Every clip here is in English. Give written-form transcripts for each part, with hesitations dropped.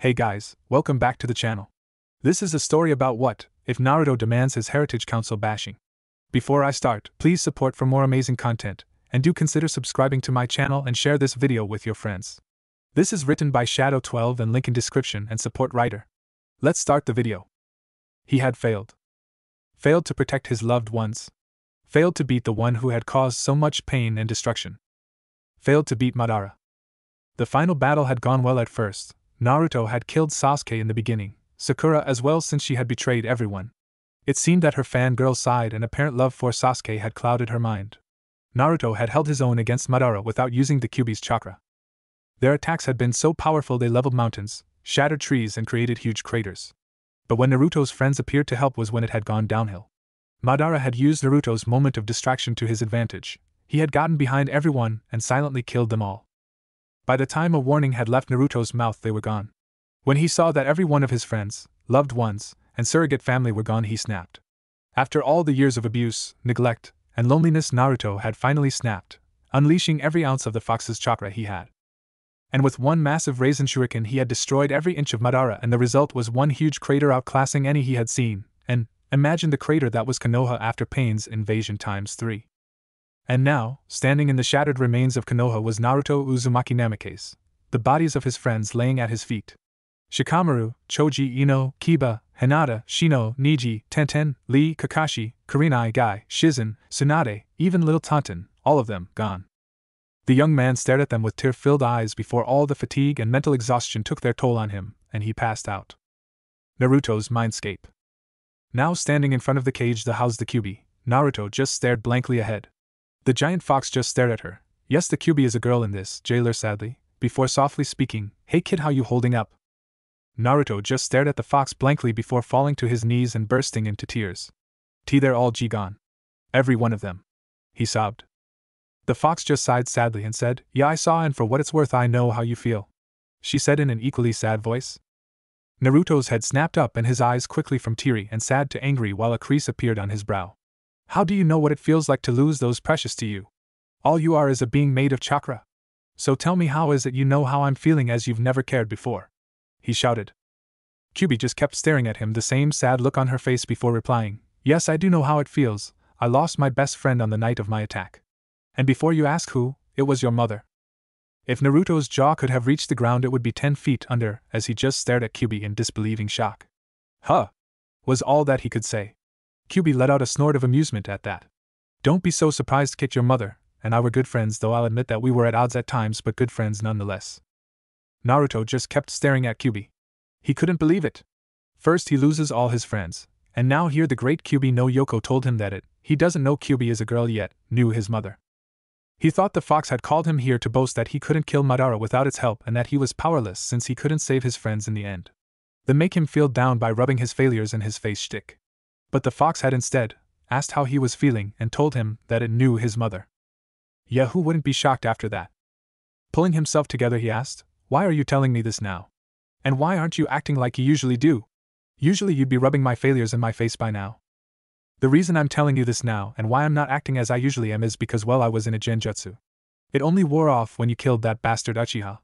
Hey guys, welcome back to the channel. This is a story about what if Naruto demands his Heritage Council bashing. Before I start, please support for more amazing content, and do consider subscribing to my channel and share this video with your friends. This is written by Shadow12 and link in description and support writer. Let's start the video. He had failed. Failed to protect his loved ones. Failed to beat the one who had caused so much pain and destruction. Failed to beat Madara. The final battle had gone well at first. Naruto had killed Sasuke in the beginning, Sakura as well since she had betrayed everyone. It seemed that her fangirl side and apparent love for Sasuke had clouded her mind. Naruto had held his own against Madara without using the Kyuubi's chakra. Their attacks had been so powerful they leveled mountains, shattered trees and created huge craters. But when Naruto's friends appeared to help was when it had gone downhill. Madara had used Naruto's moment of distraction to his advantage. He had gotten behind everyone and silently killed them all. By the time a warning had left Naruto's mouth, they were gone. When he saw that every one of his friends, loved ones, and surrogate family were gone, he snapped. After all the years of abuse, neglect, and loneliness, Naruto had finally snapped, unleashing every ounce of the fox's chakra he had. And with one massive Raisin Shuriken he had destroyed every inch of Madara, and the result was one huge crater outclassing any he had seen, and imagine the crater that was Konoha after Pain's invasion times 3. And now, standing in the shattered remains of Konoha was Naruto Uzumaki Namikaze, the bodies of his friends laying at his feet. Shikamaru, Choji, Ino, Kiba, Hinata, Shino, Niji, Tenten, Lee, Kakashi, Kurenai, Guy, Shizen, Tsunade, even little Tonton, all of them gone. The young man stared at them with tear-filled eyes before all the fatigue and mental exhaustion took their toll on him, and he passed out. Naruto's mindscape. Now standing in front of the cage that housed the Kyuubi, Naruto just stared blankly ahead. The giant fox just stared at her. Yes, the Kyuubi is a girl in this, jailer sadly, before softly speaking, "Hey kid, how you holding up?" Naruto just stared at the fox blankly before falling to his knees and bursting into tears. They're all gone. Every one of them. He sobbed. The fox just sighed sadly and said, "Yeah, I saw, and for what it's worth I know how you feel," she said in an equally sad voice. Naruto's head snapped up and his eyes quickly from teary and sad to angry while a crease appeared on his brow. "How do you know what it feels like to lose those precious to you? All you are is a being made of chakra. So tell me, how is it you know how I'm feeling as you've never cared before?" he shouted. Kyuubi just kept staring at him, the same sad look on her face before replying, "Yes, I do know how it feels. I lost my best friend on the night of my attack. And before you ask who, it was your mother." If Naruto's jaw could have reached the ground, it would be 10 feet under, as he just stared at Kyuubi in disbelieving shock. "Huh!" was all that he could say. Kyuubi let out a snort of amusement at that. "Don't be so surprised, kid. Your mother and I were good friends, though I'll admit that we were at odds at times, but good friends nonetheless." Naruto just kept staring at Kyuubi. He couldn't believe it. First he loses all his friends, and now here the great Kyuubi no Yoko told him that he doesn't know Kyuubi is a girl yet, knew his mother. He thought the fox had called him here to boast that he couldn't kill Madara without its help and that he was powerless since he couldn't save his friends in the end. Then make him feel down by rubbing his failures in his face shtick. But the fox had instead asked how he was feeling and told him that it knew his mother. Yeah, who wouldn't be shocked after that? Pulling himself together, he asked, "Why are you telling me this now? And why aren't you acting like you usually do? Usually you'd be rubbing my failures in my face by now." "The reason I'm telling you this now and why I'm not acting as I usually am is because, well, I was in a genjutsu. It only wore off when you killed that bastard Uchiha,"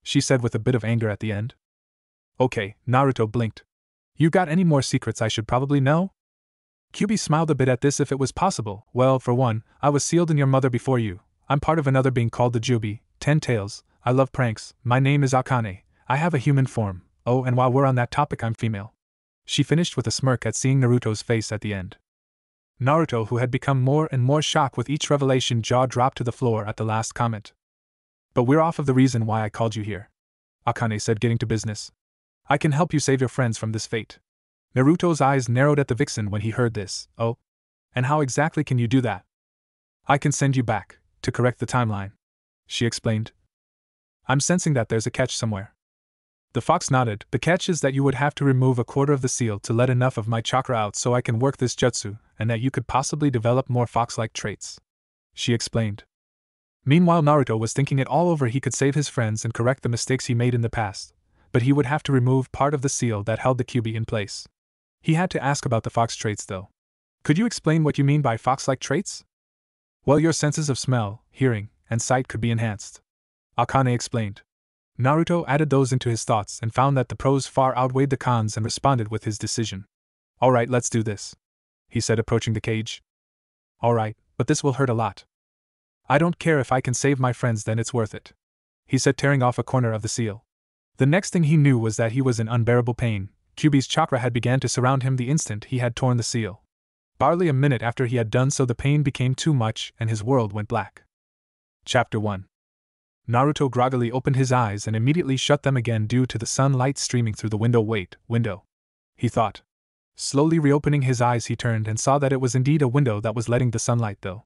she said with a bit of anger at the end. "Okay," Naruto blinked. "You got any more secrets I should probably know?" Kyuubi smiled a bit at this. "If it was possible, well, for one, I was sealed in your mother before you. I'm part of another being called the Jubi, 10 Tails. I love pranks. My name is Akane. I have a human form. Oh, and while we're on that topic, I'm female," she finished with a smirk at seeing Naruto's face at the end. Naruto, who had become more and more shocked with each revelation, jaw dropped to the floor at the last comment. "But we're off of the reason why I called you here," Akane said, getting to business. "I can help you save your friends from this fate." Naruto's eyes narrowed at the vixen when he heard this. "Oh? And how exactly can you do that?" "I can send you back, to correct the timeline," she explained. "I'm sensing that there's a catch somewhere." The fox nodded. "The catch is that you would have to remove a quarter of the seal to let enough of my chakra out so I can work this jutsu, and that you could possibly develop more fox-like traits," she explained. Meanwhile, Naruto was thinking it all over. He could save his friends and correct the mistakes he made in the past, but he would have to remove part of the seal that held the Kyuubi in place. He had to ask about the fox traits, though. "Could you explain what you mean by fox-like traits?" "Well, your senses of smell, hearing, and sight could be enhanced," Akane explained. Naruto added those into his thoughts and found that the pros far outweighed the cons and responded with his decision. Alright, let's do this, he said, approaching the cage. Alright, but this will hurt a lot. I don't care if I can save my friends, then it's worth it, he said, tearing off a corner of the seal. The next thing he knew was that he was in unbearable pain. Kyuubi's chakra had begun to surround him the instant he had torn the seal. Barely a minute after he had done so, the pain became too much and his world went black. Chapter 1. Naruto groggily opened his eyes and immediately shut them again due to the sunlight streaming through the window. Wait, window, he thought. Slowly reopening his eyes, he turned and saw that it was indeed a window that was letting the sunlight through.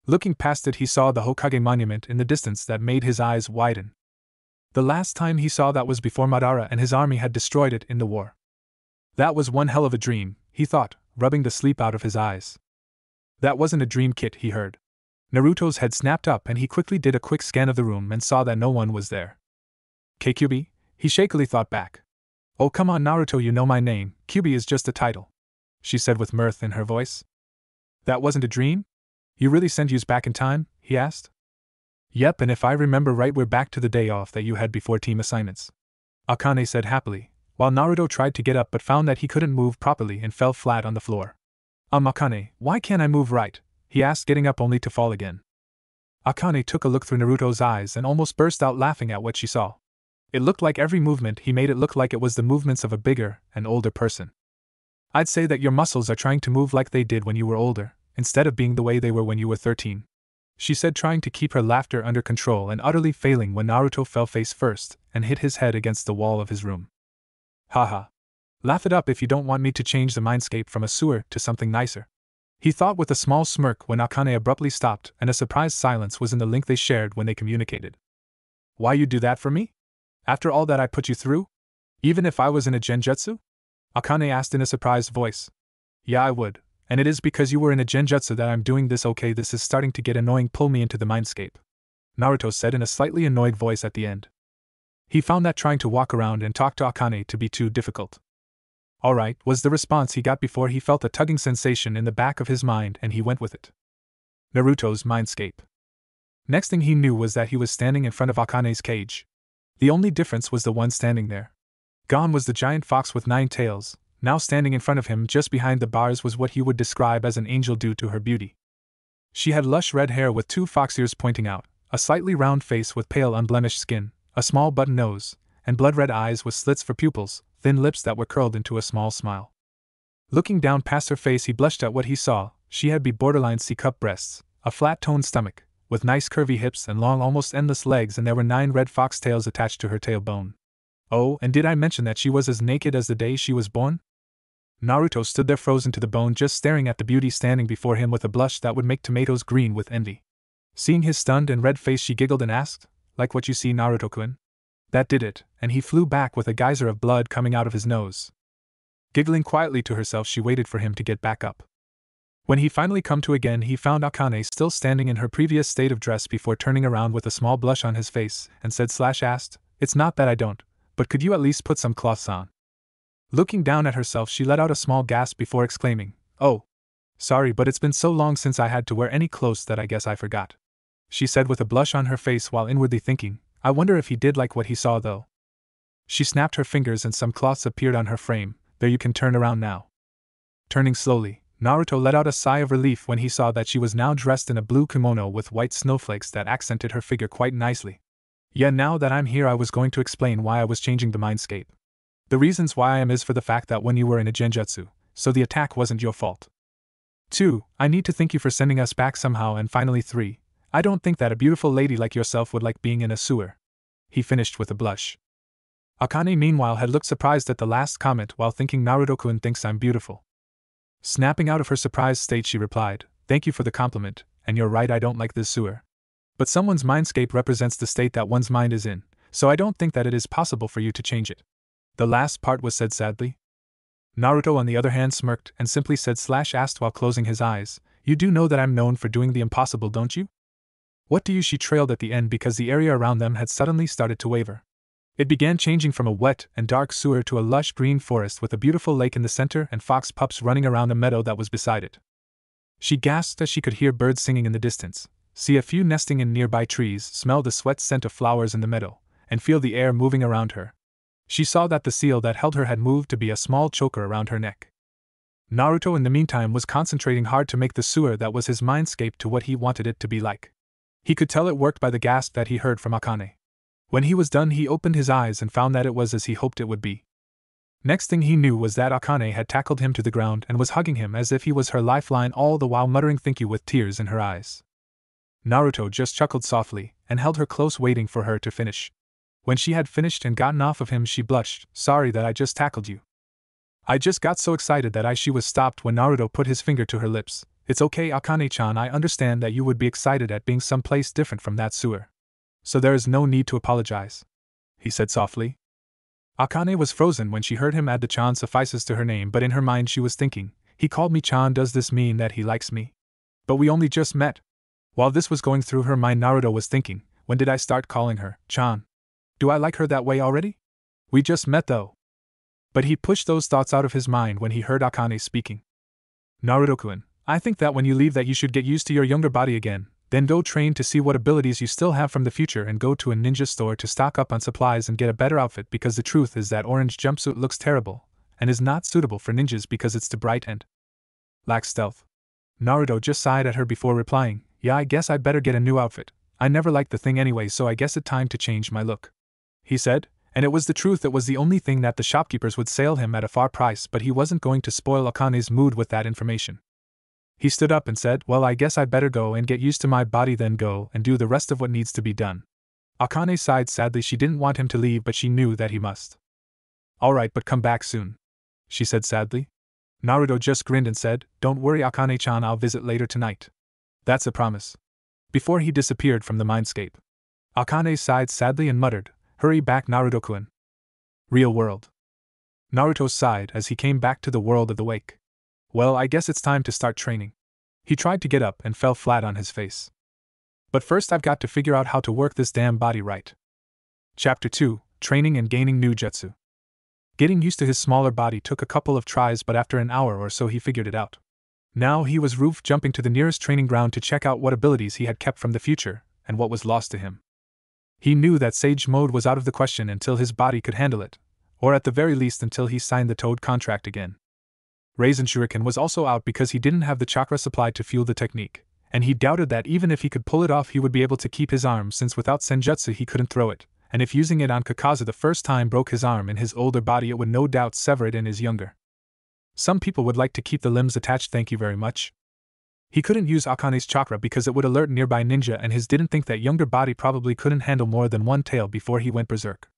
Looking past it, he saw the Hokage monument in the distance that made his eyes widen. The last time he saw that was before Madara and his army had destroyed it in the war. That was one hell of a dream, he thought, rubbing the sleep out of his eyes. That wasn't a dream, Kit, he heard. Naruto's head snapped up and he quickly did a quick scan of the room and saw that no one was there. Kyuubi, he shakily thought back. Oh, come on, Naruto, you know my name. Kyuubi is just a title, she said with mirth in her voice. That wasn't a dream? You really sent yous back in time? He asked. Yep, and if I remember right, we're back to the day off that you had before team assignments, Akane said happily, while Naruto tried to get up but found that he couldn't move properly and fell flat on the floor. Akane, why can't I move right? He asked, getting up only to fall again. Akane took a look through Naruto's eyes and almost burst out laughing at what she saw. It looked like every movement he made it look like it was the movements of a bigger and older person. I'd say that your muscles are trying to move like they did when you were older, instead of being the way they were when you were 13, she said, trying to keep her laughter under control and utterly failing when Naruto fell face first and hit his head against the wall of his room. Haha. Laugh it up if you don't want me to change the mindscape from a sewer to something nicer, he thought with a small smirk when Akane abruptly stopped and a surprised silence was in the link they shared when they communicated. Why you do that for me? After all that I put you through? Even if I was in a genjutsu? Akane asked in a surprised voice. Yeah, I would, and it is because you were in a genjutsu that I'm doing this. Okay, this is starting to get annoying, pull me into the mindscape, Naruto said in a slightly annoyed voice at the end. He found that trying to walk around and talk to Akane to be too difficult. Alright, was the response he got before he felt a tugging sensation in the back of his mind and he went with it. Naruto's mindscape. Next thing he knew was that he was standing in front of Akane's cage. The only difference was the one standing there. Gone was the giant fox with 9 tails. Now standing in front of him just behind the bars was what he would describe as an angel due to her beauty. She had lush red hair with 2 fox ears pointing out, a slightly round face with pale unblemished skin, a small button nose, and blood-red eyes with slits for pupils, thin lips that were curled into a small smile. Looking down past her face, he blushed at what he saw. She had borderline C-cup breasts, a flat-toned stomach, with nice curvy hips and long, almost endless legs, and there were 9 red fox tails attached to her tailbone. Oh, and did I mention that she was as naked as the day she was born? Naruto stood there frozen to the bone, just staring at the beauty standing before him with a blush that would make tomatoes green with envy. Seeing his stunned and red face, she giggled and asked, "Like what you see, Naruto-kun?" That did it, and he flew back with a geyser of blood coming out of his nose. Giggling quietly to herself, she waited for him to get back up. When he finally come to again, he found Akane still standing in her previous state of dress before turning around with a small blush on his face and said/asked, "It's not that I don't, but could you at least put some cloths on?" Looking down at herself, she let out a small gasp before exclaiming, "Oh, sorry, but it's been so long since I had to wear any clothes that I guess I forgot," she said with a blush on her face while inwardly thinking, "I wonder if he did like what he saw though." She snapped her fingers and some cloths appeared on her frame. "There, you can turn around now." Turning slowly, Naruto let out a sigh of relief when he saw that she was now dressed in a blue kimono with white snowflakes that accented her figure quite nicely. "Yeah, now that I'm here, I was going to explain why I was changing the mindscape. The reasons why I am is for the fact that when you were in a genjutsu, so the attack wasn't your fault. 2. I need to thank you for sending us back somehow, and finally 3. I don't think that a beautiful lady like yourself would like being in a sewer," he finished with a blush. Akane meanwhile had looked surprised at the last comment while thinking, "Naruto-kun thinks I'm beautiful." Snapping out of her surprised state, she replied, "Thank you for the compliment, and you're right, I don't like this sewer. But someone's mindscape represents the state that one's mind is in, so I don't think that it is possible for you to change it." The last part was said sadly. Naruto on the other hand smirked and simply said/asked while closing his eyes, "You do know that I'm known for doing the impossible, don't you?" "What do you?" she trailed at the end because the area around them had suddenly started to waver. It began changing from a wet and dark sewer to a lush green forest with a beautiful lake in the center and fox pups running around a meadow that was beside it. She gasped as she could hear birds singing in the distance, see a few nesting in nearby trees, smell the sweat scent of flowers in the meadow, and feel the air moving around her. She saw that the seal that held her had moved to be a small choker around her neck. Naruto in the meantime was concentrating hard to make the sewer that was his mindscape to what he wanted it to be like. He could tell it worked by the gasp that he heard from Akane. When he was done, he opened his eyes and found that it was as he hoped it would be. Next thing he knew was that Akane had tackled him to the ground and was hugging him as if he was her lifeline, all the while muttering "thank you" with tears in her eyes. Naruto just chuckled softly and held her close, waiting for her to finish. When she had finished and gotten off of him, she blushed. "Sorry that I just tackled you. I just got so excited that she was stopped when Naruto put his finger to her lips. It's okay, Akane-chan, I understand that you would be excited at being someplace different from that sewer. So there is no need to apologize," he said softly. Akane was frozen when she heard him add the "chan" suffices to her name, but in her mind she was thinking, he called me chan, does this mean that he likes me? But we only just met. While this was going through her mind, Naruto was thinking, when did I start calling her chan? Do I like her that way already? We just met though. But he pushed those thoughts out of his mind when he heard Akane speaking. Naruto-kun, I think that when you leave that you should get used to your younger body again, then go train to see what abilities you still have from the future and go to a ninja store to stock up on supplies and get a better outfit, because the truth is that orange jumpsuit looks terrible and is not suitable for ninjas because it's too bright and lacks stealth. Naruto just sighed at her before replying, yeah, I guess I'd better get a new outfit. I never liked the thing anyway, so I guess it's time to change my look, he said, and it was the truth. It was the only thing that the shopkeepers would sell him at a far price, but he wasn't going to spoil Akane's mood with that information. He stood up and said, well, I guess I'd better go and get used to my body, then go and do the rest of what needs to be done. Akane sighed sadly. She didn't want him to leave, but she knew that he must. Alright, but come back soon, she said sadly. Naruto just grinned and said, don't worry, Akane-chan, I'll visit later tonight. That's a promise. Before he disappeared from the mindscape, Akane sighed sadly and muttered, hurry back, Naruto-kun. Real world. Naruto sighed as he came back to the world of the wake. Well, I guess it's time to start training. He tried to get up and fell flat on his face. But first I've got to figure out how to work this damn body right. Chapter 2, Training and Gaining New Jutsu. Getting used to his smaller body took a couple of tries, but after an hour or so he figured it out. Now he was roof jumping to the nearest training ground to check out what abilities he had kept from the future and what was lost to him. He knew that Sage Mode was out of the question until his body could handle it, or at the very least until he signed the Toad contract again. Raisin Shuriken was also out because he didn't have the chakra supply to fuel the technique, and he doubted that even if he could pull it off he would be able to keep his arm, since without Senjutsu he couldn't throw it, and if using it on Kakaza the first time broke his arm in his older body, it would no doubt sever it in his younger. Some people would like to keep the limbs attached, thank you very much. He couldn't use Akane's chakra because it would alert nearby ninja, and his didn't think that younger body probably couldn't handle more than one tail before he went berserk.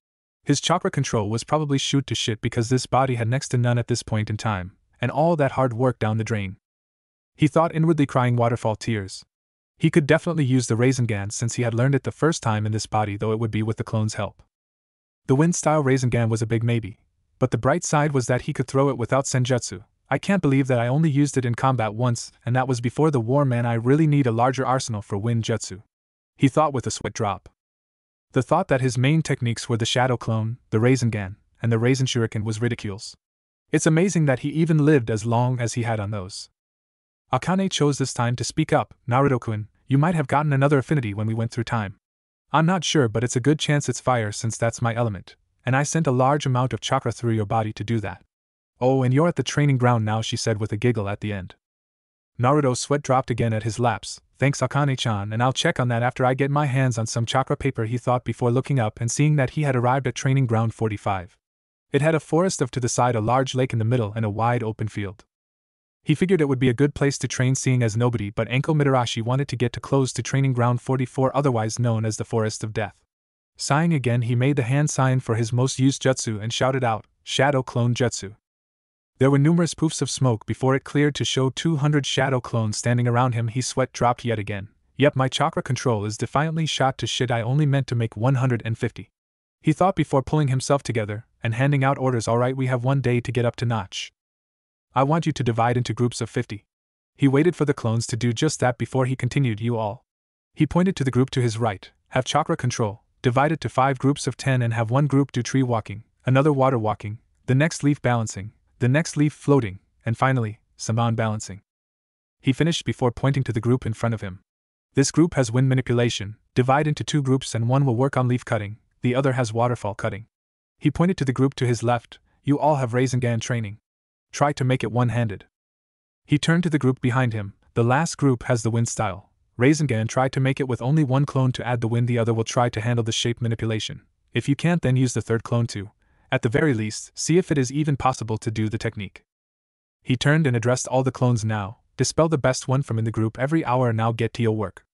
His chakra control was probably shoot to shit because this body had next to none at this point in time, and all that hard work down the drain. He thought, inwardly crying waterfall tears. He could definitely use the Rasengan since he had learned it the first time in this body, though it would be with the clone's help. The wind-style Rasengan was a big maybe, but the bright side was that he could throw it without Senjutsu. I can't believe that I only used it in combat once, and that was before the war, man. I really need a larger arsenal for wind jutsu, he thought with a sweat drop. The thought that his main techniques were the Shadow Clone, the Rasengan, and the Raisin Shuriken was ridiculous. It's amazing that he even lived as long as he had on those. Akane chose this time to speak up. Naruto-kun, you might have gotten another affinity when we went through time. I'm not sure, but it's a good chance it's fire since that's my element, and I sent a large amount of chakra through your body to do that. Oh, and you're at the training ground now, she said with a giggle at the end. Naruto's sweat dropped again at his laps. Thanks, Akane-chan, and I'll check on that after I get my hands on some chakra paper, he thought before looking up and seeing that he had arrived at training ground 45. It had a forest of to the side, a large lake in the middle, and a wide open field. He figured it would be a good place to train, seeing as nobody but Anko Mitarashi wanted to get too close to training ground 44, otherwise known as the Forest of Death. Sighing again, he made the hand sign for his most used jutsu and shouted out, Shadow Clone Jutsu. There were numerous poofs of smoke before it cleared to show 200 shadow clones standing around him. His sweat dropped yet again. Yep, my chakra control is defiantly shot to shit. I only meant to make 150. He thought before pulling himself together and handing out orders. Alright, we have 1 day to get up to notch. I want you to divide into groups of 50. He waited for the clones to do just that before he continued. You all. He pointed to the group to his right. Have chakra control. Divide it to 5 groups of 10 and have one group do tree walking, another water walking, the next leaf balancing, the next leaf floating, and finally, Saman balancing. He finished before pointing to the group in front of him. This group has wind manipulation. Divide into 2 groups and one will work on leaf cutting, the other has waterfall cutting. He pointed to the group to his left. You all have Rasengan training. Try to make it one-handed. He turned to the group behind him. The last group has the wind style. Rasengan tried to make it with only one clone to add the wind, the other will try to handle the shape manipulation. If you can't, then use the third clone to, at the very least, see if it is even possible to do the technique. He turned and addressed all the clones now. Dispel the best one from in the group every hour, now get to your work.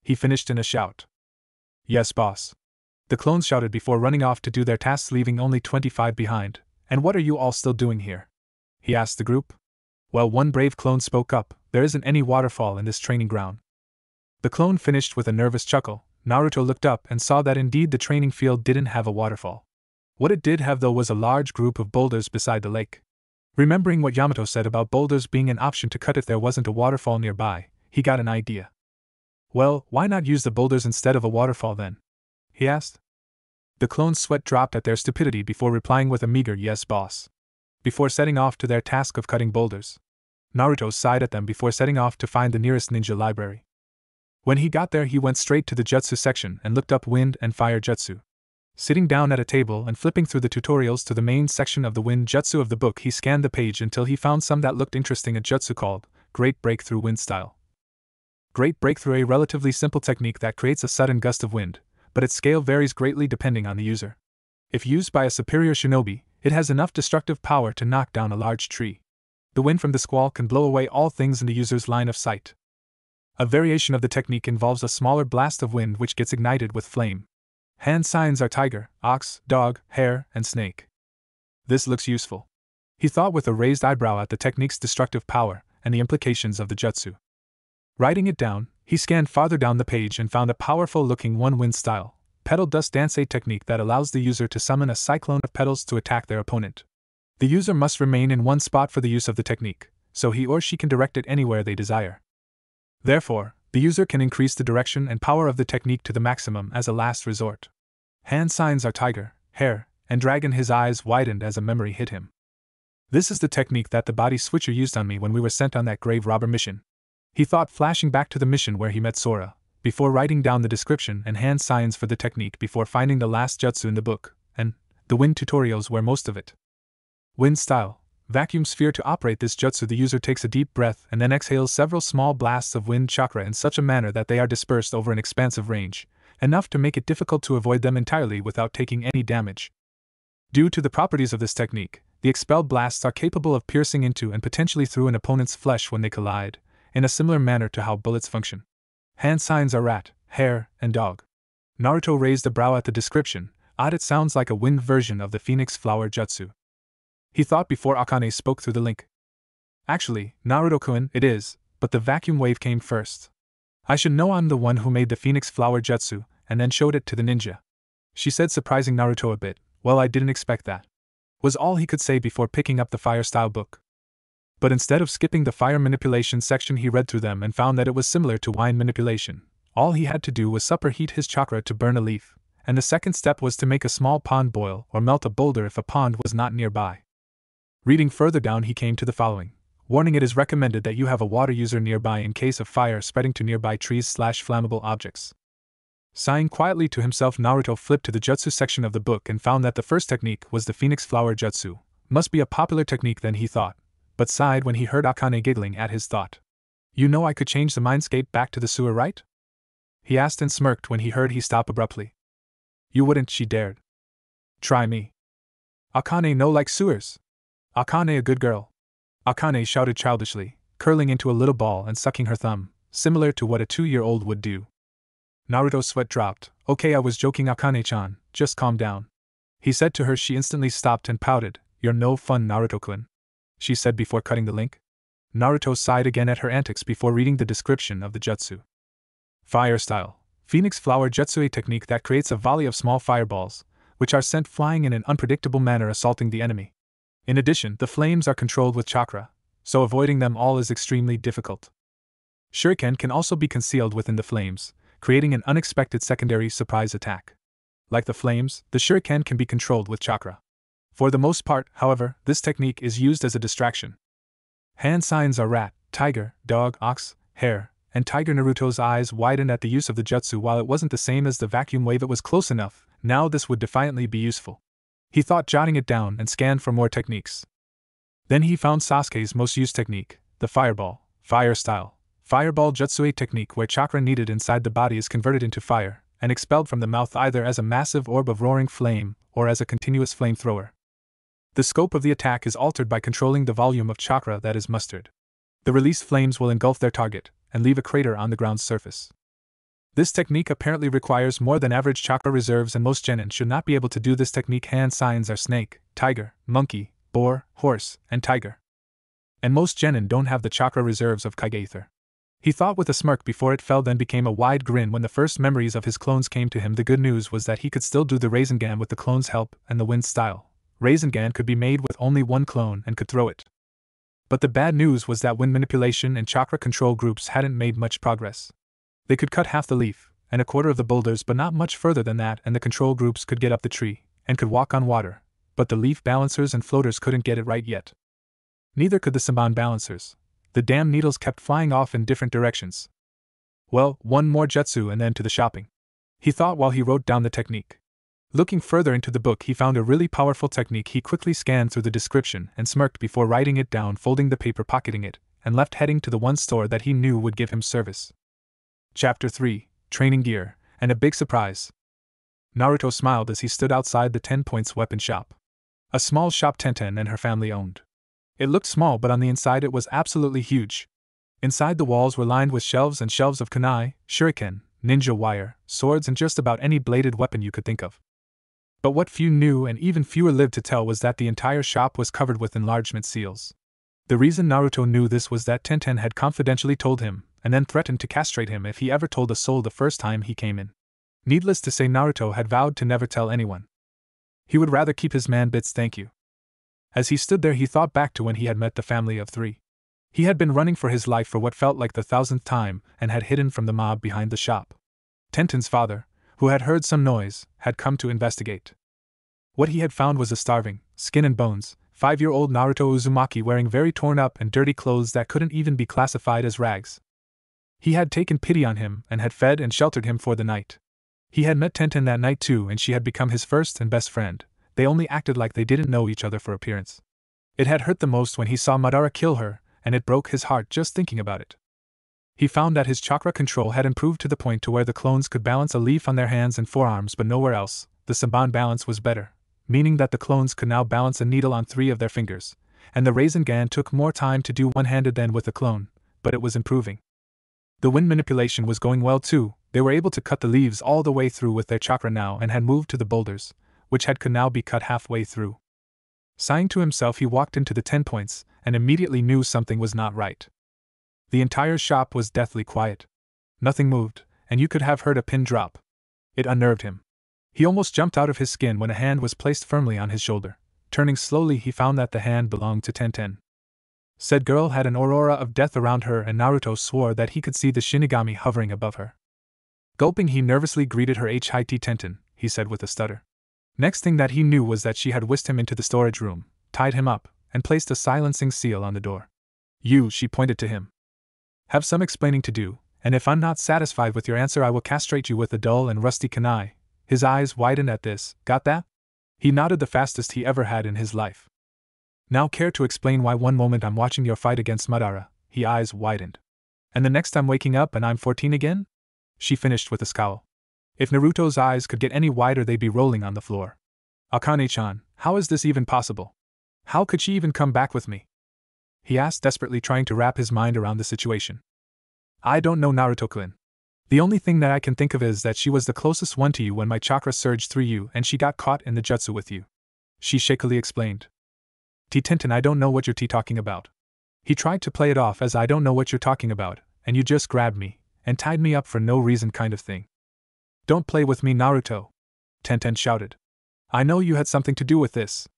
He finished in a shout. Yes, boss. The clones shouted before running off to do their tasks, leaving only 25 behind. And what are you all still doing here? He asked the group. Well, one brave clone spoke up. There isn't any waterfall in this training ground. The clone finished with a nervous chuckle. Naruto looked up and saw that indeed the training field didn't have a waterfall. What it did have, though, was a large group of boulders beside the lake. Remembering what Yamato said about boulders being an option to cut if there wasn't a waterfall nearby, he got an idea. Well, why not use the boulders instead of a waterfall then? He asked. The clone's sweat dropped at their stupidity before replying with a meager yes, boss. Before setting off to their task of cutting boulders, Naruto sighed at them before setting off to find the nearest ninja library. When he got there, he went straight to the jutsu section and looked up wind and fire jutsu. Sitting down at a table and flipping through the tutorials to the main section of the wind jutsu of the book, he scanned the page until he found some that looked interesting. A jutsu called Great Breakthrough Wind Style. Great Breakthrough, a relatively simple technique that creates a sudden gust of wind, but its scale varies greatly depending on the user. If used by a superior shinobi, it has enough destructive power to knock down a large tree. The wind from the squall can blow away all things in the user's line of sight. A variation of the technique involves a smaller blast of wind which gets ignited with flame. Hand signs are tiger, ox, dog, hare, and snake. This looks useful, he thought with a raised eyebrow at the technique's destructive power and the implications of the jutsu. Writing it down, he scanned farther down the page and found a powerful-looking one-wind style, petal dust dance, a technique that allows the user to summon a cyclone of petals to attack their opponent. The user must remain in one spot for the use of the technique, so he or she can direct it anywhere they desire. Therefore, the user can increase the direction and power of the technique to the maximum as a last resort. Hand signs are tiger, hare, and dragon. His eyes widened as a memory hit him. This is the technique that the body switcher used on me when we were sent on that grave robber mission, he thought, flashing back to the mission where he met Sora, before writing down the description and hand signs for the technique before finding the last jutsu in the book, and the wind tutorials were most of it. Wind style. Vacuum sphere. To operate this jutsu, the user takes a deep breath and then exhales several small blasts of wind chakra in such a manner that they are dispersed over an expansive range, enough to make it difficult to avoid them entirely without taking any damage. Due to the properties of this technique, the expelled blasts are capable of piercing into and potentially through an opponent's flesh when they collide, in a similar manner to how bullets function. Hand signs are rat, hare, and dog. Naruto raised a brow at the description. Odd, it sounds like a wind version of the phoenix flower jutsu, he thought before Akane spoke through the link. Actually, Naruto-kun, it is, but the vacuum wave came first. I should know, I'm the one who made the phoenix flower jutsu, and then showed it to the ninja, she said, surprising Naruto a bit. Well, I didn't expect that, was all he could say before picking up the fire style book. But instead of skipping the fire manipulation section, he read through them and found that it was similar to wine manipulation. All he had to do was superheat his chakra to burn a leaf, and the second step was to make a small pond boil or melt a boulder if a pond was not nearby. Reading further down, he came to the following. Warning: it is recommended that you have a water user nearby in case of fire spreading to nearby trees/flammable objects. Sighing quietly to himself, Naruto flipped to the jutsu section of the book and found that the first technique was the phoenix flower jutsu. Must be a popular technique then, he thought, but sighed when he heard Akane giggling at his thought. You know I could change the mindscape back to the sewer, right? He asked and smirked when he heard he stop abruptly. You wouldn't, she dared. Try me. Akane no like sewers. Akane a good girl. Akane shouted childishly, curling into a little ball and sucking her thumb, similar to what a 2-year-old would do. Naruto's sweat dropped. Okay, I was joking, Akane-chan, just calm down, he said to her. She instantly stopped and pouted. You're no fun, Naruto-kun, she said before cutting the link. Naruto sighed again at her antics before reading the description of the jutsu. Fire style. Phoenix flower jutsu, a technique that creates a volley of small fireballs, which are sent flying in an unpredictable manner, assaulting the enemy. In addition, the flames are controlled with chakra, so avoiding them all is extremely difficult. Shuriken can also be concealed within the flames, creating an unexpected secondary surprise attack. Like the flames, the shuriken can be controlled with chakra. For the most part, however, this technique is used as a distraction. Hand signs are rat, tiger, dog, ox, hare, and tiger. Naruto's eyes widened at the use of the jutsu. While it wasn't the same as the vacuum wave, it was close enough, Now this would defiantly be useful. He thought, jotting it down, and scanned for more techniques. Then he found Sasuke's most used technique, the Fireball, Fire Style. Fireball Jutsu, a technique where chakra needed inside the body is converted into fire, and expelled from the mouth either as a massive orb of roaring flame, or as a continuous flamethrower. The scope of the attack is altered by controlling the volume of chakra that is mustered. The released flames will engulf their target, and leave a crater on the ground's surface. This technique apparently requires more than average chakra reserves, and most genin should not be able to do this technique. Hand signs are snake, tiger, monkey, boar, horse, and tiger. And most genin don't have the chakra reserves of Kaigaether. He thought with a smirk before it fell, then became a wide grin when the first memories of his clones came to him. The good news was that he could still do the Rasengan with the clone's help and the wind style. Rasengan could be made with only one clone and could throw it. But the bad news was that wind manipulation and chakra control groups hadn't made much progress. They could cut half the leaf, and a quarter of the boulders, but not much further than that, and the control groups could get up the tree, and could walk on water, but the leaf balancers and floaters couldn't get it right yet. Neither could the Samban balancers. The damn needles kept flying off in different directions. Well, one more jutsu and then to the shopping, he thought while he wrote down the technique. Looking further into the book, he found a really powerful technique. He quickly scanned through the description and smirked before writing it down, folding the paper, pocketing it, and left, heading to the one store that he knew would give him service. Chapter 3, Training Gear, and a Big Surprise. Naruto smiled as he stood outside the 10 Points weapon shop. A small shop Tenten and her family owned. It looked small, but on the inside it was absolutely huge. Inside, the walls were lined with shelves and shelves of kunai, shuriken, ninja wire, swords, and just about any bladed weapon you could think of. But what few knew, and even fewer lived to tell, was that the entire shop was covered with enlargement seals. The reason Naruto knew this was that Tenten had confidentially told him, and then threatened to castrate him if he ever told a soul the first time he came in. Needless to say, Naruto had vowed to never tell anyone. He would rather keep his man bits, thank you. As he stood there, he thought back to when he had met the family of 3. He had been running for his life for what felt like the 1000th time, and had hidden from the mob behind the shop. Tenten's father, who had heard some noise, had come to investigate. What he had found was a starving, skin and bones, 5-year-old Naruto Uzumaki wearing very torn up and dirty clothes that couldn't even be classified as rags. He had taken pity on him and had fed and sheltered him for the night. He had met Tenten that night too, and she had become his first and best friend. They only acted like they didn't know each other for appearance. It had hurt the most when he saw Madara kill her, and it broke his heart just thinking about it. He found that his chakra control had improved to the point to where the clones could balance a leaf on their hands and forearms, but nowhere else. The Samban balance was better, meaning that the clones could now balance a needle on 3 of their fingers, and the Rasengan took more time to do one-handed than with the clone, but it was improving. The wind manipulation was going well too. They were able to cut the leaves all the way through with their chakra now, and had moved to the boulders, which could now be cut halfway through. Sighing to himself, he walked into the 10 Points, and immediately knew something was not right. The entire shop was deathly quiet. Nothing moved, and you could have heard a pin drop. It unnerved him. He almost jumped out of his skin when a hand was placed firmly on his shoulder. Turning slowly, he found that the hand belonged to Tenten. Said girl had an aurora of death around her, and Naruto swore that he could see the Shinigami hovering above her. Gulping, he nervously greeted her. "Hi Tenten," he said with a stutter. Next thing that he knew was that she had whisked him into the storage room, tied him up, and placed a silencing seal on the door. "You," she pointed to him, "have some explaining to do, and if I'm not satisfied with your answer, I will castrate you with a dull and rusty kunai." His eyes widened at this. "Got that?" He nodded, the fastest he ever had in his life. "Now care to explain why one moment I'm watching your fight against Madara," his eyes widened, "and the next I'm waking up and I'm 14 again?" She finished with a scowl. If Naruto's eyes could get any wider, they'd be rolling on the floor. "Akane-chan, how is this even possible? How could she even come back with me?" he asked, desperately trying to wrap his mind around the situation. "I don't know, Naruto-kun. The only thing that I can think of is that she was the closest one to you when my chakra surged through you and she got caught in the jutsu with you," she shakily explained. "Tenten, I don't know what you're talking about." He tried to play it off as "I don't know what you're talking about, and you just grabbed me and tied me up for no reason" kind of thing. "Don't play with me, Naruto," Tenten shouted. "I know you had something to do with this.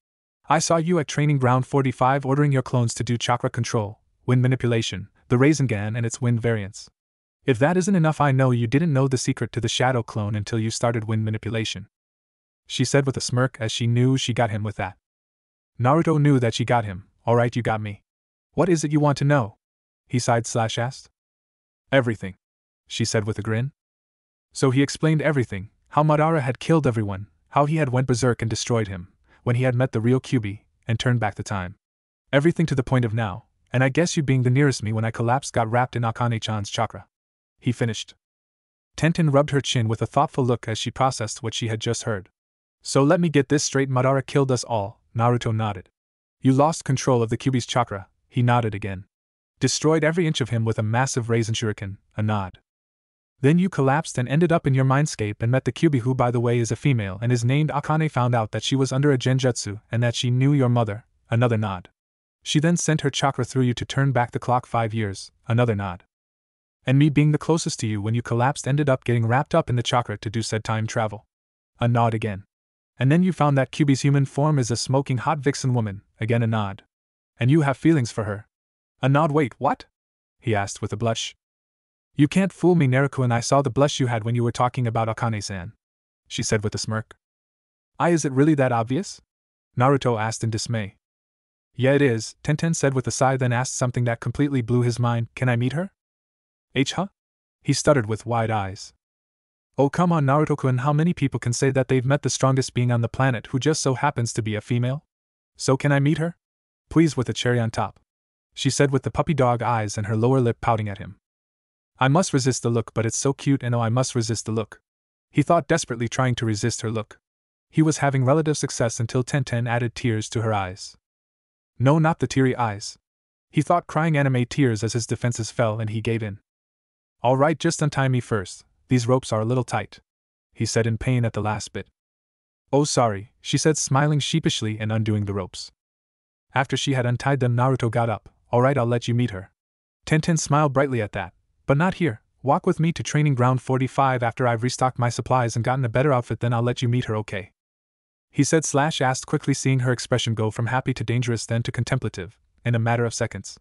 I saw you at Training Ground 45 ordering your clones to do chakra control, wind manipulation, the Rasengan and its wind variants. If that isn't enough, I know you didn't know the secret to the shadow clone until you started wind manipulation," she said with a smirk, as she knew she got him with that. Naruto knew that she got him. "Alright, you got me. What is it you want to know?" he sighed/asked. "Everything," she said with a grin. So he explained everything, How Madara had killed everyone, how he had went berserk and destroyed him, when he had met the real Kyuubi, and turned back the time. Everything to the point of now, and I guess you being the nearest me when I collapsed got wrapped in Akane-chan's chakra. He finished. Tenten rubbed her chin with a thoughtful look as she processed what she had just heard. So let me get this straight, Madara killed us all, Naruto nodded. You lost control of the Kyuubi's chakra, he nodded again. Destroyed every inch of him with a massive raisin shuriken, a nod. Then you collapsed and ended up in your mindscape and met the Kyuubi, who by the way is a female and is named Akane. Found out that she was under a genjutsu and that she knew your mother, another nod. She then sent her chakra through you to turn back the clock 5 years, another nod. And me being the closest to you when you collapsed ended up getting wrapped up in the chakra to do said time travel. A nod again. And then you found that Kyuubi's human form is a smoking hot vixen woman, again a nod. And you have feelings for her. A nod. Wait, what? He asked with a blush. You can't fool me, Naruto, and I saw the blush you had when you were talking about Akane-san, she said with a smirk. Is it really that obvious? Naruto asked in dismay. Yeah, it is, Tenten said with a sigh, then asked something that completely blew his mind. Can I meet her? Huh? He stuttered with wide eyes. Oh come on, Naruto-kun, how many people can say that they've met the strongest being on the planet who just so happens to be a female? So can I meet her? Please, with a cherry on top, she said with the puppy dog eyes and her lower lip pouting at him. I must resist the look, but it's so cute, and oh, I must resist the look. He thought, desperately trying to resist her look. He was having relative success until Tenten added tears to her eyes. No, not the teary eyes. He thought, crying anime tears as his defenses fell and he gave in. All right, just untie me first, these ropes are a little tight, he said in pain at the last bit. Oh sorry, she said, smiling sheepishly and undoing the ropes. After she had untied them, Naruto got up. All right, I'll let you meet her. Tenten smiled brightly at that. But not here. Walk with me to training ground 45 after I've restocked my supplies and gotten a better outfit, then I'll let you meet her, okay? He said / asked quickly, seeing her expression go from happy to dangerous then to contemplative, in a matter of seconds.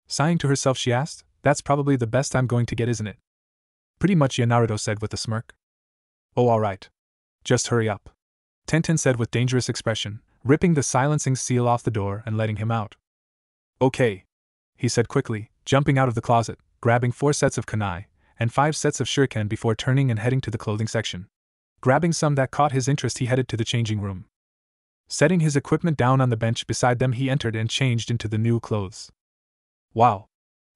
Sighing to herself, she asked, that's probably the best I'm going to get, isn't it? Pretty much, yeah, Naruto said with a smirk. Oh, alright. Just hurry up, Tenten said with dangerous expression, ripping the silencing seal off the door and letting him out. Okay, he said quickly, jumping out of the closet, grabbing 4 sets of kunai, and 5 sets of shuriken before turning and heading to the clothing section. Grabbing some that caught his interest, he headed to the changing room. Setting his equipment down on the bench beside them, he entered and changed into the new clothes. Wow,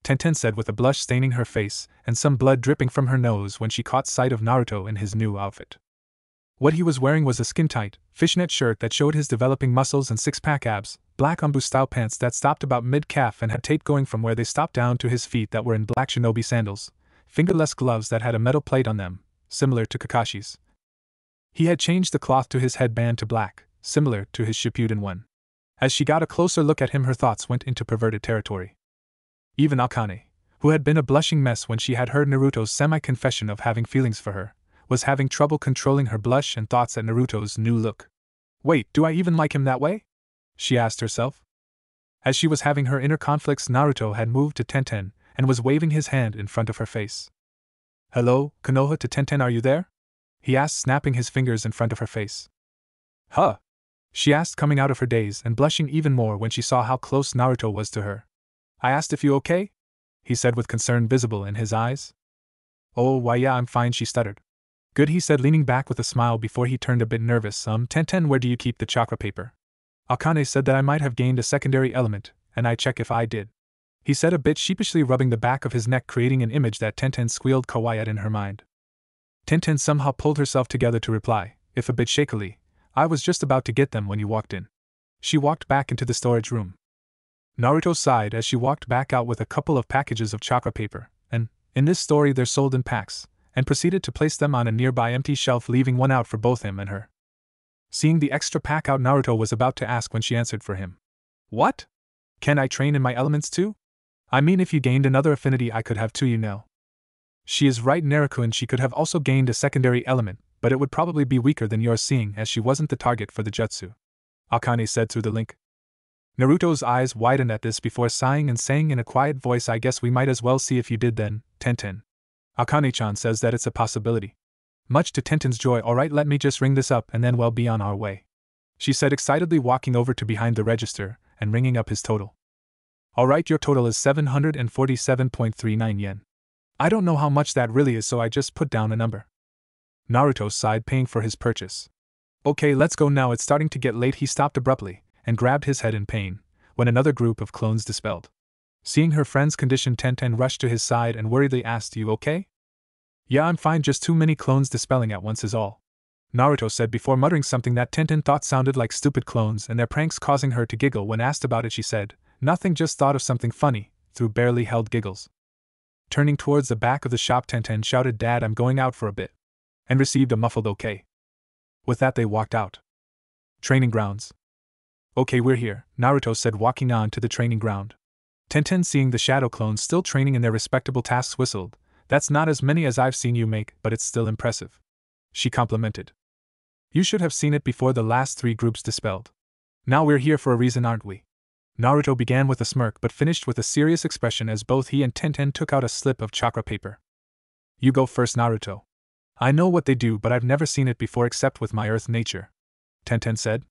Tenten said with a blush staining her face and some blood dripping from her nose when she caught sight of Naruto in his new outfit. What he was wearing was a skin-tight, fishnet shirt that showed his developing muscles and six-pack abs, black Ambu-style pants that stopped about mid-calf and had tape going from where they stopped down to his feet that were in black shinobi sandals, fingerless gloves that had a metal plate on them, similar to Kakashi's. He had changed the cloth to his headband to black, similar to his Shippuden one. As she got a closer look at him, her thoughts went into perverted territory. Even Akane, who had been a blushing mess when she had heard Naruto's semi-confession of having feelings for her, was having trouble controlling her blush and thoughts at Naruto's new look. Wait, do I even like him that way? She asked herself. As she was having her inner conflicts, Naruto had moved to Tenten and was waving his hand in front of her face. Hello, Konoha, to Tenten, are you there? He asked, snapping his fingers in front of her face. Huh? She asked, coming out of her daze and blushing even more when she saw how close Naruto was to her. I asked if you okay? He said with concern visible in his eyes. Oh, why yeah, I'm fine, she stuttered. Good, he said, leaning back with a smile before he turned a bit nervous. Tenten, where do you keep the chakra paper? Akane said that I might have gained a secondary element, and I check if I did. He said, a bit sheepishly, rubbing the back of his neck, creating an image that Tenten squealed kawaii at in her mind. Tenten somehow pulled herself together to reply, if a bit shakily, I was just about to get them when you walked in. She walked back into the storage room. Naruto sighed as she walked back out with a couple of packages of chakra paper, and, in this story, they're sold in packs, and proceeded to place them on a nearby empty shelf, leaving one out for both him and her. Seeing the extra pack out, Naruto was about to ask when she answered for him. What? Can I train in my elements too? I mean, if you gained another affinity I could have too, you know. She is right, Naruto, and she could have also gained a secondary element, but it would probably be weaker than yours, seeing as she wasn't the target for the jutsu, Akane said through the link. Naruto's eyes widened at this before sighing and saying in a quiet voice, I guess we might as well see if you did then, Tenten. Akane-chan says that it's a possibility. Much to Tenten's joy. Alright, let me just ring this up and then we'll be on our way, she said excitedly, walking over to behind the register and ringing up his total. Alright, your total is 747.39 yen. I don't know how much that really is, so I just put down a number. Naruto sighed, paying for his purchase. Okay, let's go now, it's starting to get late. He stopped abruptly and grabbed his head in pain when another group of clones dispelled. Seeing her friend's condition, Tenten rushed to his side and worriedly asked, "You okay?" "Yeah, I'm fine, just too many clones dispelling at once is all," Naruto said before muttering something that Tenten thought sounded like stupid clones and their pranks, causing her to giggle. When asked about it, she said, "Nothing, just thought of something funny," through barely held giggles. Turning towards the back of the shop, Tenten shouted, "Dad, I'm going out for a bit," and received a muffled okay. With that, they walked out. Training grounds. "Okay, we're here," Naruto said, walking on to the training ground. Tenten, seeing the shadow clones still training in their respectable tasks, whistled. "That's not as many as I've seen you make, but it's still impressive," she complimented. "You should have seen it before the last 3 groups dispelled. Now we're here for a reason, aren't we?" Naruto began with a smirk but finished with a serious expression as both he and Tenten took out a slip of chakra paper. "You go first, Naruto. I know what they do, but I've never seen it before except with my earth nature," Tenten said.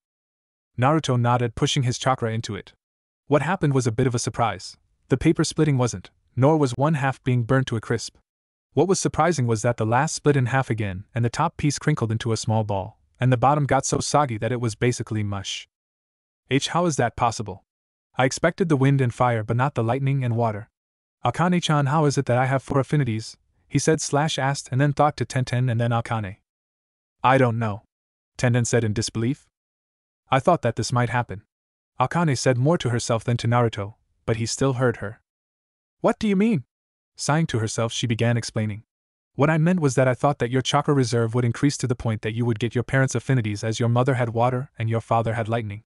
Naruto nodded, pushing his chakra into it. What happened was a bit of a surprise. The paper splitting wasn't, nor was one half being burnt to a crisp. What was surprising was that the last split in half again, and the top piece crinkled into a small ball, and the bottom got so soggy that it was basically mush. How is that possible? I expected the wind and fire, but not the lightning and water. Akane-chan, how is it that I have 4 affinities? He said / asked, and then thought to Tenten and then Akane. I don't know, Tenten said in disbelief. I thought that this might happen. Akane said more to herself than to Naruto, but he still heard her. What do you mean? Sighing to herself, she began explaining. What I meant was that I thought that your chakra reserve would increase to the point that you would get your parents' affinities, as your mother had water and your father had lightning.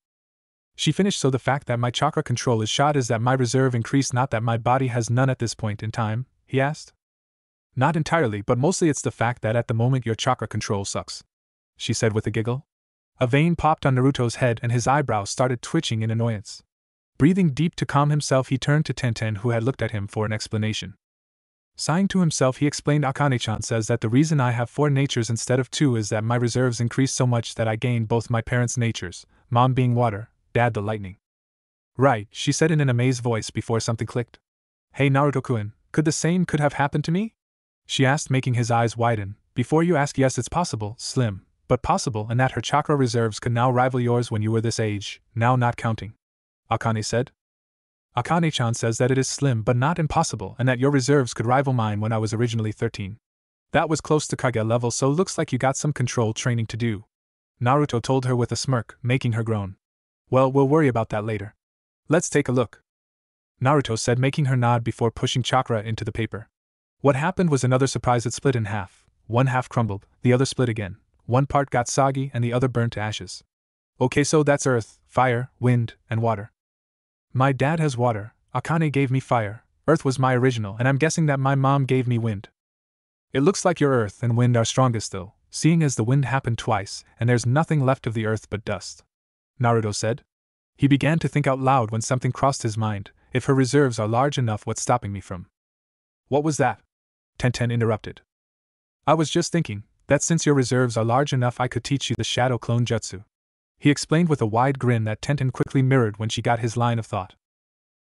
She finished. So the fact that my chakra control is shot is that my reserve increased, not that my body has none at this point in time, he asked. Not entirely, but mostly it's the fact that at the moment your chakra control sucks, she said with a giggle. A vein popped on Naruto's head and his eyebrows started twitching in annoyance. Breathing deep to calm himself, he turned to Tenten, who had looked at him for an explanation. Sighing to himself, he explained, Akane-chan says that the reason I have 4 natures instead of 2 is that my reserves increase so much that I gain both my parents' natures, mom being water, dad the lightning. Right, she said in an amazed voice before something clicked. Hey Naruto-kun, could the same have happened to me? She asked, making his eyes widen. Before you ask, yes, it's possible, slim, but possible, and that her chakra reserves could now rival yours when you were this age, now not counting. Akane said. Akane-chan says that it is slim but not impossible, and that your reserves could rival mine when I was originally 13. That was close to Kage level, so looks like you got some control training to do, Naruto told her with a smirk, making her groan. Well, we'll worry about that later. Let's take a look, Naruto said, making her nod before pushing chakra into the paper. What happened was another surprise. It split in half. One half crumbled, the other split again. One part got soggy and the other burned to ashes. Okay, so that's earth, fire, wind, and water. My dad has water, Akane gave me fire, earth was my original, and I'm guessing that my mom gave me wind. It looks like your earth and wind are strongest though, seeing as the wind happened twice and there's nothing left of the earth but dust, Naruto said. He began to think out loud when something crossed his mind. If her reserves are large enough, what's stopping me from? What was that? Tenten interrupted. I was just thinking that since your reserves are large enough, I could teach you the shadow clone jutsu, he explained with a wide grin that Tenten quickly mirrored when she got his line of thought.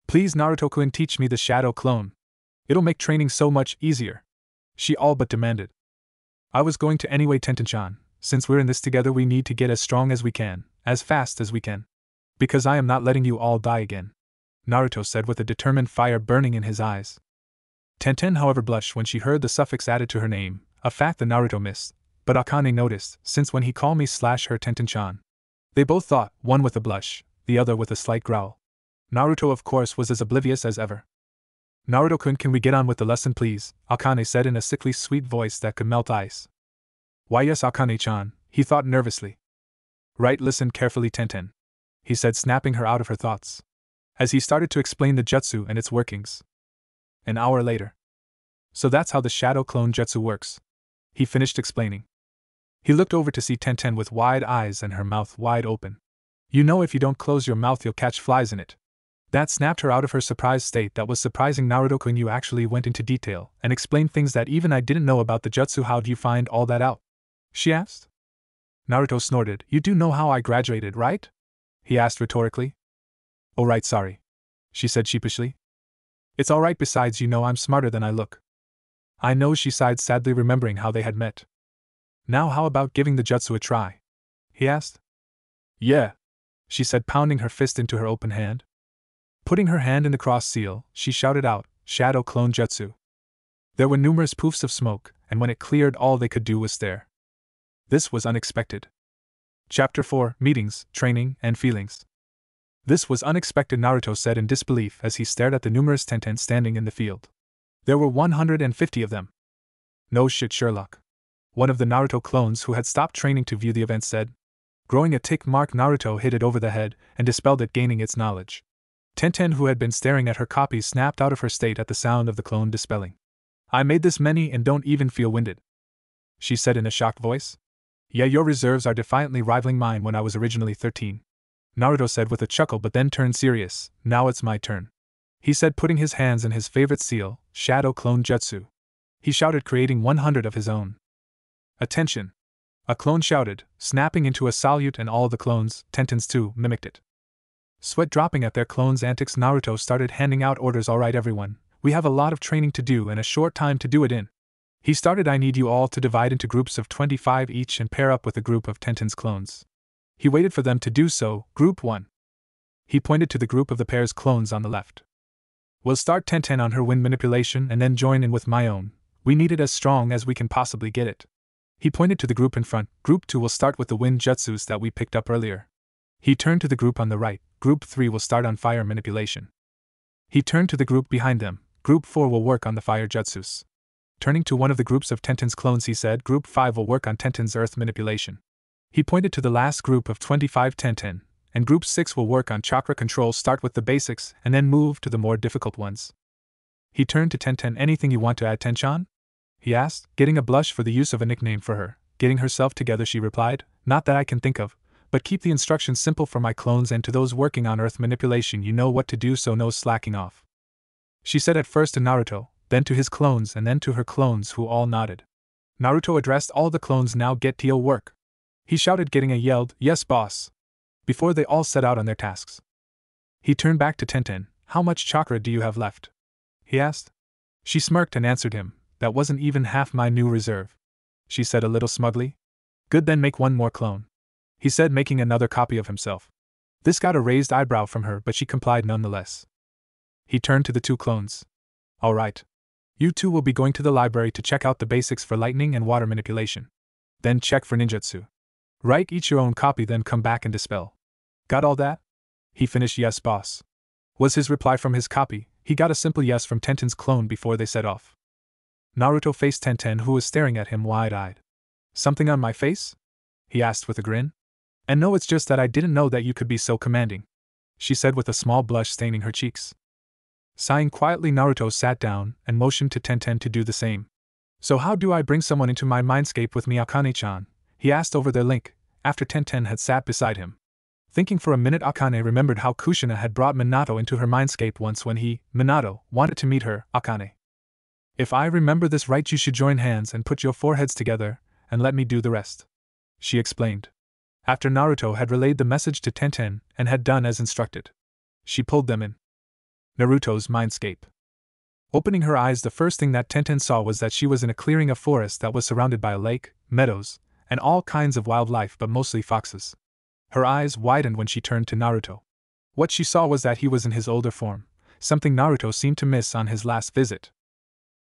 Please Naruto-kun, teach me the shadow clone. It'll make training so much easier, she all but demanded. I was going to anyway, Tenten-chan. Since we're in this together, we need to get as strong as we can, as fast as we can. Because I am not letting you all die again, Naruto said with a determined fire burning in his eyes. Tenten, however, blushed when she heard the suffix added to her name, a fact that Naruto missed, but Akane noticed, since when he called me /her Tenten-chan. They both thought, one with a blush, the other with a slight growl. Naruto, of course, was as oblivious as ever. Naruto-kun, can we get on with the lesson, please? Akane said in a sickly sweet voice that could melt ice. Why yes, Akane-chan, he thought nervously. Right, listen carefully, Tenten, he said, snapping her out of her thoughts, as he started to explain the jutsu and its workings. An hour later. So that's how the shadow clone jutsu works, he finished explaining. He looked over to see Tenten with wide eyes and her mouth wide open. You know, if you don't close your mouth, you'll catch flies in it. That snapped her out of her surprised state. That was surprising, Naruto-kun. You actually went into detail and explained things that even I didn't know about the jutsu. How do you find all that out? She asked. Naruto snorted. You do know how I graduated, right? He asked rhetorically. Oh right, sorry, she said sheepishly. It's alright, besides you know I'm smarter than I look. I know, she sighed sadly, remembering how they had met. Now how about giving the jutsu a try? He asked. Yeah, she said, pounding her fist into her open hand. Putting her hand in the cross seal, she shouted out, Shadow Clone Jutsu. There were numerous poofs of smoke, and when it cleared, all they could do was stare. This was unexpected. Chapter 4: Meetings, Training, and Feelings. This was unexpected, Naruto said in disbelief as he stared at the numerous Tenten standing in the field. There were 150 of them. No shit, Sherlock. One of the Naruto clones who had stopped training to view the event said. Growing a tick mark, Naruto hit it over the head and dispelled it, gaining its knowledge. Tenten, who had been staring at her copy, snapped out of her state at the sound of the clone dispelling. I made this many and don't even feel winded, she said in a shocked voice. Yeah, your reserves are defiantly rivaling mine when I was originally 13. Naruto said with a chuckle, but then turned serious. Now it's my turn, he said, putting his hands in his favorite seal, Shadow Clone Jutsu. He shouted, creating 100 of his own. Attention! A clone shouted, snapping into a salute, and all the clones, Tentens too, mimicked it. Sweat dropping at their clones' antics, Naruto started handing out orders. All right, everyone, we have a lot of training to do and a short time to do it in. He started. I need you all to divide into groups of 25 each and pair up with a group of Tenten's clones. He waited for them to do so. Group 1. He pointed to the group of the pair's clones on the left. We'll start Tenten on her wind manipulation and then join in with my own. We need it as strong as we can possibly get it. He pointed to the group in front. Group 2 will start with the wind jutsus that we picked up earlier. He turned to the group on the right. Group 3 will start on fire manipulation. He turned to the group behind them. Group 4 will work on the fire jutsus. Turning to one of the groups of Tenten's clones, he said, Group 5 will work on Tenten's earth manipulation. He pointed to the last group of 25 Tenten, and Group 6 will work on chakra control. Start with the basics and then move to the more difficult ones. He turned to Tenten. Anything you want to add, Tenchan? He asked, getting a blush for the use of a nickname for her. Getting herself together, she replied, Not that I can think of, but keep the instructions simple for my clones, and to those working on earth manipulation, you know what to do, so no slacking off. She said at first to Naruto, then to his clones, and then to her clones, who all nodded. Naruto addressed all the clones. Now get to your work, he shouted, getting a yelled, Yes, boss, before they all set out on their tasks. He turned back to Tenten. How much chakra do you have left? He asked. She smirked and answered him, That wasn't even half my new reserve, she said a little smugly. Good, then make one more clone, he said, making another copy of himself. This got a raised eyebrow from her, but she complied nonetheless. He turned to the two clones. All right. You two will be going to the library to check out the basics for lightning and water manipulation. Then check for ninjutsu. Write each your own copy, then come back and dispel. Got all that? He finished. Yes, boss, was his reply from his copy. He got a simple yes from Tenten's clone before they set off. Naruto faced Tenten, who was staring at him wide-eyed. Something on my face? He asked with a grin. And no, it's just that I didn't know that you could be so commanding, she said with a small blush staining her cheeks. Sighing quietly, Naruto sat down and motioned to Tenten to do the same. So how do I bring someone into my mindscape with me, Akane-chan? He asked over their link, after Tenten had sat beside him. Thinking for a minute, Akane remembered how Kushina had brought Minato into her mindscape once when he, Minato, wanted to meet her. Akane, if I remember this right, you should join hands and put your foreheads together, and let me do the rest, she explained. After Naruto had relayed the message to Tenten and had done as instructed, she pulled them in Naruto's mindscape. Opening her eyes, the first thing that Tenten saw was that she was in a clearing of forest that was surrounded by a lake, meadows, and all kinds of wildlife, but mostly foxes. Her eyes widened when she turned to Naruto. What she saw was that he was in his older form, something Naruto seemed to miss on his last visit.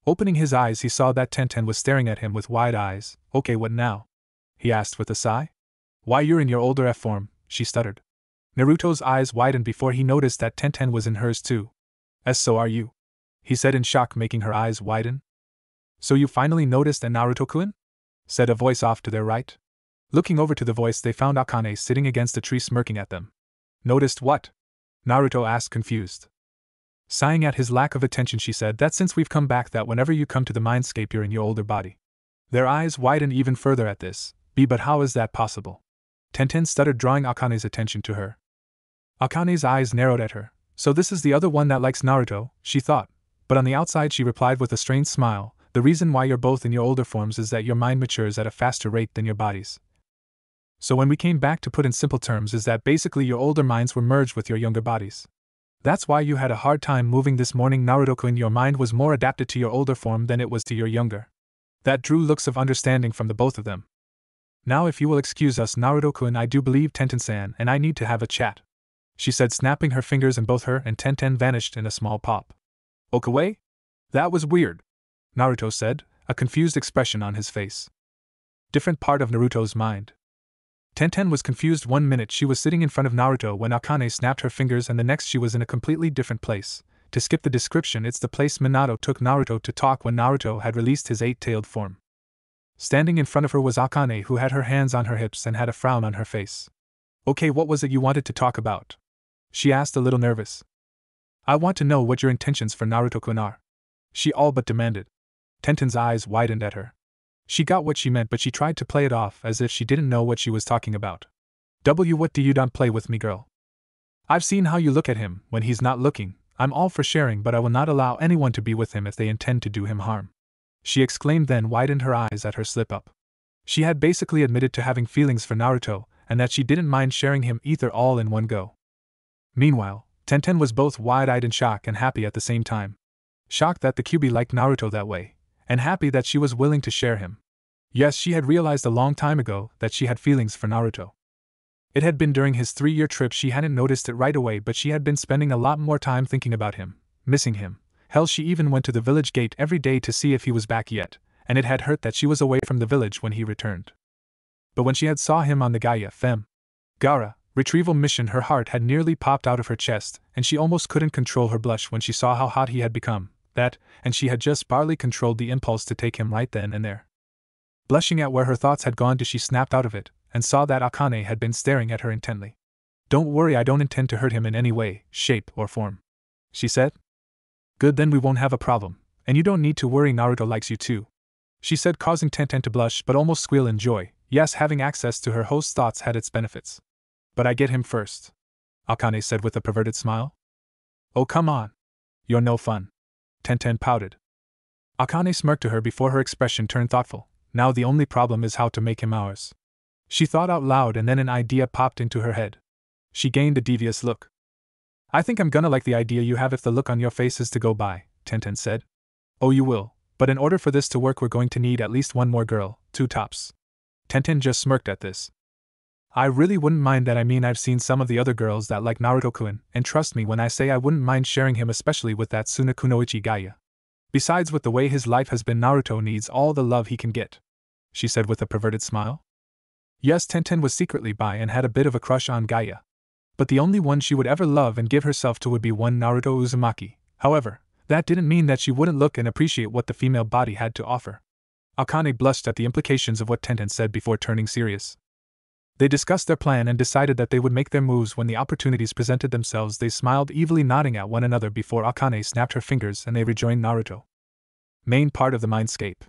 Opening his eyes, he saw that Tenten was staring at him with wide eyes. Okay, what now? He asked with a sigh. Why, you're in your older F form, she stuttered. Naruto's eyes widened before he noticed that Tenten was in hers too. As so are you, he said in shock, making her eyes widen. So you finally noticed, and Naruto-kun? Said a voice off to their right. Looking over to the voice, they found Akane sitting against a tree smirking at them. Noticed what? Naruto asked, confused. Sighing at his lack of attention, she said that since we've come back, that whenever you come to the mindscape, you're in your older body. Their eyes widened even further at this. But how is that possible? Tenten stuttered, drawing Akane's attention to her. Akane's eyes narrowed at her. So this is the other one that likes Naruto, she thought. But on the outside, she replied with a strange smile, the reason why you're both in your older forms is that your mind matures at a faster rate than your bodies. So when we came back, to put in simple terms, is that basically your older minds were merged with your younger bodies. That's why you had a hard time moving this morning, Naruto-kun. Your mind was more adapted to your older form than it was to your younger. That drew looks of understanding from the both of them. Now if you will excuse us, Naruto-kun, I do believe Tenten-san and I need to have a chat, she said, snapping her fingers, and both her and Tenten vanished in a small pop. Okay? That was weird, Naruto said, a confused expression on his face. Different part of Naruto's mind. Tenten was confused. 1 minute she was sitting in front of Naruto when Akane snapped her fingers, and the next she was in a completely different place. To skip the description, it's the place Minato took Naruto to talk when Naruto had released his 8-tailed form. Standing in front of her was Akane, who had her hands on her hips and had a frown on her face. Okay, what was it you wanted to talk about? She asked, a little nervous. I want to know what your intentions for Naruto-kun are, she all but demanded. Tenten's eyes widened at her. She got what she meant, but she tried to play it off as if she didn't know what she was talking about. What do you don't play with me, girl? I've seen how you look at him when he's not looking. I'm all for sharing, but I will not allow anyone to be with him if they intend to do him harm, she exclaimed, then widened her eyes at her slip-up. She had basically admitted to having feelings for Naruto, and that she didn't mind sharing him either all in one go. Meanwhile, Tenten was both wide-eyed in shock and happy at the same time. Shocked that the QB liked Naruto that way, and happy that she was willing to share him. Yes, she had realized a long time ago that she had feelings for Naruto. It had been during his 3-year trip. She hadn't noticed it right away, but she had been spending a lot more time thinking about him, missing him. Hell, she even went to the village gate every day to see if he was back yet, and it had hurt that she was away from the village when he returned. But when she had saw him on the Gaia Fem Gara retrieval mission, her heart had nearly popped out of her chest, and she almost couldn't control her blush when she saw how hot he had become. And she had just barely controlled the impulse to take him right then and there. Blushing at where her thoughts had gone to, she snapped out of it, and saw that Akane had been staring at her intently. Don't worry, I don't intend to hurt him in any way, shape, or form, she said. Good, then we won't have a problem, and you don't need to worry, Naruto likes you too, she said, causing Tenten to blush but almost squeal in joy. Yes, having access to her host's thoughts had its benefits. But I get him first, Akane said with a perverted smile. Oh, come on. You're no fun, Tenten pouted. Akane smirked to her before her expression turned thoughtful. Now the only problem is how to make him ours, she thought out loud, and then an idea popped into her head. She gained a devious look. I think I'm gonna like the idea you have if the look on your face is to go by, Tenten said. Oh, you will, but in order for this to work we're going to need at least one more girl, 2 tops. Tenten just smirked at this. I really wouldn't mind that. I mean, I've seen some of the other girls that like Naruto-kun, and trust me when I say I wouldn't mind sharing him, especially with that Sunakunoichi Gaia. Besides, with the way his life has been, Naruto needs all the love he can get, she said with a perverted smile. Yes, Tenten was secretly bi and had a bit of a crush on Gaia. But the only one she would ever love and give herself to would be one Naruto Uzumaki. However, that didn't mean that she wouldn't look and appreciate what the female body had to offer. Akane blushed at the implications of what Tenten said before turning serious. They discussed their plan and decided that they would make their moves when the opportunities presented themselves. They smiled evilly, nodding at one another before Akane snapped her fingers and they rejoined Naruto. Main part of the mindscape.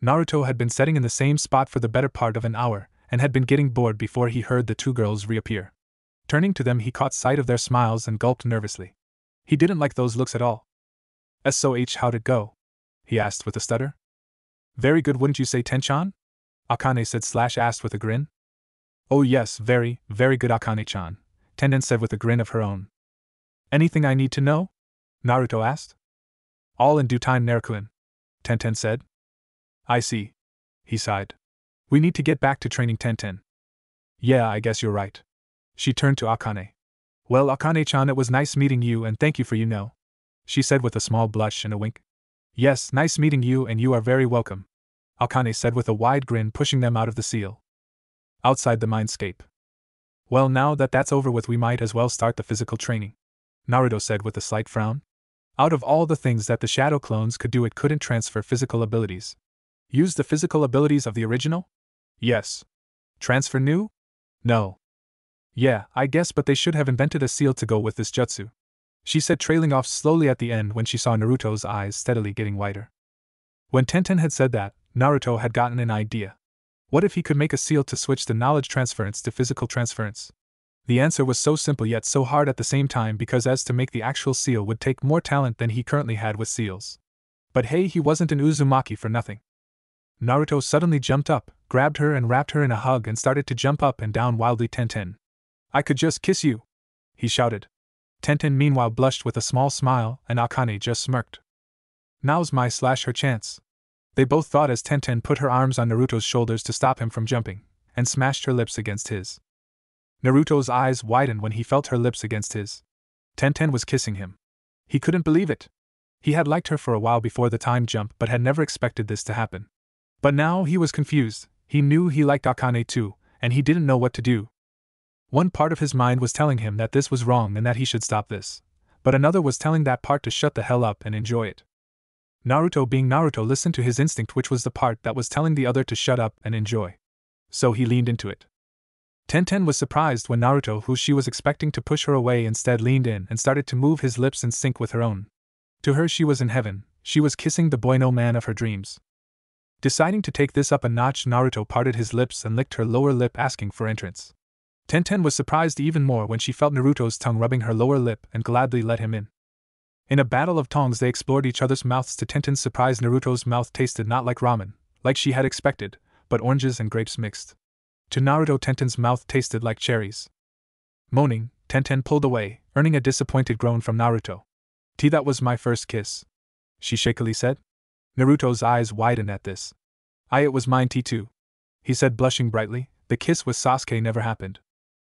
Naruto had been sitting in the same spot for the better part of an hour, and had been getting bored before he heard the 2 girls reappear. Turning to them, he caught sight of their smiles and gulped nervously. He didn't like those looks at all. SOH, how'd it go? He asked with a stutter. Very good, wouldn't you say, Tenchan? Akane said/asked with a grin. Oh yes, very, very good, Akane-chan, Tenten said with a grin of her own. Anything I need to know? Naruto asked. All in due time, Naruto-kun, Tenten said. I see. He sighed. We need to get back to training, Tenten. Yeah, I guess you're right. She turned to Akane. Well, Akane-chan, it was nice meeting you, and thank you for she said with a small blush and a wink. Yes, nice meeting you, and you are very welcome, Akane said with a wide grin, pushing them out of the seal. Outside the mindscape. Well, now that that's over with, we might as well start the physical training, Naruto said with a slight frown. Out of all the things that the shadow clones could do, it couldn't transfer physical abilities. Use the physical abilities of the original? Yes. Transfer new? No. Yeah, I guess, but they should have invented a seal to go with this jutsu, she said, trailing off slowly at the end when she saw Naruto's eyes steadily getting wider. When Tenten had said that, Naruto had gotten an idea. What if he could make a seal to switch the knowledge transference to physical transference? The answer was so simple yet so hard at the same time, because as to make the actual seal would take more talent than he currently had with seals. But hey, he wasn't an Uzumaki for nothing. Naruto suddenly jumped up, grabbed her and wrapped her in a hug and started to jump up and down wildly. Tenten. I could just kiss you, he shouted. Tenten meanwhile blushed with a small smile, and Akane just smirked. Now's my/her chance. They both thought as Tenten put her arms on Naruto's shoulders to stop him from jumping. and smashed her lips against his. Naruto's eyes widened when he felt her lips against his. Tenten was kissing him. He couldn't believe it. He had liked her for a while before the time jump but had never expected this to happen. But now he was confused. He knew he liked Akane too, and he didn't know what to do. One part of his mind was telling him that this was wrong and that he should stop this, but another was telling that part to shut the hell up and enjoy it. Naruto, being Naruto, listened to his instinct, which was the part that was telling the other to shut up and enjoy. So he leaned into it. Tenten was surprised when Naruto, who she was expecting to push her away, instead leaned in and started to move his lips in sync with her own. To her, she was in heaven. She was kissing the boy-no man of her dreams. Deciding to take this up a notch, Naruto parted his lips and licked her lower lip, asking for entrance. Tenten was surprised even more when she felt Naruto's tongue rubbing her lower lip and gladly let him in. In a battle of tongues, they explored each other's mouths. To Tenten's surprise, Naruto's mouth tasted not like ramen, like she had expected, but oranges and grapes mixed. To Naruto, Tenten's mouth tasted like cherries. Moaning, Tenten pulled away, earning a disappointed groan from Naruto. That was my first kiss," she shakily said. Naruto's eyes widened at this. It was mine too," he said, blushing brightly. "The kiss with Sasuke never happened."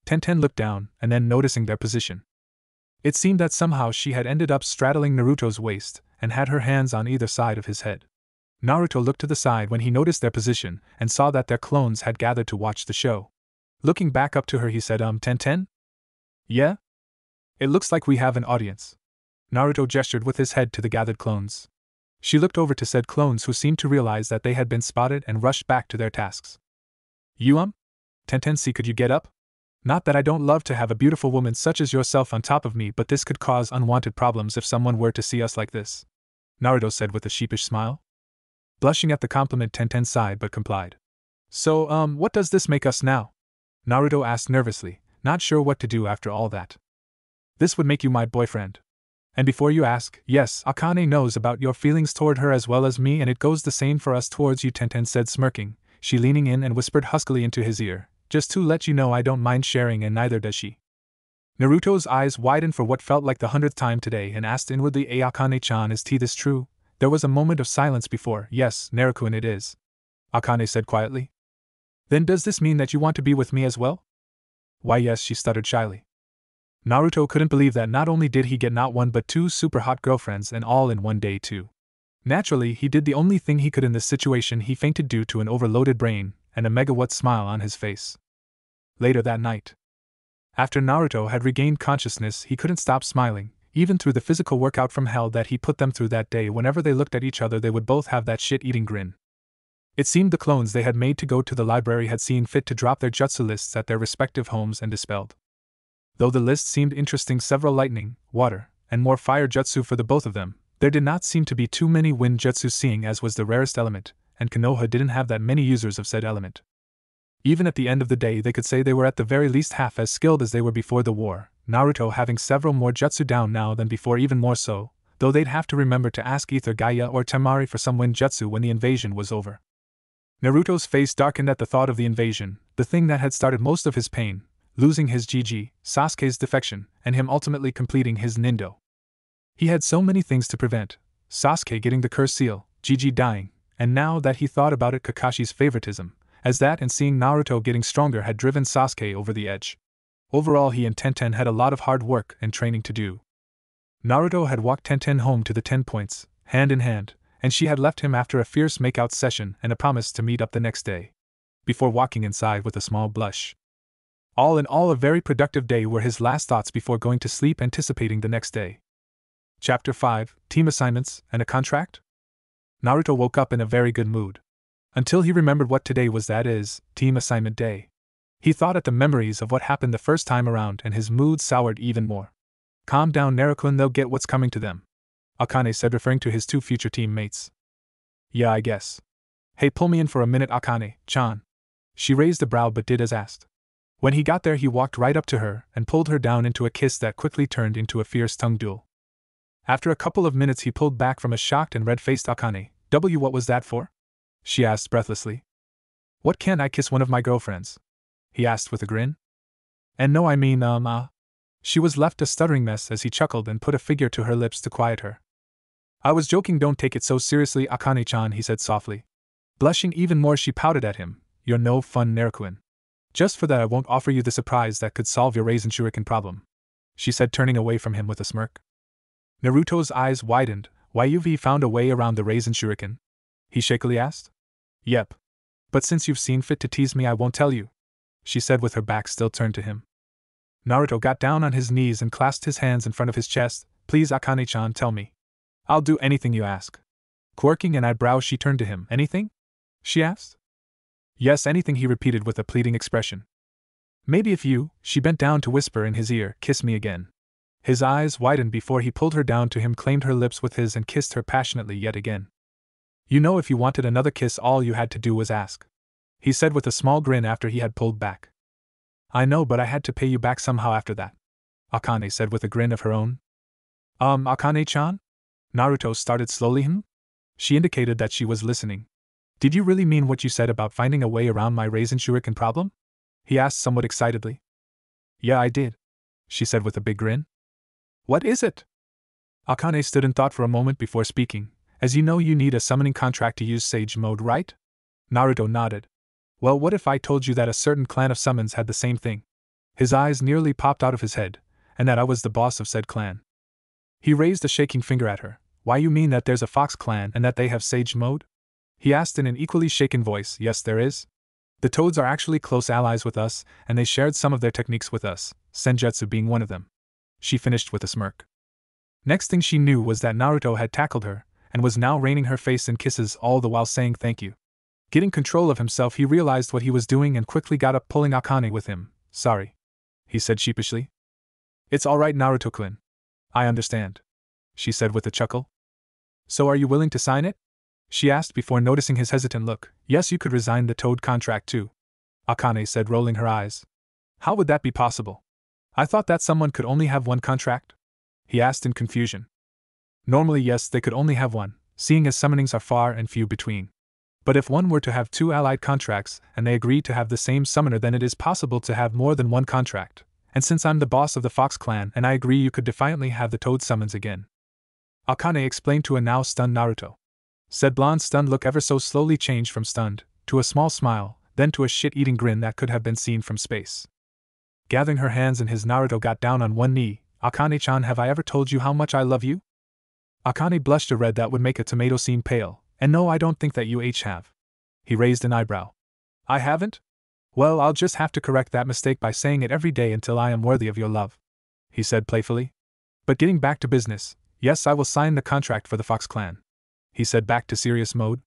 Tenten looked down, and then noticing their position. It seemed that somehow she had ended up straddling Naruto's waist, and had her hands on either side of his head. Naruto looked to the side when he noticed their position, and saw that their clones had gathered to watch the show. Looking back up to her, he said, Tenten? Yeah? It looks like we have an audience." Naruto gestured with his head to the gathered clones. She looked over to said clones, who seemed to realize that they had been spotted and rushed back to their tasks. You Tenten, see, could you get up? Not that I don't love to have a beautiful woman such as yourself on top of me, but this could cause unwanted problems if someone were to see us like this," Naruto said with a sheepish smile. Blushing at the compliment, Tenten sighed but complied. So, what does this make us now?" Naruto asked nervously, not sure what to do after all that. "This would make you my boyfriend. And before you ask, yes, Akane knows about your feelings toward her as well as me, and it goes the same for us towards you," Tenten said, smirking, she leaning in and whispered huskily into his ear. "Just to let you know, I don't mind sharing, and neither does she." Naruto's eyes widened for what felt like the 100th time today and asked inwardly, Akane-chan, is this true? There was a moment of silence before. "Yes, Naruto-kun, it is," Akane said quietly. "Then does this mean that you want to be with me as well?" "Why, yes," she stuttered shyly. Naruto couldn't believe that not only did he get not one but two super hot girlfriends, and all in one day too. Naturally, he did the only thing he could in this situation. He fainted due to an overloaded brain and a megawatt smile on his face. Later that night, after Naruto had regained consciousness, he couldn't stop smiling, even through the physical workout from hell that he put them through that day. Whenever they looked at each other, they would both have that shit-eating grin. It seemed the clones they had made to go to the library had seen fit to drop their jutsu lists at their respective homes and dispelled. Though the list seemed interesting, several lightning, water, and more fire jutsu for the both of them, there did not seem to be too many wind jutsu, seeing as was the rarest element, and Konoha didn't have that many users of said element. Even at the end of the day, they could say they were at the very least half as skilled as they were before the war, Naruto having several more jutsu down now than before, even more so, though they'd have to remember to ask either Gaia or Temari for some wind jutsu when the invasion was over. Naruto's face darkened at the thought of the invasion, the thing that had started most of his pain, losing his Gigi, Sasuke's defection, and him ultimately completing his Nindo. He had so many things to prevent: Sasuke getting the curse seal, Gigi dying, and now that he thought about it, Kakashi's favoritism, as that and seeing Naruto getting stronger had driven Sasuke over the edge. Overall, he and Tenten had a lot of hard work and training to do. Naruto had walked Tenten home to the 10 points, hand in hand, and she had left him after a fierce makeout session and a promise to meet up the next day, before walking inside with a small blush. All in all, a very productive day were his last thoughts before going to sleep, anticipating the next day. Chapter 5, Team Assignments and a Contract? Naruto woke up in a very good mood. Until he remembered what today was, that is, Team Assignment Day. He thought at the memories of what happened the first time around, and his mood soured even more. "Calm down, Naruto-kun, they'll get what's coming to them," Akane said, referring to his two future teammates. "Yeah, I guess. Hey, pull me in for a minute, Akane-chan." She raised a brow but did as asked. When he got there, he walked right up to her and pulled her down into a kiss that quickly turned into a fierce tongue duel. After a couple of minutes, he pulled back from a shocked and red-faced Akane. What was that for?" she asked breathlessly. "What, can't I kiss one of my girlfriends?" he asked with a grin. "And no, I mean, She was left a stuttering mess as he chuckled and put a figure to her lips to quiet her. "I was joking, don't take it so seriously, Akane-chan," he said softly. Blushing even more, she pouted at him. "You're no fun, Naruto-kun. Just for that I won't offer you the surprise that could solve your raisin shuriken problem, she said, turning away from him with a smirk. Naruto's eyes widened. Why you've found a way around the raisin shuriken? He shakily asked. Yep. But since you've seen fit to tease me I won't tell you, she said with her back still turned to him. Naruto got down on his knees and clasped his hands in front of his chest. Please Akane-chan, tell me. I'll do anything you ask. Quirking an eyebrow she turned to him. Anything? She asked. Yes, anything, he repeated with a pleading expression. Maybe if you, she bent down to whisper in his ear, kiss me again. His eyes widened before he pulled her down to him, claimed her lips with his and kissed her passionately yet again. You know, if you wanted another kiss all you had to do was ask, he said with a small grin after he had pulled back. I know, but I had to pay you back somehow after that, Akane said with a grin of her own. Akane-chan? Naruto started slowly. She indicated that she was listening. Did you really mean what you said about finding a way around my raisin shuriken problem? He asked somewhat excitedly. Yeah, I did, she said with a big grin. What is it? Akane stood in thought for a moment before speaking. As you know, you need a summoning contract to use Sage Mode, right? Naruto nodded. Well, what if I told you that a certain clan of summons had the same thing? His eyes nearly popped out of his head, and that I was the boss of said clan. He raised a shaking finger at her. Why, you mean that there's a Fox clan and that they have Sage Mode? He asked in an equally shaken voice. Yes, there is. The Toads are actually close allies with us, and they shared some of their techniques with us, Senjutsu being one of them. She finished with a smirk. Next thing she knew was that Naruto had tackled her, and was now raining her face in kisses, all the while saying thank you. Getting control of himself, he realized what he was doing and quickly got up, pulling Akane with him. Sorry, he said sheepishly. It's all right, Naruto-kun. I understand, she said with a chuckle. So are you willing to sign it? She asked before noticing his hesitant look. Yes, you could resign the Toad contract too, Akane said, rolling her eyes. How would that be possible? I thought that someone could only have one contract? He asked in confusion. Normally, yes, they could only have one, seeing as summonings are far and few between. But if one were to have two allied contracts and they agreed to have the same summoner, then it is possible to have more than one contract. And since I'm the boss of the Fox clan and I agree, you could defiantly have the Toad summons again, Akane explained to a now stunned Naruto. Said blonde's stunned look ever so slowly changed from stunned to a small smile, then to a shit-eating grin that could have been seen from space. Gathering her hands in his, Naruto got down on one knee. Akane-chan, have I ever told you how much I love you? Akane blushed a red that would make a tomato seem pale. And no, I don't think that you have. He raised an eyebrow. I haven't? Well, I'll just have to correct that mistake by saying it every day until I am worthy of your love, he said playfully. But getting back to business, yes, I will sign the contract for the Fox clan, he said back to serious mode.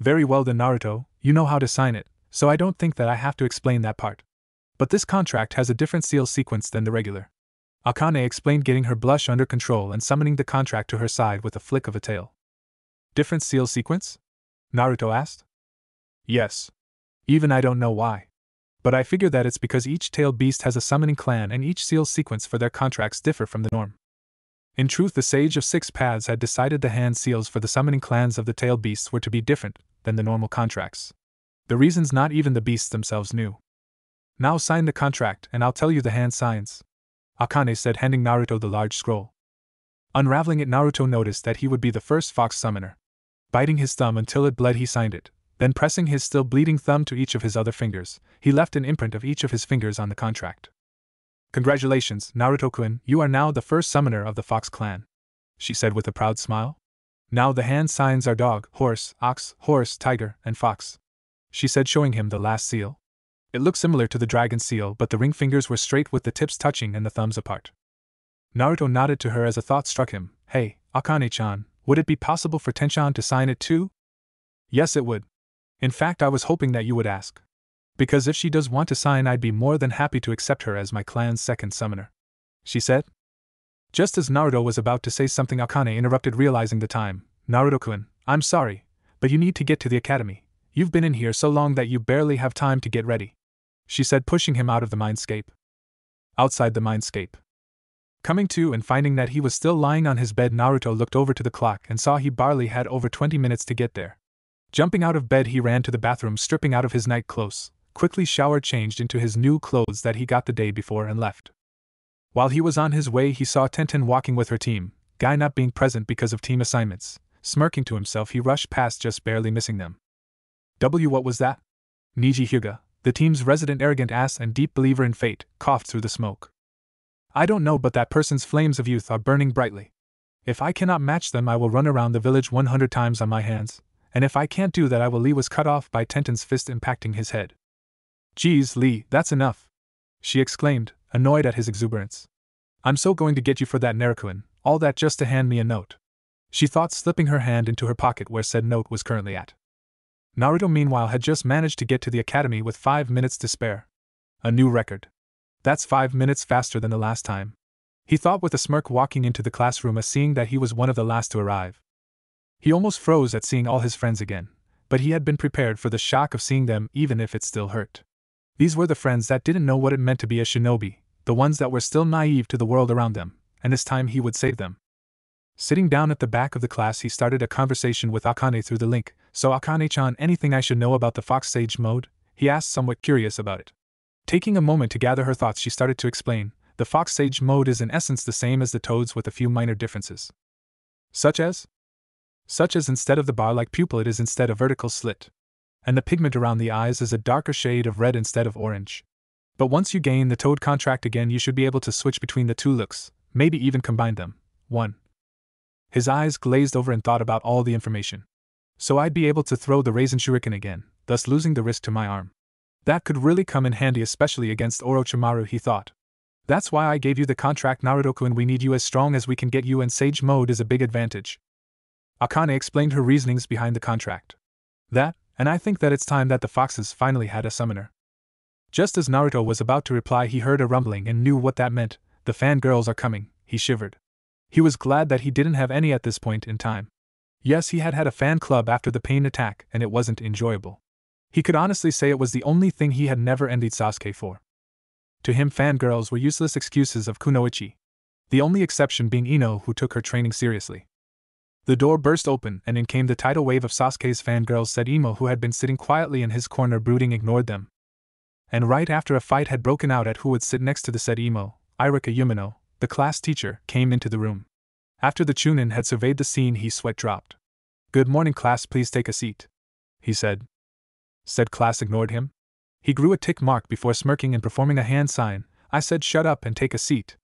Very well then, Naruto, you know how to sign it, so I don't think that I have to explain that part. But this contract has a different seal sequence than the regular, Akane explained, getting her blush under control and summoning the contract to her side with a flick of a tail. Different seal sequence? Naruto asked. Yes. Even I don't know why. But I figure that it's because each tailed beast has a summoning clan and each seal sequence for their contracts differ from the norm. In truth, the Sage of Six Paths had decided the hand seals for the summoning clans of the tailed beasts were to be different than the normal contracts. The reasons not even the beasts themselves knew. Now sign the contract and I'll tell you the hand signs, Akane said, handing Naruto the large scroll. Unraveling it, Naruto noticed that he would be the first Fox summoner. Biting his thumb until it bled, he signed it. Then pressing his still bleeding thumb to each of his other fingers, he left an imprint of each of his fingers on the contract. Congratulations, Naruto-kun, you are now the first summoner of the Fox clan, she said with a proud smile. Now the hand signs are dog, horse, ox, horse, tiger, and fox, she said, showing him the last seal. It looked similar to the dragon seal, but the ring fingers were straight with the tips touching and the thumbs apart. Naruto nodded to her as a thought struck him. Hey, Akane-chan, would it be possible for Tenchan to sign it too? Yes, it would. In fact, I was hoping that you would ask. Because if she does want to sign, I'd be more than happy to accept her as my clan's second summoner, she said. Just as Naruto was about to say something, Akane interrupted, realizing the time. Naruto-kun, I'm sorry, but you need to get to the academy. You've been in here so long that you barely have time to get ready, she said, pushing him out of the mindscape. Outside the mindscape. Coming to and finding that he was still lying on his bed, Naruto looked over to the clock and saw he barely had over 20 minutes to get there. Jumping out of bed, he ran to the bathroom, stripping out of his night clothes, quickly showered, changed into his new clothes that he got the day before, and left. While he was on his way, he saw Tenten walking with her team, Guy not being present because of team assignments. Smirking to himself, he rushed past, just barely missing them. What was that? Niji Hyuga, The team's resident arrogant ass and deep believer in fate coughed through the smoke. I don't know, but that person's flames of youth are burning brightly. If I cannot match them, I will run around the village 100 times on my hands, and if I can't do that, I will Lee was cut off by Tenton's fist impacting his head. Geez, Lee, that's enough, she exclaimed, annoyed at his exuberance. I'm so going to get you for that Narutoan, all that just to hand me a note. She thought, slipping her hand into her pocket where said note was currently at. Naruto meanwhile had just managed to get to the academy with 5 minutes to spare. A new record. That's 5 minutes faster than the last time, he thought with a smirk, walking into the classroom as seeing that he was one of the last to arrive. He almost froze at seeing all his friends again, but he had been prepared for the shock of seeing them even if it still hurt. These were the friends that didn't know what it meant to be a shinobi, the ones that were still naive to the world around them, and this time he would save them. Sitting down at the back of the class, he started a conversation with Akane through the link. So Akane-chan, anything I should know about the Fox Sage mode? He asked, somewhat curious about it. Taking a moment to gather her thoughts, she started to explain. The Fox Sage mode is in essence the same as the Toads with a few minor differences. Such as instead of the bar-like pupil it is instead a vertical slit. And the pigment around the eyes is a darker shade of red instead of orange. But once you gain the Toad contract again, you should be able to switch between the two looks, maybe even combine them. 1. His eyes glazed over and thought about all the information. So I'd be able to throw the Raisin Shuriken again, thus losing the wrist to my arm. That could really come in handy, especially against Orochimaru, he thought. That's why I gave you the contract, Naruto-kun. We need you as strong as we can get you, and Sage mode is a big advantage. Akane explained her reasonings behind the contract. That, and I think that it's time that the foxes finally had a summoner. Just as Naruto was about to reply, he heard a rumbling and knew what that meant. The fangirls are coming, he shivered. He was glad that he didn't have any at this point in time. Yes, he had had a fan club after the pain attack, and it wasn't enjoyable. He could honestly say it was the only thing he had never envied Sasuke for. To him, fangirls were useless excuses of kunoichi. The only exception being Ino, who took her training seriously. The door burst open, and in came the tidal wave of Sasuke's fangirls, said Imo, who had been sitting quietly in his corner brooding, ignored them. And right after a fight had broken out at who would sit next to the said Imo, Irika Yumino, the class teacher, came into the room. After the Chunin had surveyed the scene, he sweat dropped. Good morning, class, please take a seat, he said. Said class ignored him. He grew a tick mark before smirking and performing a hand sign. I said shut up and take a seat,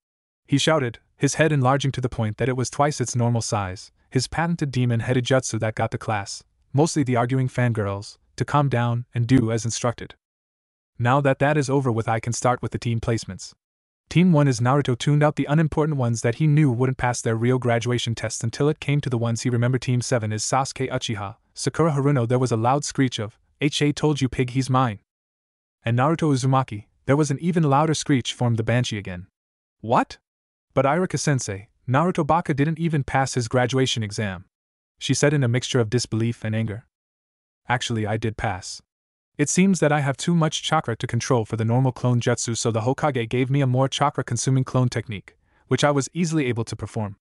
he shouted, his head enlarging to the point that it was twice its normal size, his patented demon-headed jutsu that got the class, mostly the arguing fangirls, to calm down and do as instructed. Now that is over with, I can start with the team placements. Team 1 is Naruto tuned out the unimportant ones that he knew wouldn't pass their real graduation test until it came to the ones he remembered. Team 7 is Sasuke Uchiha, Sakura Haruno. There was a loud screech of, "H.A. told you, pig, he's mine." And Naruto Uzumaki, there was an even louder screech, formed the Banshee again. What? But Irika-sensei, Naruto Baka didn't even pass his graduation exam, she said in a mixture of disbelief and anger. Actually, I did pass. It seems that I have too much chakra to control for the normal clone jutsu, so the Hokage gave me a more chakra-consuming clone technique, which I was easily able to perform.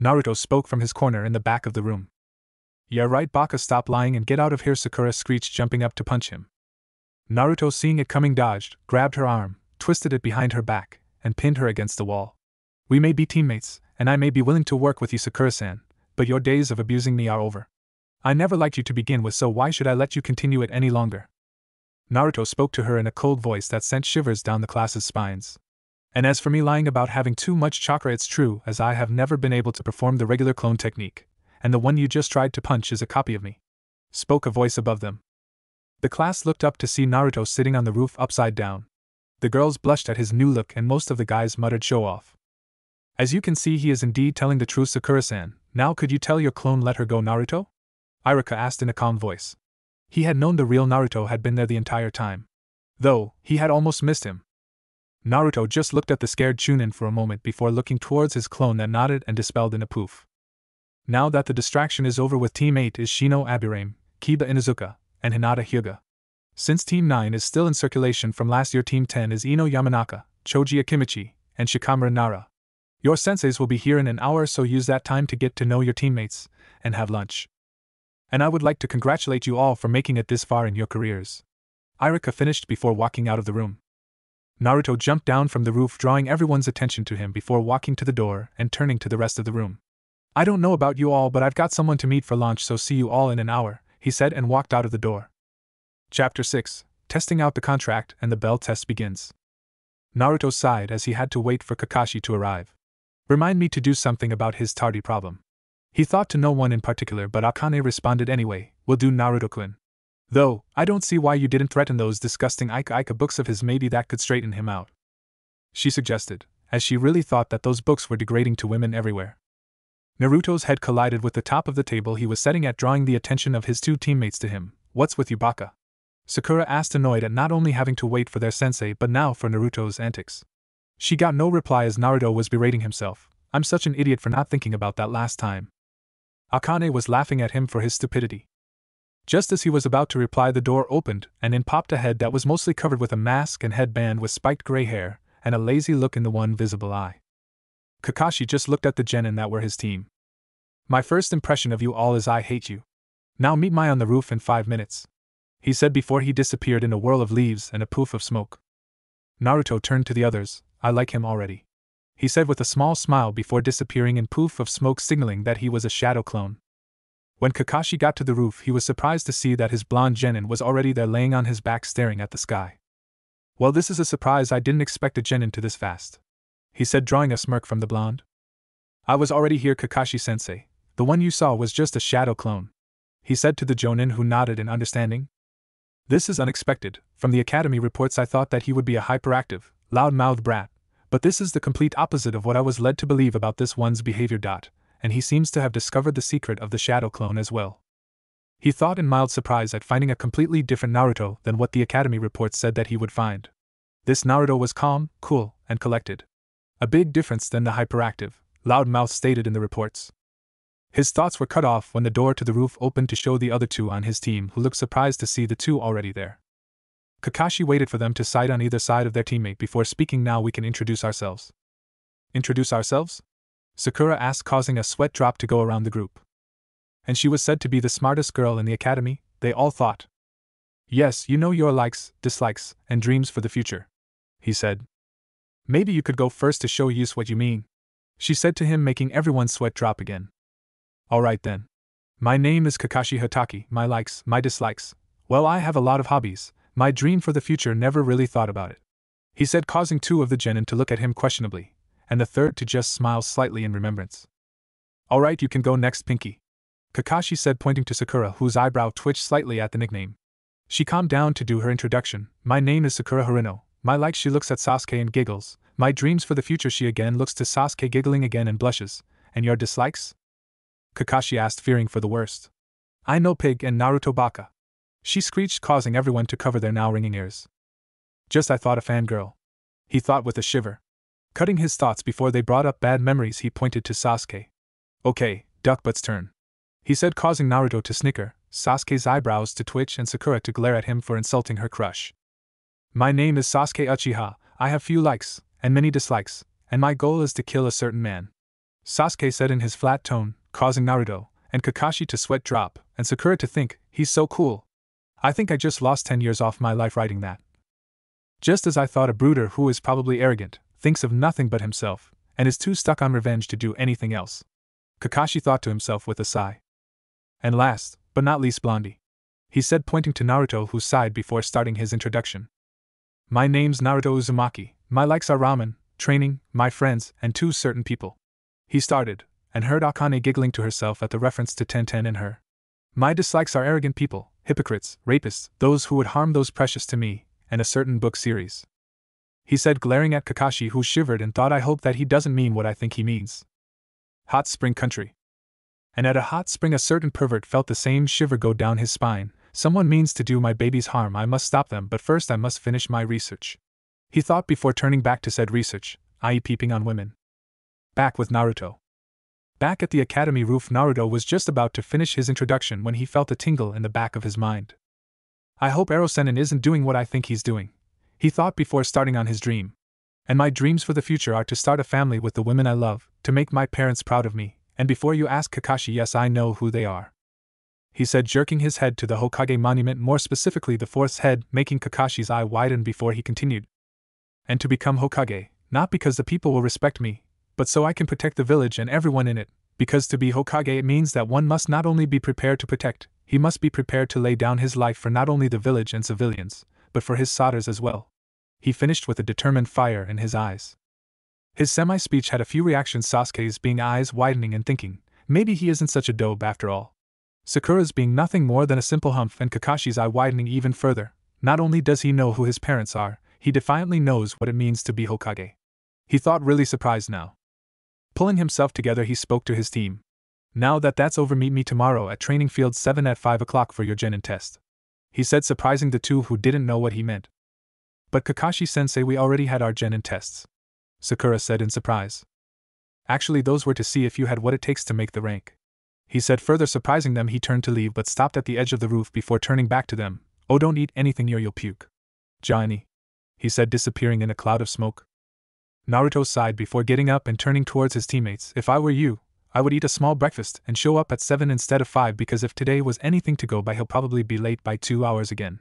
Naruto spoke from his corner in the back of the room. Yeah right, Baka, stop lying and get out of here, Sakura screeched, jumping up to punch him. Naruto, seeing it coming, dodged, grabbed her arm, twisted it behind her back, and pinned her against the wall. We may be teammates, and I may be willing to work with you, Sakura-san, but your days of abusing me are over. I never liked you to begin with, so why should I let you continue it any longer? Naruto spoke to her in a cold voice that sent shivers down the class's spines. And as for me lying about having too much chakra, it's true, as I have never been able to perform the regular clone technique, and the one you just tried to punch is a copy of me, spoke a voice above them. The class looked up to see Naruto sitting on the roof upside down. The girls blushed at his new look and most of the guys muttered show off. As you can see, he is indeed telling the truth, Sakura-san. Now could you tell your clone let her go, Naruto? Irika asked in a calm voice. He had known the real Naruto had been there the entire time, though he had almost missed him. Naruto just looked at the scared Chunin for a moment before looking towards his clone that nodded and dispelled in a poof. Now that the distraction is over with Team 8 is Shino Aburame, Kiba Inuzuka, and Hinata Hyuga. Since Team 9 is still in circulation from last year, Team 10 is Ino Yamanaka, Choji Akimichi, and Shikamura Nara. Your senseis will be here in an hour, so use that time to get to know your teammates and have lunch. And I would like to congratulate you all for making it this far in your careers. Irika finished before walking out of the room. Naruto jumped down from the roof, drawing everyone's attention to him before walking to the door and turning to the rest of the room. I don't know about you all, but I've got someone to meet for lunch, so see you all in an hour, he said and walked out of the door. Chapter 6. testing out the contract, and the bell test begins. Naruto sighed as he had to wait for Kakashi to arrive. Remind me to do something about his tardy problem. He thought to no one in particular, but Akane responded anyway, will do, Naruto-kun. Though, I don't see why you didn't threaten those disgusting Ika books of his, maybe that could straighten him out. She suggested, as she really thought that those books were degrading to women everywhere. Naruto's head collided with the top of the table he was setting at, drawing the attention of his two teammates to him. What's with you, Baka? Sakura asked, annoyed at not only having to wait for their sensei but now for Naruto's antics. She got no reply as Naruto was berating himself. I'm such an idiot for not thinking about that last time. Akane was laughing at him for his stupidity. Just as he was about to reply, the door opened, and in popped a head that was mostly covered with a mask and headband with spiked gray hair, and a lazy look in the one visible eye. Kakashi just looked at the genin that were his team. My first impression of you all is I hate you. Now meet me on the roof in 5 minutes, he said before he disappeared in a whirl of leaves and a poof of smoke. Naruto turned to the others. I like him already, he said with a small smile before disappearing in poof of smoke, signaling that he was a shadow clone. When Kakashi got to the roof, he was surprised to see that his blonde genin was already there, laying on his back staring at the sky. Well, this is a surprise. I didn't expect a genin to this fast, he said, drawing a smirk from the blonde. I was already here, Kakashi-sensei. The one you saw was just a shadow clone, he said to the jonin, who nodded in understanding. This is unexpected. From the academy reports I thought that he would be a hyperactive, loud-mouthed brat, but this is the complete opposite of what I was led to believe about this one's behavior. And he seems to have discovered the secret of the shadow clone as well. He thought in mild surprise at finding a completely different Naruto than what the academy reports said that he would find. This Naruto was calm, cool, and collected. A big difference than the hyperactive, loudmouth stated in the reports. His thoughts were cut off when the door to the roof opened to show the other two on his team, who looked surprised to see the two already there. Kakashi waited for them to sight on either side of their teammate before speaking. Now we can introduce ourselves. Introduce ourselves? Sakura asked, causing a sweat drop to go around the group. And she was said to be the smartest girl in the academy, they all thought. Yes, you know your likes, dislikes, and dreams for the future, he said. Maybe you could go first to show us what you mean, she said to him, making everyone's sweat drop again. Alright then. My name is Kakashi Hatake. My likes, my dislikes. Well, I have a lot of hobbies. My dream for the future, never really thought about it, he said, causing two of the genin to look at him questionably, and the third to just smile slightly in remembrance. Alright, you can go next, Pinky, Kakashi said, pointing to Sakura, whose eyebrow twitched slightly at the nickname. She calmed down to do her introduction. My name is Sakura Harino. My likes, she looks at Sasuke and giggles. My dreams for the future, she again looks to Sasuke, giggling again and blushes. And your dislikes? Kakashi asked, fearing for the worst. I know Pig and Naruto Baka, she screeched, causing everyone to cover their now ringing ears. Just I thought a fangirl, he thought with a shiver. Cutting his thoughts before they brought up bad memories, he pointed to Sasuke. Okay, Duckbutt's turn, he said, causing Naruto to snicker, Sasuke's eyebrows to twitch, and Sakura to glare at him for insulting her crush. My name is Sasuke Uchiha. I have few likes, and many dislikes, and my goal is to kill a certain man, Sasuke said in his flat tone, causing Naruto and Kakashi to sweat drop, and Sakura to think, he's so cool. I think I just lost 10 years off my life writing that. Just as I thought, a brooder who is probably arrogant, thinks of nothing but himself, and is too stuck on revenge to do anything else, Kakashi thought to himself with a sigh. And last, but not least, Blondie, he said, pointing to Naruto, who sighed before starting his introduction. My name's Naruto Uzumaki. My likes are ramen, training, my friends, and 2 certain people, he started, and heard Akane giggling to herself at the reference to Tenten and her. My dislikes are arrogant people, hypocrites, rapists, those who would harm those precious to me, and a certain book series, he said, glaring at Kakashi, who shivered and thought, I hope that he doesn't mean what I think he means. Hot spring country. And at a hot spring a certain pervert felt the same shiver go down his spine. Someone means to do my babies harm. I must stop them, but first I must finish my research, he thought before turning back to said research, i.e. peeping on women. Back with Naruto. Back at the academy roof, Naruto was just about to finish his introduction when he felt a tingle in the back of his mind. I hope Ero-sennin isn't doing what I think he's doing, he thought before starting on his dream. And my dreams for the future are to start a family with the women I love, to make my parents proud of me, and before you ask, Kakashi, yes, I know who they are, he said, jerking his head to the Hokage monument, more specifically the 4th's head, making Kakashi's eye widen before he continued. And to become Hokage, not because the people will respect me, but so I can protect the village and everyone in it, because to be Hokage it means that one must not only be prepared to protect, he must be prepared to lay down his life for not only the village and civilians, but for his solders as well. He finished with a determined fire in his eyes. His semi-speech had a few reactions, Sasuke's being eyes widening and thinking, maybe he isn't such a dope after all. Sakura's being nothing more than a simple humph, and Kakashi's eye widening even further. Not only does he know who his parents are, he defiantly knows what it means to be Hokage. He thought really surprised now. Pulling himself together, he spoke to his team. Now that's over, meet me tomorrow at Training Field 7 at 5 o'clock for your Genin test. He said, surprising the two who didn't know what he meant. But Kakashi-sensei, we already had our Genin tests, Sakura said in surprise. Actually, those were to see if you had what it takes to make the rank. He said, further surprising them. He turned to leave but stopped at the edge of the roof before turning back to them. Oh, don't eat anything near, you'll puke. Johnny, he said, disappearing in a cloud of smoke. Naruto sighed before getting up and turning towards his teammates. If I were you, I would eat a small breakfast and show up at 7 instead of 5, because if today was anything to go by, he'll probably be late by 2 hours again.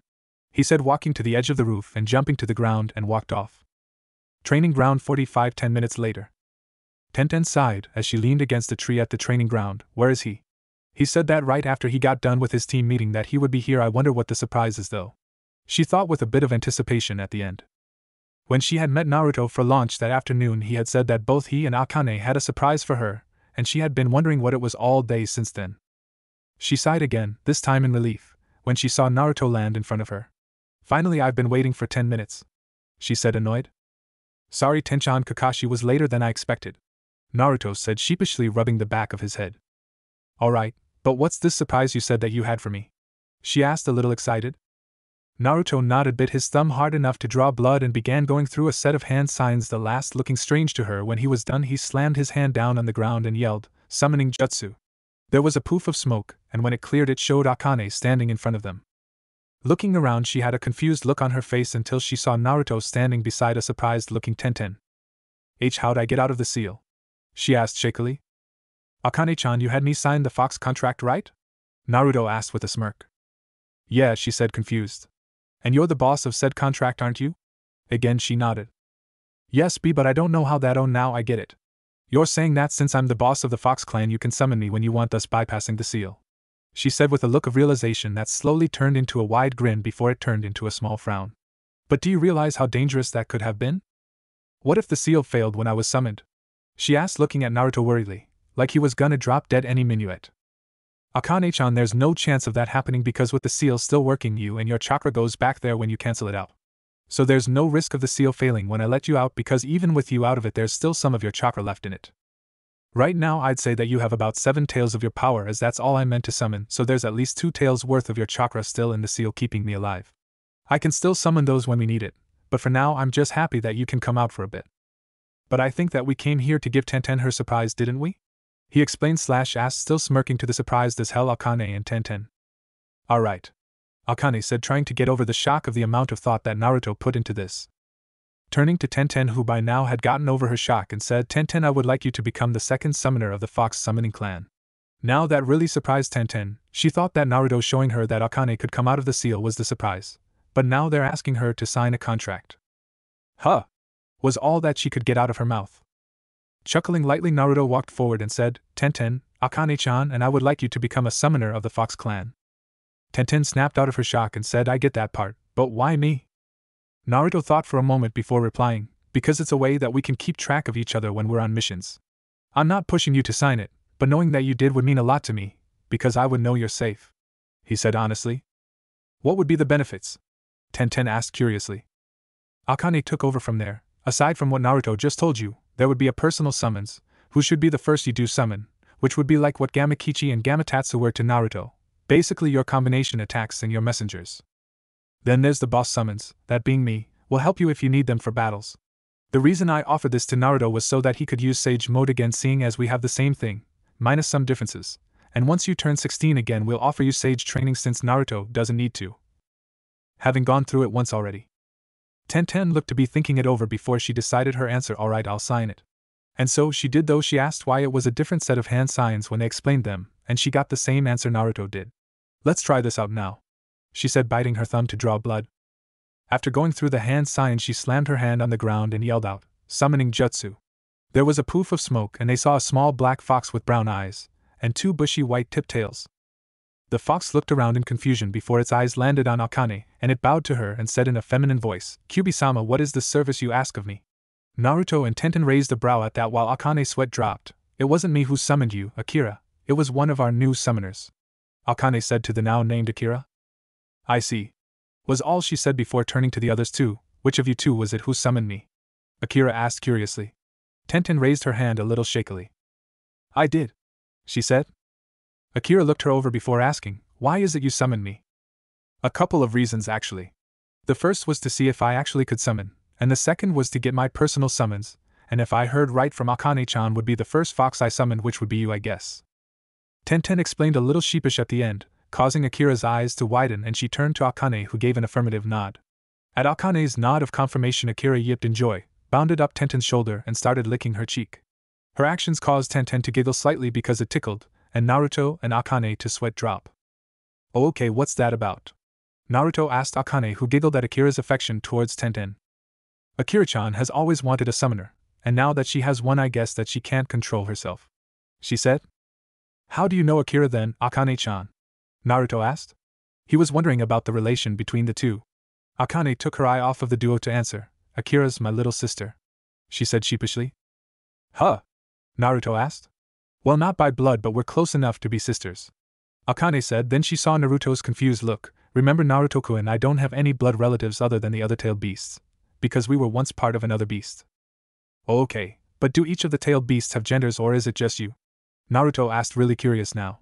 He said, walking to the edge of the roof and jumping to the ground, and walked off. Training ground 45. 10 minutes later. Tenten sighed as she leaned against a tree at the training ground. Where is he? He said that right after he got done with his team meeting that he would be here. I wonder what the surprise is though, she thought with a bit of anticipation at the end. When she had met Naruto for lunch that afternoon, he had said that both he and Akane had a surprise for her, and she had been wondering what it was all day since then. She sighed again, this time in relief, when she saw Naruto land in front of her. Finally, I've been waiting for 10 minutes, she said, annoyed. Sorry, Tenchan, Kakashi was later than I expected, Naruto said sheepishly, rubbing the back of his head. Alright, but what's this surprise you said that you had for me? She asked, a little excited. Naruto nodded, bit his thumb hard enough to draw blood, and began going through a set of hand signs, the last looking strange to her. When he was done, he slammed his hand down on the ground and yelled, summoning jutsu. There was a poof of smoke, and when it cleared, it showed Akane standing in front of them. Looking around, she had a confused look on her face until she saw Naruto standing beside a surprised-looking Tenten. How'd I get out of the seal? She asked shakily. Akane-chan, you had me sign the Fox contract, right? Naruto asked with a smirk. Yeah, she said, confused. And you're the boss of said contract, aren't you? Again she nodded. Yes, but I don't know how that. Oh, now I get it. You're saying that since I'm the boss of the Fox clan, you can summon me when you want, thus bypassing the seal, she said with a look of realization that slowly turned into a wide grin before it turned into a small frown. But do you realize how dangerous that could have been? What if the seal failed when I was summoned? She asked, looking at Naruto worriedly, like he was gonna drop dead any minute. Akane-chan, there's no chance of that happening, because with the seal still working, you and your chakra goes back there when you cancel it out. So there's no risk of the seal failing when I let you out, because even with you out of it, there's still some of your chakra left in it. Right now, I'd say that you have about 7 tails of your power, as that's all I meant to summon, so there's at least 2 tails worth of your chakra still in the seal keeping me alive. I can still summon those when we need it, but for now I'm just happy that you can come out for a bit. But I think that we came here to give Tenten her surprise, didn't we? He explained / asked, still smirking to the surprised as hell Akane and Tenten. Alright, Akane said, trying to get over the shock of the amount of thought that Naruto put into this. Turning to Tenten, who by now had gotten over her shock, and said, Tenten, I would like you to become the second summoner of the Fox Summoning Clan. Now that really surprised Tenten. She thought that Naruto showing her that Akane could come out of the seal was the surprise, but now they're asking her to sign a contract. Huh! Was all that she could get out of her mouth. Chuckling lightly, Naruto walked forward and said, Tenten, Akane-chan, and I would like you to become a summoner of the Fox clan. Tenten snapped out of her shock and said, I get that part, but why me? Naruto thought for a moment before replying, because it's a way that we can keep track of each other when we're on missions. I'm not pushing you to sign it, but knowing that you did would mean a lot to me, because I would know you're safe, he said honestly. What would be the benefits? Tenten asked curiously. Akane took over from there. Aside from what Naruto just told you, there would be a personal summons, who should be the first you do summon, which would be like what Gamakichi and Gamatatsu were to Naruto, basically your combination attacks and your messengers. Then there's the boss summons, that being me, will help you if you need them for battles. The reason I offered this to Naruto was so that he could use Sage Mode again, seeing as we have the same thing, minus some differences, and once you turn 16 again we'll offer you Sage training since Naruto doesn't need to, having gone through it once already. Tenten looked to be thinking it over before she decided her answer. Alright, I'll sign it. And so she did, though she asked why it was a different set of hand signs when they explained them, and she got the same answer Naruto did. Let's try this out now, she said, biting her thumb to draw blood. After going through the hand signs, she slammed her hand on the ground and yelled out, summoning jutsu. There was a poof of smoke, and they saw a small black fox with brown eyes, and 2 bushy white tip tails. The fox looked around in confusion before its eyes landed on Akane, and it bowed to her and said in a feminine voice, "Kyubi-sama, what is the service you ask of me?" Naruto and Tenten raised a brow at that while Akane's sweat dropped. "It wasn't me who summoned you, Akira. It was one of our new summoners," Akane said to the now named Akira. "I see," was all she said before turning to the others too. "Which of you two was it who summoned me?" Akira asked curiously. Tenten raised her hand a little shakily. "I did," she said. Akira looked her over before asking, "Why is it you summoned me?" "A couple of reasons, actually. The first was to see if I actually could summon, and the second was to get my personal summons, and if I heard right from Akane-chan would be the first fox I summoned, which would be you, I guess." Tenten explained a little sheepish at the end, causing Akira's eyes to widen, and she turned to Akane, who gave an affirmative nod. At Akane's nod of confirmation, Akira yipped in joy, bounded up Tenten's shoulder, and started licking her cheek. Her actions caused Tenten to giggle slightly because it tickled, and Naruto and Akane to sweat drop. "Oh, okay, what's that about?" Naruto asked Akane, who giggled at Akira's affection towards Tenten. "Akira-chan has always wanted a summoner, and now that she has one, I guess that she can't control herself," she said. "How do you know Akira then, Akane-chan?" Naruto asked. He was wondering about the relation between the two. Akane took her eye off of the duo to answer. "Akira's my little sister," she said sheepishly. "Huh?" Naruto asked. "Well, not by blood, but we're close enough to be sisters," Akane said. Then she saw Naruto's confused look. "Remember, Naruto-kun, I don't have any blood relatives other than the other tailed beasts, because we were once part of another beast." "Oh, okay, but do each of the tailed beasts have genders, or is it just you?" Naruto asked, really curious now.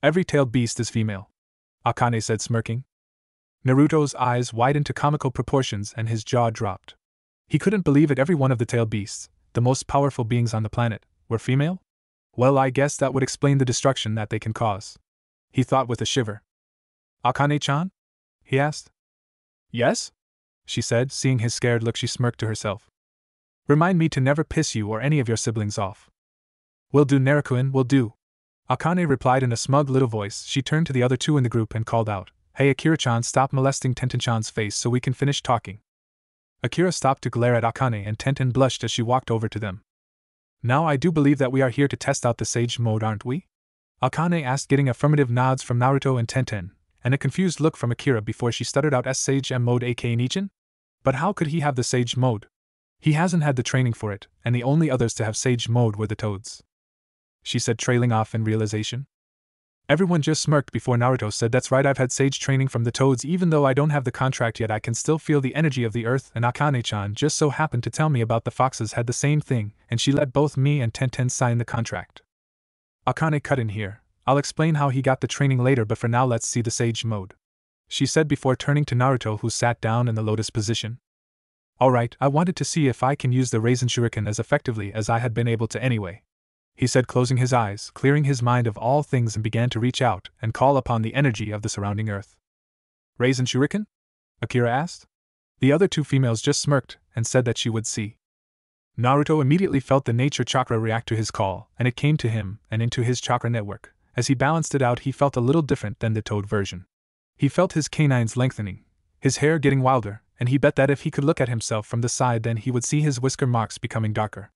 "Every tailed beast is female," Akane said, smirking. Naruto's eyes widened to comical proportions and his jaw dropped. He couldn't believe it. Every one of the tailed beasts, the most powerful beings on the planet, were female? Well, I guess that would explain the destruction that they can cause, he thought with a shiver. "Akane-chan?" he asked. "Yes?" she said. Seeing his scared look, she smirked to herself. "Remind me to never piss you or any of your siblings off." "Will do, Naruto-kun, will do," Akane replied in a smug little voice. She turned to the other two in the group and called out, "Hey, Akira-chan, stop molesting Tenten-chan's face so we can finish talking." Akira stopped to glare at Akane, and Tenten blushed as she walked over to them. "Now I do believe that we are here to test out the Sage Mode, aren't we?" Akane asked, getting affirmative nods from Naruto and Tenten, and a confused look from Akira before she stuttered out, "Sage M Mode, aka Nichin? But how could he have the Sage Mode? He hasn't had the training for it, and the only others to have Sage Mode were the Toads," she said, trailing off in realization. Everyone just smirked before Naruto said, "That's right, I've had Sage training from the Toads. Even though I don't have the contract yet, I can still feel the energy of the earth, and Akane-chan just so happened to tell me about the foxes had the same thing, and she let both me and Tenten sign the contract." Akane cut in here. "I'll explain how he got the training later, but for now let's see the Sage Mode," she said before turning to Naruto, who sat down in the lotus position. "Alright, I wanted to see if I can use the Raisin Shuriken as effectively as I had been able to anyway," he said, closing his eyes, clearing his mind of all things, and began to reach out and call upon the energy of the surrounding earth. "Raisin Shuriken?" Akira asked. The other two females just smirked and said that she would see. Naruto immediately felt the nature chakra react to his call, and it came to him and into his chakra network. As he balanced it out, he felt a little different than the Toad version. He felt his canines lengthening, his hair getting wilder, and he bet that if he could look at himself from the side, then he would see his whisker marks becoming darker.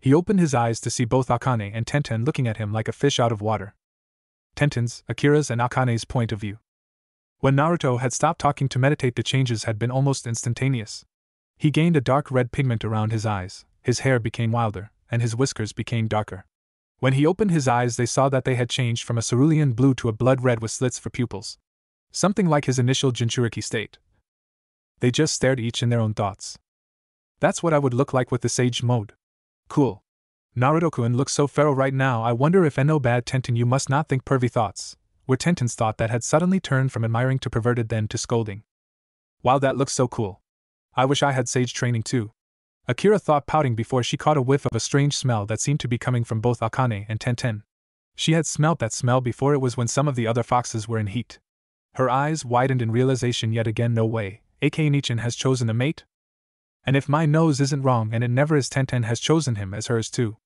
He opened his eyes to see both Akane and Tenten looking at him like a fish out of water. Tenten's, Akira's, and Akane's point of view. When Naruto had stopped talking to meditate, the changes had been almost instantaneous. He gained a dark red pigment around his eyes, his hair became wilder, and his whiskers became darker. When he opened his eyes, they saw that they had changed from a cerulean blue to a blood red with slits for pupils. Something like his initial Jinchuriki state. They just stared, each in their own thoughts. "That's what I would look like with the Sage Mode. Cool. Naruto-kun looks so feral right now. I wonder if no bad, Tenten, you must not think pervy thoughts," were Tenten's thought that had suddenly turned from admiring to perverted, then to scolding. "Wow, that looks so cool. I wish I had Sage training too," Akira thought, pouting before she caught a whiff of a strange smell that seemed to be coming from both Akane and Tenten. She had smelt that smell before. It was when some of the other foxes were in heat. Her eyes widened in realization yet again. "No way, aka Nichin has chosen a mate? And if my nose isn't wrong, and it never is, Tenten has chosen him as hers too,"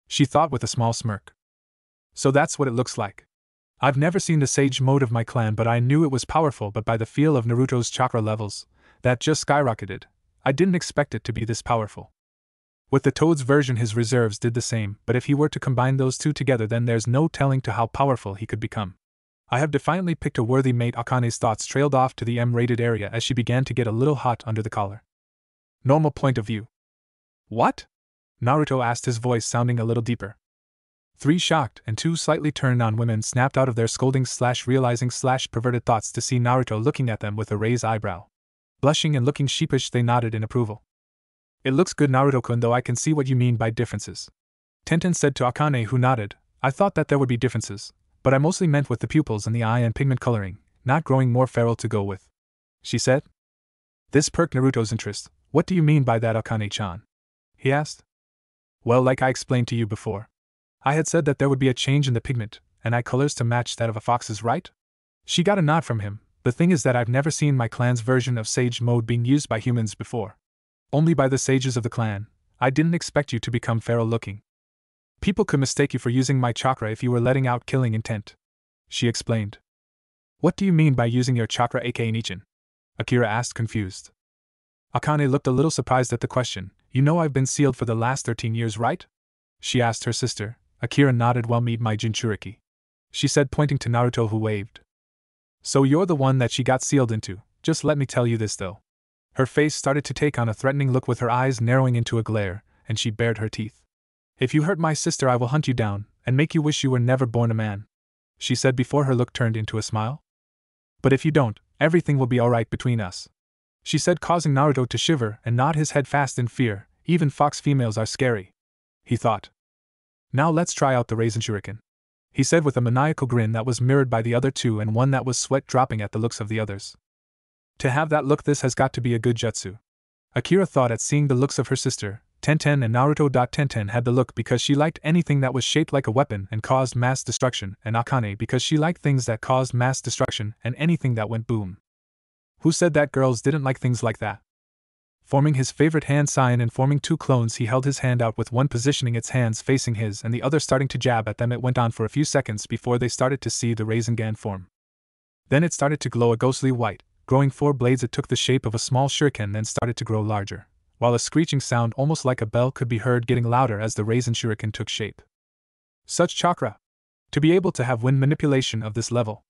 she thought with a small smirk. "So that's what it looks like. I've never seen the Sage Mode of my clan, but I knew it was powerful. But by the feel of Naruto's chakra levels, that just skyrocketed. I didn't expect it to be this powerful." With the Toad's version, his reserves did the same, but if he were to combine those two together, then there's no telling to how powerful he could become. I have defiantly picked a worthy mate. Akane's thoughts trailed off to the M-rated area as she began to get a little hot under the collar. Normal point of view. What? Naruto asked, his voice sounding a little deeper. 3 shocked and 2 slightly turned on women snapped out of their scolding/realizing/perverted thoughts to see Naruto looking at them with a raised eyebrow. Blushing and looking sheepish, they nodded in approval. It looks good, Naruto-kun, though I can see what you mean by differences. Tenten said to Akane, who nodded. I thought that there would be differences, but I mostly meant with the pupils and the eye and pigment coloring, not growing more feral to go with. She said. This perked Naruto's interest. What do you mean by that, Akane-chan? He asked. Well, like I explained to you before. I had said that there would be a change in the pigment and eye colors to match that of a fox's, right? She got a nod from him. The thing is that I've never seen my clan's version of sage mode being used by humans before. Only by the sages of the clan. I didn't expect you to become feral looking. People could mistake you for using my chakra if you were letting out killing intent. She explained. What do you mean by using your chakra, aka Nichin? Akira asked, confused. Akane looked a little surprised at the question. You know I've been sealed for the last 13 years, right? She asked her sister. Akira nodded. Well, meet my Jinchuriki, she said, pointing to Naruto, who waved. So you're the one that she got sealed into. Just let me tell you this though. Her face started to take on a threatening look with her eyes narrowing into a glare, and she bared her teeth. If you hurt my sister, I will hunt you down, and make you wish you were never born a man, she said before her look turned into a smile. But if you don't, everything will be alright between us, she said, causing Naruto to shiver and nod his head fast in fear. Even fox females are scary, he thought. Now let's try out the Raisin Shuriken, he said with a maniacal grin that was mirrored by the other two and one that was sweat dropping at the looks of the others. To have that look, this has got to be a good jutsu, Akira thought at seeing the looks of her sister. Tenten and Naruto. Tenten had the look because she liked anything that was shaped like a weapon and caused mass destruction, and Akane because she liked things that caused mass destruction and anything that went boom. Who said that girls didn't like things like that? Forming his favorite hand sign and forming 2 clones, he held his hand out with one positioning its hands facing his and the other starting to jab at them. It went on for a few seconds before they started to see the Rasengan form. Then it started to glow a ghostly white, growing 4 blades. It took the shape of a small shuriken, then started to grow larger, while a screeching sound almost like a bell could be heard getting louder as the Raisin Shuriken took shape. Such chakra! To be able to have wind manipulation of this level.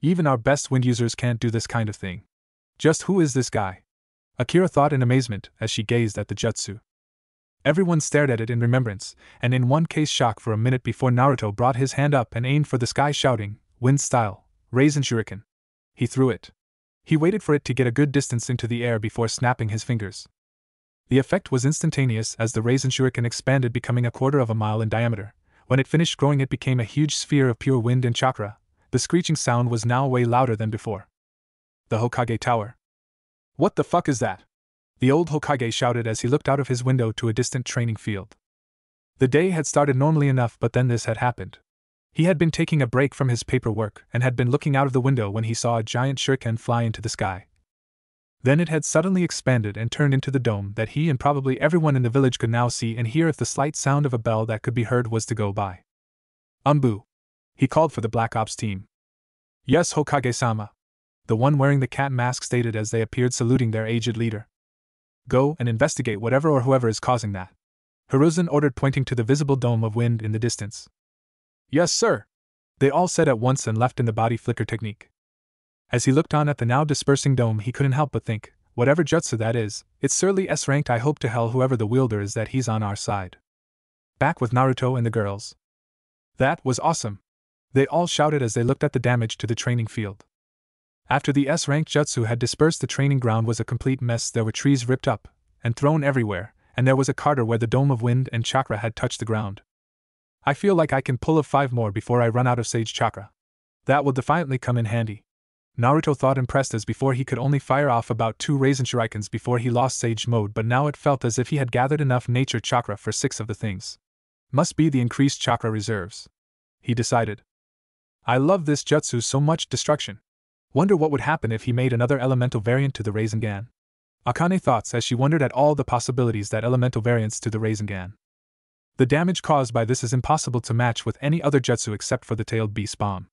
Even our best wind users can't do this kind of thing. Just who is this guy? Akira thought in amazement as she gazed at the jutsu. Everyone stared at it in remembrance, and in one case shock for a minute before Naruto brought his hand up and aimed for the sky, shouting, Wind style, Raisin Shuriken. He threw it. He waited for it to get a good distance into the air before snapping his fingers. The effect was instantaneous as the Raisin Shuriken expanded, becoming 1/4 mile in diameter. When it finished growing, it became a huge sphere of pure wind and chakra. The screeching sound was now way louder than before. The Hokage Tower. What the fuck is that? The old Hokage shouted as he looked out of his window to a distant training field. The day had started normally enough, but then this had happened. He had been taking a break from his paperwork and had been looking out of the window when he saw a giant shuriken fly into the sky. Then it had suddenly expanded and turned into the dome that he and probably everyone in the village could now see and hear if the slight sound of a bell that could be heard was to go by. Umbu, he called for the Black Ops team. Yes, Hokage-sama, the one wearing the cat mask stated as they appeared, saluting their aged leader. Go and investigate whatever or whoever is causing that, Hiruzen ordered, pointing to the visible dome of wind in the distance. Yes, sir, they all said at once and left in the body flicker technique. As he looked on at the now dispersing dome, he couldn't help but think, whatever jutsu that is, it's surely S-ranked. I hope to hell whoever the wielder is that he's on our side. Back with Naruto and the girls. That was awesome, they all shouted as they looked at the damage to the training field. After the S-ranked jutsu had dispersed, the training ground was a complete mess. There were trees ripped up and thrown everywhere, and there was a crater where the dome of wind and chakra had touched the ground. I feel like I can pull off 5 more before I run out of sage chakra. That will defiantly come in handy, Naruto thought, impressed as before he could only fire off about 2 Raisin Shurikens before he lost sage mode, but now it felt as if he had gathered enough nature chakra for 6 of the things. Must be the increased chakra reserves, he decided. I love this jutsu so much. Destruction. Wonder what would happen if he made another elemental variant to the Rasengan. Akane thoughts as she wondered at all the possibilities that elemental variants to the Rasengan. The damage caused by this is impossible to match with any other jutsu except for the tailed beast bomb.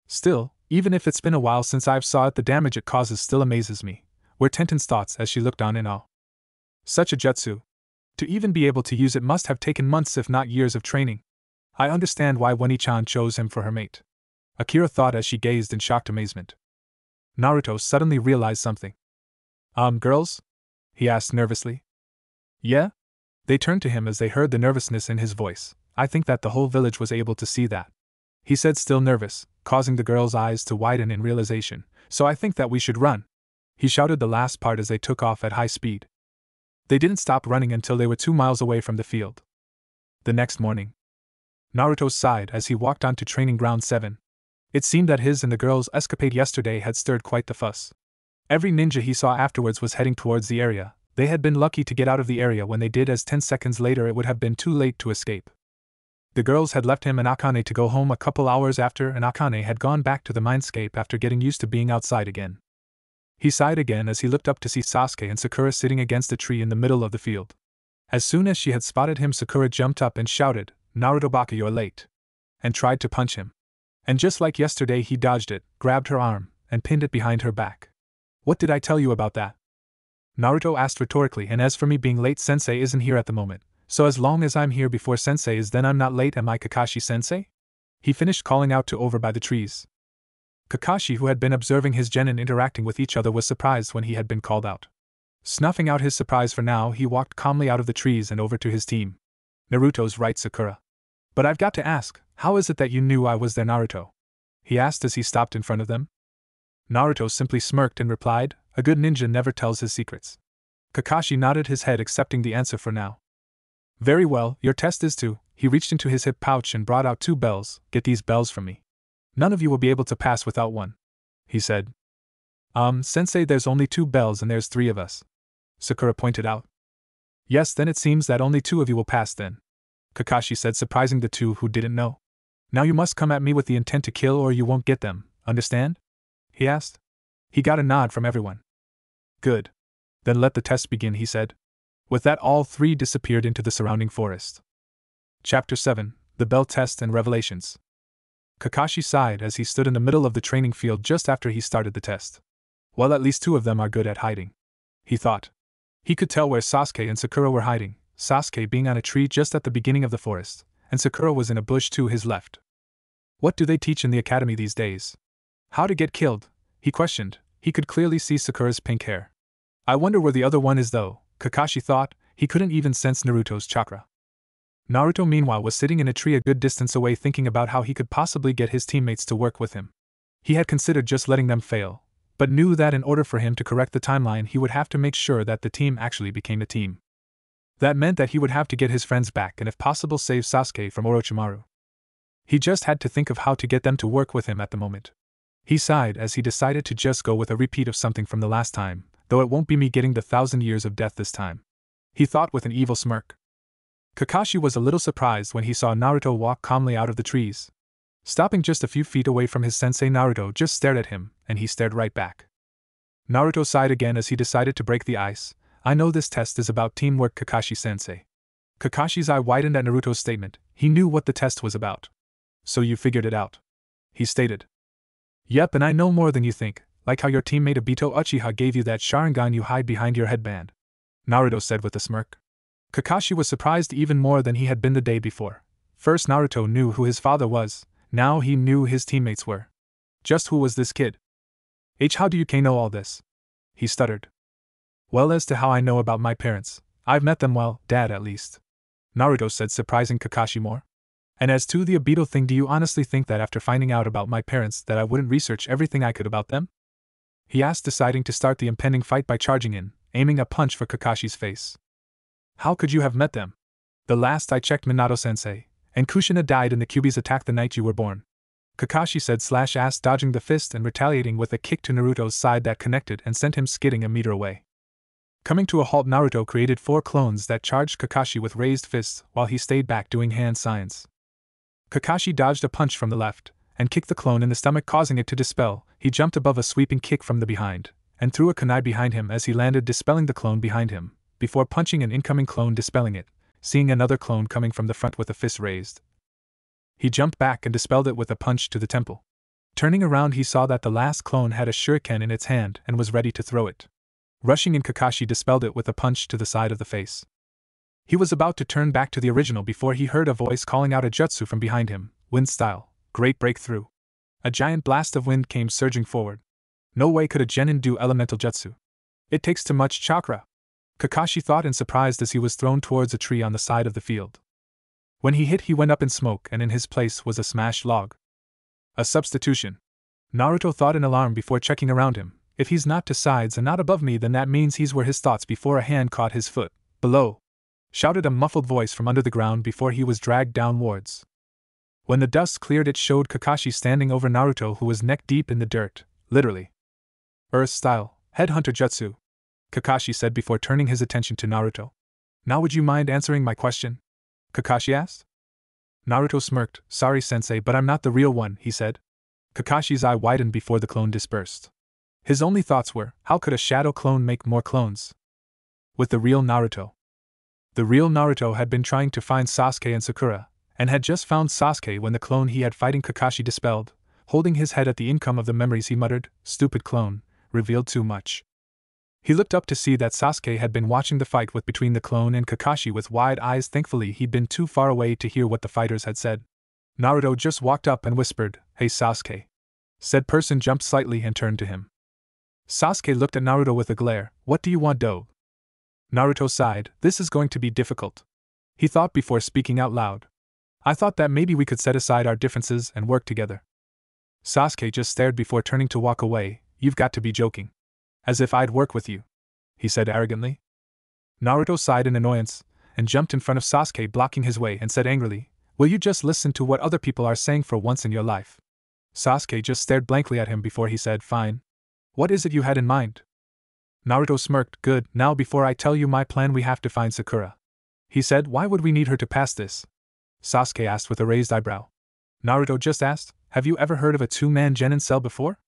Still, even if it's been a while since I've saw it, the damage it causes still amazes me, were Tenten's thoughts as she looked on in awe. Such a jutsu. To even be able to use it must have taken months if not years of training. I understand why Wani-chan chose him for her mate. Akira thought as she gazed in shocked amazement. Naruto suddenly realized something. Girls? He asked nervously. Yeah? They turned to him as they heard the nervousness in his voice. I think that the whole village was able to see that. He said, still nervous, causing the girls' eyes to widen in realization. So I think that we should run. He shouted the last part as they took off at high speed. They didn't stop running until they were 2 miles away from the field. The next morning, Naruto sighed as he walked on to Training Ground 7. It seemed that his and the girls' escapade yesterday had stirred quite the fuss. Every ninja he saw afterwards was heading towards the area. They had been lucky to get out of the area when they did, as 10 seconds later it would have been too late to escape. The girls had left him and Akane to go home a couple hours after, and Akane had gone back to the mindscape after getting used to being outside again. He sighed again as he looked up to see Sasuke and Sakura sitting against a tree in the middle of the field. As soon as she had spotted him, Sakura jumped up and shouted, "Naruto Baka, you're late," and tried to punch him. And just like yesterday, he dodged it, grabbed her arm, and pinned it behind her back. What did I tell you about that? Naruto asked rhetorically, and as for me being late, Sensei isn't here at the moment. So as long as I'm here before Sensei is, then I'm not late, am I, Kakashi-sensei? He finished calling out to over by the trees. Kakashi, who had been observing his genin interacting with each other, was surprised when he had been called out. Snuffing out his surprise for now, he walked calmly out of the trees and over to his team. Naruto's right, Sakura. But I've got to ask, how is it that you knew I was there, Naruto? He asked as he stopped in front of them. Naruto simply smirked and replied, a good ninja never tells his secrets. Kakashi nodded his head, accepting the answer for now. Very well, your test is to. He reached into his hip pouch and brought out 2 bells. Get these bells from me. None of you will be able to pass without one, he said. Sensei, there's only 2 bells and there's 3 of us, Sakura pointed out. Yes, then it seems that only 2 of you will pass then, Kakashi said, surprising the 2 who didn't know. Now you must come at me with the intent to kill or you won't get them, understand? He asked. He got a nod from everyone. Good. Then let the test begin, he said. With that, all 3 disappeared into the surrounding forest. Chapter 7: The Bell Test and Revelations. Kakashi sighed as he stood in the middle of the training field just after he started the test. Well, at least 2 of them are good at hiding, he thought. He could tell where Sasuke and Sakura were hiding, Sasuke being on a tree just at the beginning of the forest, and Sakura was in a bush to his left. What do they teach in the academy these days? How to get killed, he questioned. He could clearly see Sakura's pink hair. I wonder where the other one is though, Kakashi thought. He couldn't even sense Naruto's chakra. Naruto meanwhile was sitting in a tree a good distance away, thinking about how he could possibly get his teammates to work with him. He had considered just letting them fail, but knew that in order for him to correct the timeline he would have to make sure that the team actually became a team. That meant that he would have to get his friends back and if possible save Sasuke from Orochimaru. He just had to think of how to get them to work with him at the moment. He sighed as he decided to just go with a repeat of something from the last time, though it won't be me getting the 1,000 years of death this time, he thought with an evil smirk. Kakashi was a little surprised when he saw Naruto walk calmly out of the trees. Stopping just a few feet away from his sensei, Naruto just stared at him, and he stared right back. Naruto sighed again as he decided to break the ice. I know this test is about teamwork, Kakashi-sensei. Kakashi's eye widened at Naruto's statement. He knew what the test was about. So you figured it out, he stated. Yep, and I know more than you think, like how your teammate Obito Uchiha gave you that Sharingan you hide behind your headband, Naruto said with a smirk. Kakashi was surprised even more than he had been the day before. First Naruto knew who his father was, now he knew whis teammates were. Just who was this kid? How do you know all this? He stuttered. Well, as to how I know about my parents, I've met them, well, Dad at least, Naruto said, surprising Kakashi more. And as to the Obito thing, do you honestly think that after finding out about my parents that I wouldn't research everything I could about them? He asked, deciding to start the impending fight by charging in, aiming a punch for Kakashi's face. How could you have met them? The last I checked, Minato-sensei, and Kushina died in the Kyuubi's attack the night you were born, Kakashi said, /ass dodging the fist and retaliating with a kick to Naruto's side that connected and sent him skidding a meter away. Coming to a halt, Naruto created 4 clones that charged Kakashi with raised fists while he stayed back doing hand signs. Kakashi dodged a punch from the left and kicked the clone in the stomach, causing it to dispel. He jumped above a sweeping kick from the behind and threw a kunai behind him as he landed, dispelling the clone behind him, before punching an incoming clone, dispelling it. Seeing another clone coming from the front with a fist raised, he jumped back and dispelled it with a punch to the temple. Turning around, he saw that the last clone had a shuriken in its hand and was ready to throw it. Rushing in, Kakashi dispelled it with a punch to the side of the face. He was about to turn back to the original before he heard a voice calling out a jutsu from behind him, wind style, great breakthrough. A giant blast of wind came surging forward. No way could a genin do elemental jutsu. It takes too much chakra, Kakashi thought in surprise as he was thrown towards a tree on the side of the field. When he hit, he went up in smoke, and in his place was a smashed log. A substitution. Naruto thought in alarm before checking around him. If he's not to sides and not above me, then that means he's where his thoughts before a hand caught his foot. Below, shouted a muffled voice from under the ground before he was dragged downwards. When the dust cleared, it showed Kakashi standing over Naruto, who was neck deep in the dirt, literally. Earth-style, headhunter jutsu, Kakashi said before turning his attention to Naruto. Now would you mind answering my question? Kakashi asked. Naruto smirked. Sorry sensei, but I'm not the real one, he said. Kakashi's eye widened before the clone dispersed. His only thoughts were, how could a shadow clone make more clones? With the real Naruto. The real Naruto had been trying to find Sasuke and Sakura, and had just found Sasuke when the clone he had fighting Kakashi dispelled. Holding his head at the income of the memories, he muttered, stupid clone, revealed too much. He looked up to see that Sasuke had been watching the fight between the clone and Kakashi with wide eyes. Thankfully, he'd been too far away to hear what the fighters had said. Naruto just walked up and whispered, Hey Sasuke. Said person jumped slightly and turned to him. Sasuke looked at Naruto with a glare. What do you want, do? Naruto sighed. This is going to be difficult. He thought before speaking out loud. I thought that maybe we could set aside our differences and work together. Sasuke just stared before turning to walk away. You've got to be joking. As if I'd work with you, he said arrogantly. Naruto sighed in annoyance, and jumped in front of Sasuke, blocking his way, and said angrily, Will you just listen to what other people are saying for once in your life? Sasuke just stared blankly at him before he said, Fine. What is it you had in mind? Naruto smirked. Good, now before I tell you my plan, we have to find Sakura. He said, Why would we need her to pass this? Sasuke asked with a raised eyebrow. Naruto just asked, Have you ever heard of a two-man genin cell before?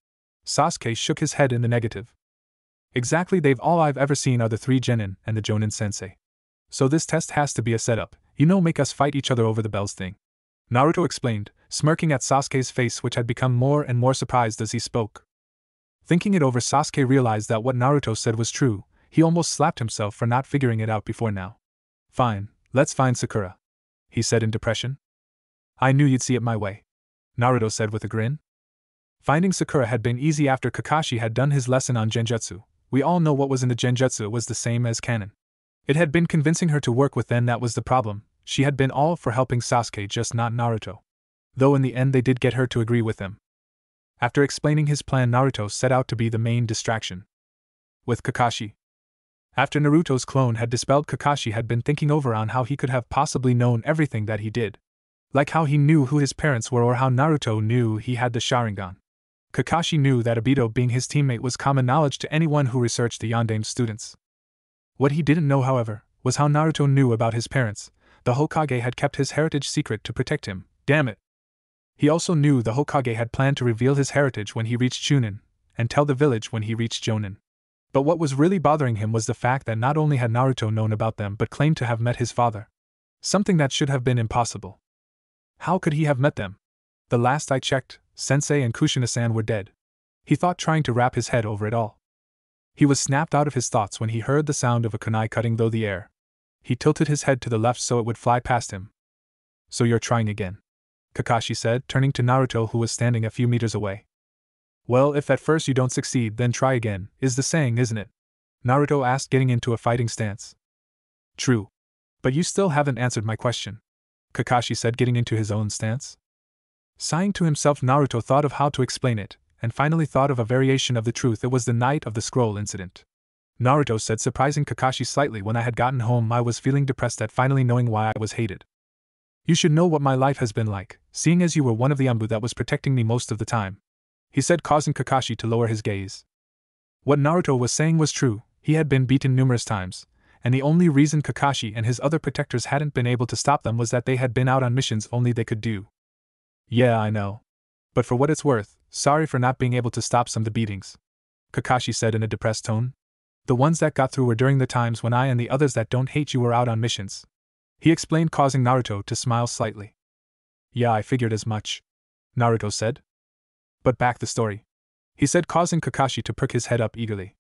Sasuke shook his head in the negative. Exactly, all I've ever seen are the 3 genin and the Jonin sensei. So this test has to be a setup, make us fight each other over the bells thing. Naruto explained, smirking at Sasuke's face, which had become more and more surprised as he spoke. Thinking it over, Sasuke realized that what Naruto said was true. He almost slapped himself for not figuring it out before now. Fine, let's find Sakura, he said in depression. I knew you'd see it my way, Naruto said with a grin. Finding Sakura had been easy after Kakashi had done his lesson on genjutsu. We all know what was in the genjutsu was the same as canon. It had been convincing her to work with them that was the problem. She had been all for helping Sasuke, just not Naruto. Though in the end they did get her to agree with him. After explaining his plan, Naruto set out to be the main distraction. With Kakashi. After Naruto's clone had dispelled, Kakashi had been thinking over on how he could have possibly known everything that he did. Like how he knew who his parents were, or how Naruto knew he had the Sharingan. Kakashi knew that Obito being his teammate was common knowledge to anyone who researched the Yondaime students. What he didn't know, however, was how Naruto knew about his parents. The Hokage had kept his heritage secret to protect him. Damn it. He also knew the Hokage had planned to reveal his heritage when he reached Chunin, and tell the village when he reached Jonin. But what was really bothering him was the fact that not only had Naruto known about them but claimed to have met his father. Something that should have been impossible. How could he have met them? The last I checked, Sensei and Kushina-san were dead. He thought, trying to wrap his head over it all. He was snapped out of his thoughts when he heard the sound of a kunai cutting through the air. He tilted his head to the left so it would fly past him. So you're trying again, Kakashi said, turning to Naruto, who was standing a few meters away. Well, if at first you don't succeed, then try again, is the saying, isn't it? Naruto asked, getting into a fighting stance. True. But you still haven't answered my question, Kakashi said, getting into his own stance. Sighing to himself, Naruto thought of how to explain it, and finally thought of a variation of the truth. It was the night of the scroll incident. Naruto said, surprising Kakashi slightly. When I had gotten home, I was feeling depressed at finally knowing why I was hated. You should know what my life has been like, seeing as you were one of the Anbu that was protecting me most of the time, he said, causing Kakashi to lower his gaze. What Naruto was saying was true. He had been beaten numerous times, and the only reason Kakashi and his other protectors hadn't been able to stop them was that they had been out on missions only they could do. Yeah, I know. But for what it's worth, sorry for not being able to stop some of the beatings, Kakashi said in a depressed tone. The ones that got through were during the times when I and the others that don't hate you were out on missions, he explained, causing Naruto to smile slightly. Yeah, I figured as much, Naruto said. But back the story, he said, causing Kakashi to perk his head up eagerly.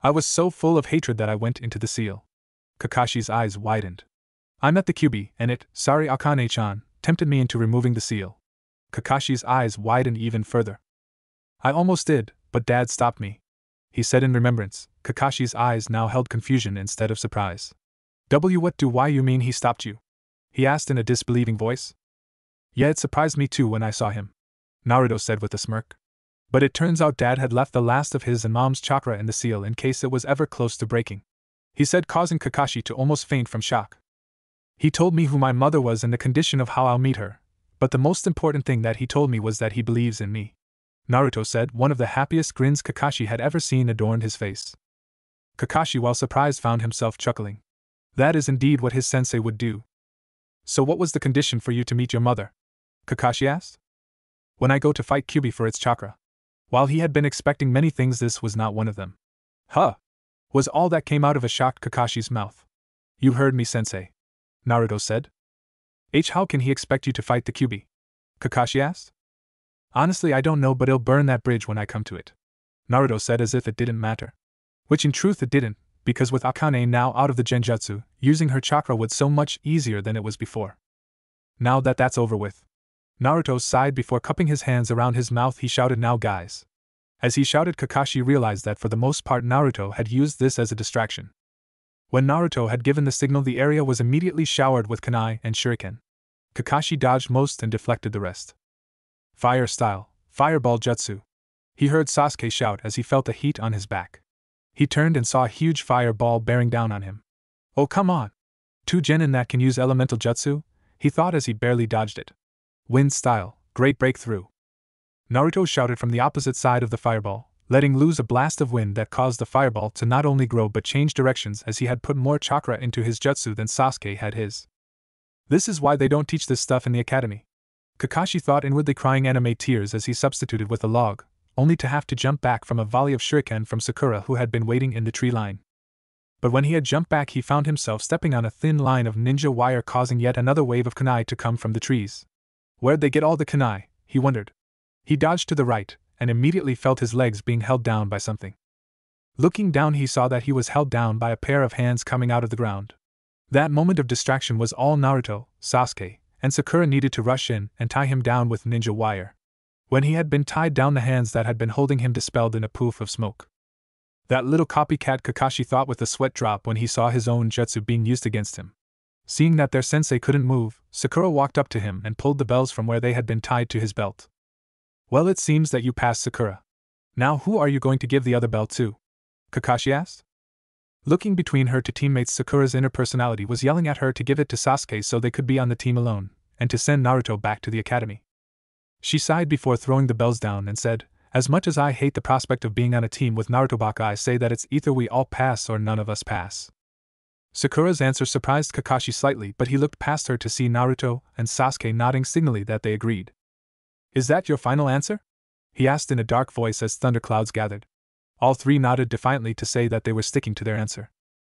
I was so full of hatred that I went into the seal. Kakashi's eyes widened. I met the Kyuubi, and it, sorry Akane-chan, tempted me into removing the seal. Kakashi's eyes widened even further. I almost did, but Dad stopped me, he said in remembrance. Kakashi's eyes now held confusion instead of surprise. What do why you mean he stopped you? He asked in a disbelieving voice. Yeah, it surprised me too when I saw him, Naruto said with a smirk. But it turns out Dad had left the last of his and Mom's chakra in the seal in case it was ever close to breaking, he said, causing Kakashi to almost faint from shock. He told me who my mother was and the condition of how I'll meet her, but the most important thing that he told me was that he believes in me, Naruto said. One of the happiest grins Kakashi had ever seen adorned his face. Kakashi, while surprised, found himself chuckling. That is indeed what his sensei would do. So what was the condition for you to meet your mother? Kakashi asked. When I go to fight Kyuubi for its chakra. While he had been expecting many things, this was not one of them. Huh! Was all that came out of a shocked Kakashi's mouth. You heard me, sensei, Naruto said. How can he expect you to fight the Kyuubi? Kakashi asked. Honestly, I don't know, but he'll burn that bridge when I come to it, Naruto said as if it didn't matter. Which in truth it didn't, because with Akane now out of the genjutsu, using her chakra was so much easier than it was before. Now that that's over with. Naruto sighed before cupping his hands around his mouth. He shouted, now guys. As he shouted, Kakashi realized that for the most part Naruto had used this as a distraction. When Naruto had given the signal, the area was immediately showered with kunai and shuriken. Kakashi dodged most and deflected the rest. Fire style, fireball jutsu. He heard Sasuke shout as he felt the heat on his back. He turned and saw a huge fireball bearing down on him. Oh come on! 2 genin that can use elemental jutsu? He thought as he barely dodged it. Wind style, great breakthrough. Naruto shouted from the opposite side of the fireball, letting loose a blast of wind that caused the fireball to not only grow but change directions, as he had put more chakra into his jutsu than Sasuke had his. This is why they don't teach this stuff in the academy, Kakashi thought, inwardly crying anime tears as he substituted with a log, only to have to jump back from a volley of shuriken from Sakura, who had been waiting in the tree line. But when he had jumped back, he found himself stepping on a thin line of ninja wire, causing yet another wave of kunai to come from the trees. Where'd they get all the kunai, he wondered. He dodged to the right, and immediately felt his legs being held down by something. Looking down, he saw that he was held down by a pair of hands coming out of the ground. That moment of distraction was all Naruto, Sasuke, and Sakura needed to rush in and tie him down with ninja wire. When he had been tied down, the hands that had been holding him dispelled in a poof of smoke. That little copycat, Kakashi thought with a sweat drop when he saw his own jutsu being used against him. Seeing that their sensei couldn't move, Sakura walked up to him and pulled the bells from where they had been tied to his belt. Well, it seems that you passed, Sakura. Now who are you going to give the other belt to? Kakashi asked. Looking between her two teammates, Sakura's inner personality was yelling at her to give it to Sasuke so they could be on the team alone, and to send Naruto back to the academy. She sighed before throwing the bells down and said, as much as I hate the prospect of being on a team with Naruto Baka, I say that it's either we all pass or none of us pass. Sakura's answer surprised Kakashi slightly, but he looked past her to see Naruto and Sasuke nodding signally that they agreed. Is that your final answer? He asked in a dark voice as thunderclouds gathered. All three nodded defiantly to say that they were sticking to their answer.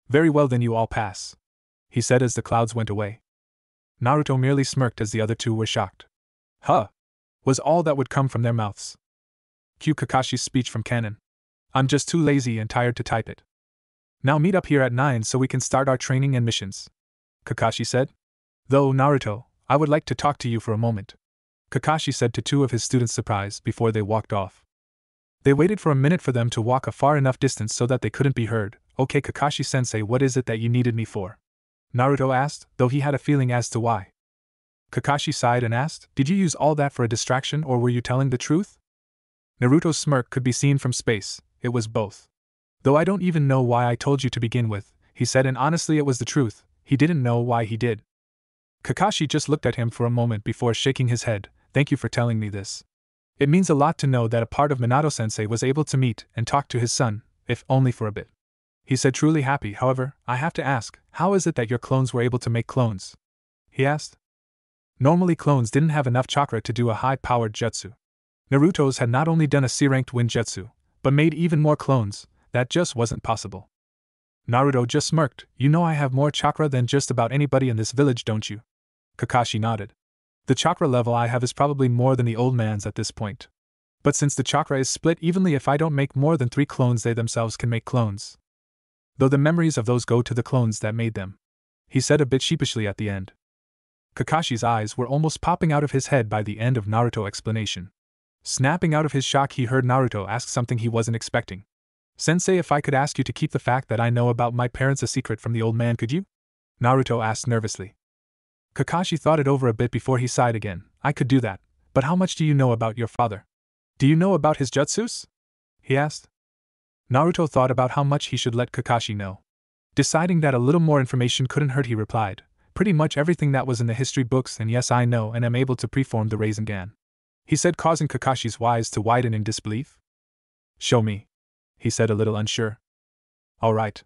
Very well, then you all pass, he said as the clouds went away. Naruto merely smirked as the other two were shocked. Huh! Was all that would come from their mouths. Cue Kakashi's speech from canon. I'm just too lazy and tired to type it. Now meet up here at 9 so we can start our training and missions, Kakashi said. Though, Naruto, I would like to talk to you for a moment, Kakashi said to two of his students, surprised, before they walked off. They waited for a minute for them to walk a far enough distance so that they couldn't be heard. Okay, Kakashi-sensei, what is it that you needed me for? Naruto asked, though he had a feeling as to why. Kakashi sighed and asked, did you use all that for a distraction, or were you telling the truth? Naruto's smirk could be seen from space. It was both. Though I don't even know why I told you to begin with, he said, and honestly it was the truth. He didn't know why he did. Kakashi just looked at him for a moment before shaking his head. Thank you for telling me this. It means a lot to know that a part of Minato-sensei was able to meet and talk to his son, if only for a bit. He said, truly happy. However, I have to ask, how is it that your clones were able to make clones? He asked. Normally clones didn't have enough chakra to do a high-powered jutsu. Naruto's had not only done a C-ranked wind jutsu, but made even more clones. That just wasn't possible. Naruto just smirked. You know I have more chakra than just about anybody in this village, don't you? Kakashi nodded. The chakra level I have is probably more than the old man's at this point. But since the chakra is split evenly, if I don't make more than 3 clones, they themselves can make clones. Though the memories of those go to the clones that made them, he said a bit sheepishly at the end. Kakashi's eyes were almost popping out of his head by the end of Naruto's explanation. Snapping out of his shock, he heard Naruto ask something he wasn't expecting. "Sensei, if I could ask you to keep the fact that I know about my parents a secret from the old man, could you?" Naruto asked nervously. Kakashi thought it over a bit before he sighed again. "I could do that, but how much do you know about your father? Do you know about his jutsus?" he asked. Naruto thought about how much he should let Kakashi know. Deciding that a little more information couldn't hurt, he replied, "Pretty much everything that was in the history books, and yes, I know and am able to preform the Rasengan," he said, causing Kakashi's eyes to widen in disbelief. "Show me," he said, a little unsure. "All right,"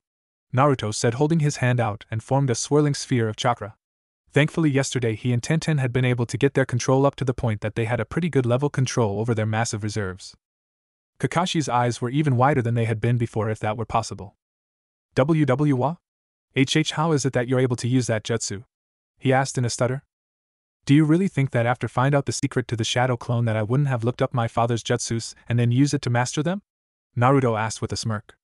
Naruto said, holding his hand out and formed a swirling sphere of chakra. Thankfully, yesterday he and Tenten had been able to get their control up to the point that they had a pretty good level control over their massive reserves. Kakashi's eyes were even wider than they had been before, if that were possible. "Wwa? How is it that you're able to use that jutsu?" he asked in a stutter. "Do you really think that after find out the secret to the shadow clone that I wouldn't have looked up my father's jutsus and then use it to master them?" Naruto asked with a smirk.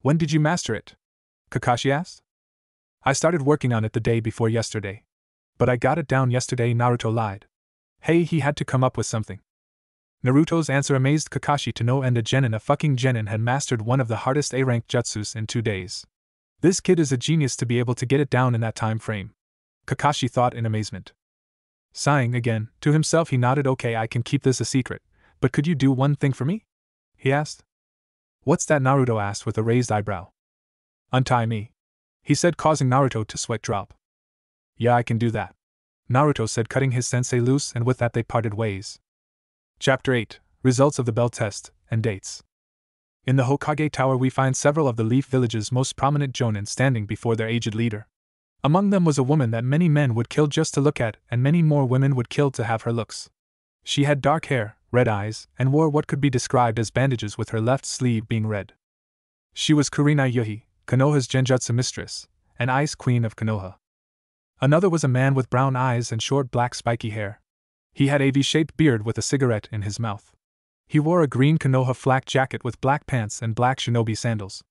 "When did you master it?" Kakashi asked. "I started working on it the day before yesterday. But I got it down yesterday," Naruto lied. Hey, he had to come up with something. Naruto's answer amazed Kakashi to no end. A fucking genin had mastered one of the hardest A-rank jutsus in 2 days. This kid is a genius to be able to get it down in that time frame, Kakashi thought in amazement. Sighing again, to himself he nodded. "Okay, I can keep this a secret, but could you do one thing for me?" he asked. "What's that?" Naruto asked with a raised eyebrow. "Untie me," he said, causing Naruto to sweat drop. "Yeah, I can do that," Naruto said, cutting his sensei loose, and with that they parted ways. Chapter 8: Results of the Bell Test, and Dates. In the Hokage Tower we find several of the Leaf Village's most prominent jonin standing before their aged leader. Among them was a woman that many men would kill just to look at, and many more women would kill to have her looks. She had dark hair, red eyes, and wore what could be described as bandages, with her left sleeve being red. She was Kurenai Yuhi, Konoha's Genjutsu mistress, and Ice Queen of Konoha. Another was a man with brown eyes and short black spiky hair. He had a V-shaped beard with a cigarette in his mouth. He wore a green Konoha flak jacket with black pants and black shinobi sandals.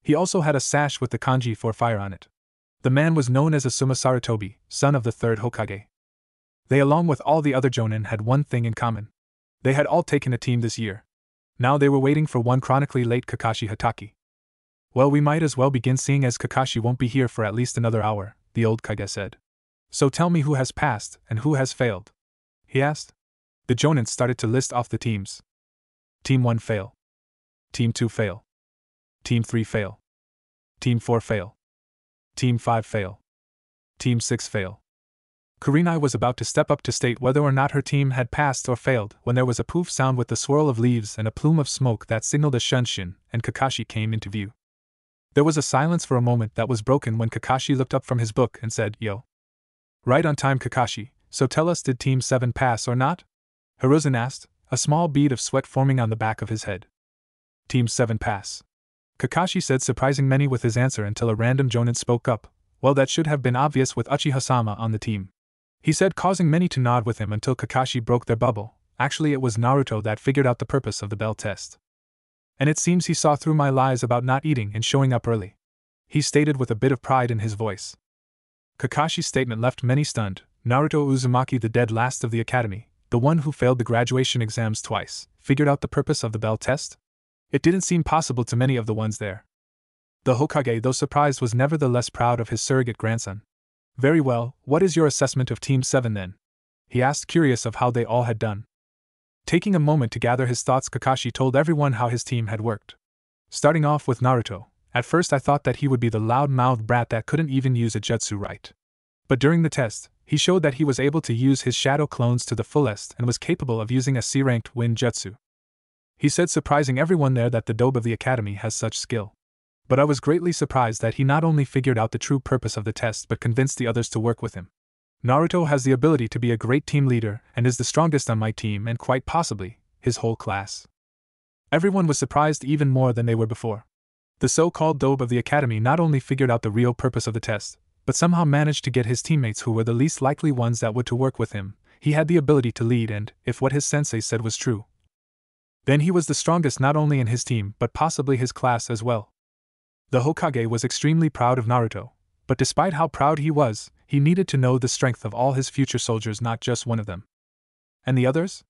He also had a sash with the kanji for fire on it. The man was known as Asuma Sarutobi, son of the third Hokage. They, along with all the other jonin, had one thing in common. They had all taken a team this year. Now they were waiting for one chronically late Kakashi Hatake. "Well, we might as well begin, seeing as Kakashi won't be here for at least another hour," the old Kage said. "So tell me who has passed and who has failed?" he asked. The jonin started to list off the teams. Team 1 fail. Team 2 fail. Team 3 fail. Team 4 fail. Team 5 fail. Team 6 fail. Kurenai was about to step up to state whether or not her team had passed or failed when there was a poof sound with the swirl of leaves and a plume of smoke that signaled a shunshin, and Kakashi came into view. There was a silence for a moment that was broken when Kakashi looked up from his book and said, "Yo." "Right on time, Kakashi. So tell us, did Team 7 pass or not?" Hiruzen asked, a small bead of sweat forming on the back of his head. "Team 7 pass," Kakashi said, surprising many with his answer until a random jonin spoke up. "Well, that should have been obvious with Uchiha-sama on the team," he said, causing many to nod with him until Kakashi broke their bubble. "Actually, it was Naruto that figured out the purpose of the bell test. And it seems he saw through my lies about not eating and showing up early," he stated with a bit of pride in his voice. Kakashi's statement left many stunned. Naruto Uzumaki, the dead last of the academy, the one who failed the graduation exams twice, figured out the purpose of the bell test? It didn't seem possible to many of the ones there. The Hokage, though surprised, was nevertheless proud of his surrogate grandson. "Very well, what is your assessment of Team 7 then?" he asked, curious of how they all had done. Taking a moment to gather his thoughts, Kakashi told everyone how his team had worked. Starting off with Naruto, at first I thought that he would be the loud-mouthed brat that couldn't even use a jutsu right. But during the test, he showed that he was able to use his shadow clones to the fullest and was capable of using a C-ranked wind jutsu. He said, surprising everyone there, that the dobe of the academy has such skill. But I was greatly surprised that he not only figured out the true purpose of the test but convinced the others to work with him. Naruto has the ability to be a great team leader and is the strongest on my team and quite possibly his whole class. Everyone was surprised even more than they were before. The so-called dobe of the academy not only figured out the real purpose of the test, but somehow managed to get his teammates, who were the least likely ones that would to work with him. He had the ability to lead, and, if what his sensei said was true, then he was the strongest not only in his team but possibly his class as well. The Hokage was extremely proud of Naruto, but despite how proud he was, he needed to know the strength of all his future soldiers, not just one of them. And the others?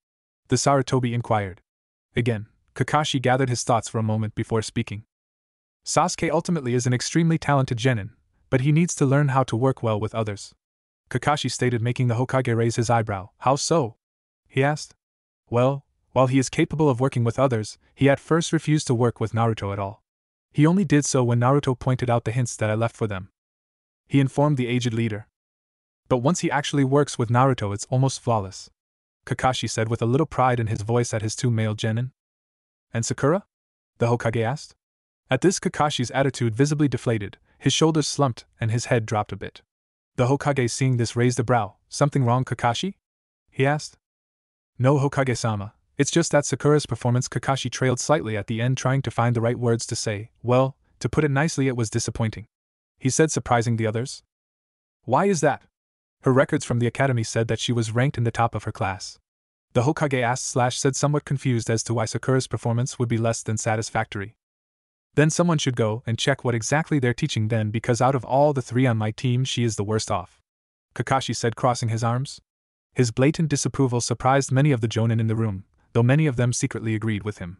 The Sarutobi inquired. Again, Kakashi gathered his thoughts for a moment before speaking. Sasuke ultimately is an extremely talented genin, but he needs to learn how to work well with others. Kakashi stated, making the Hokage raise his eyebrow. How so? He asked. Well, while he is capable of working with others, he at first refused to work with Naruto at all. He only did so when Naruto pointed out the hints that I left for them. He informed the aged leader. But once he actually works with Naruto, it's almost flawless, Kakashi said with a little pride in his voice at his two male genin. And Sakura? The Hokage asked. At this, Kakashi's attitude visibly deflated, his shoulders slumped, and his head dropped a bit. The Hokage, seeing this, raised a brow. Something wrong, Kakashi? He asked. No, Hokage-sama, it's just that Sakura's performance. Kakashi trailed slightly at the end, trying to find the right words to say. Well, to put it nicely, it was disappointing, he said, surprising the others. Why is that? Her records from the academy said that she was ranked in the top of her class. The Hokage asked/said, somewhat confused as to why Sakura's performance would be less than satisfactory. Then someone should go and check what exactly they're teaching then, because out of all the three on my team, she is the worst off, Kakashi said, crossing his arms. His blatant disapproval surprised many of the jonin in the room, though many of them secretly agreed with him.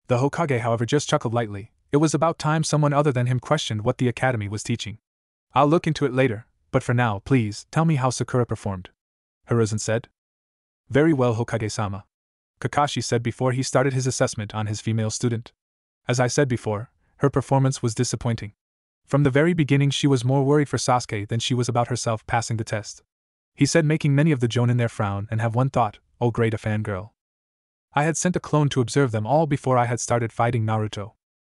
The Hokage, however, just chuckled lightly. It was about time someone other than him questioned what the academy was teaching. I'll look into it later, but for now, please, tell me how Sakura performed, Hiruzen said. Very well, Hokage-sama, Kakashi said before he started his assessment on his female student. As I said before, her performance was disappointing. From the very beginning, she was more worried for Sasuke than she was about herself passing the test, he said, making many of the jonin there frown and have one thought. Oh great, a fangirl. I had sent a clone to observe them all before I had started fighting Naruto.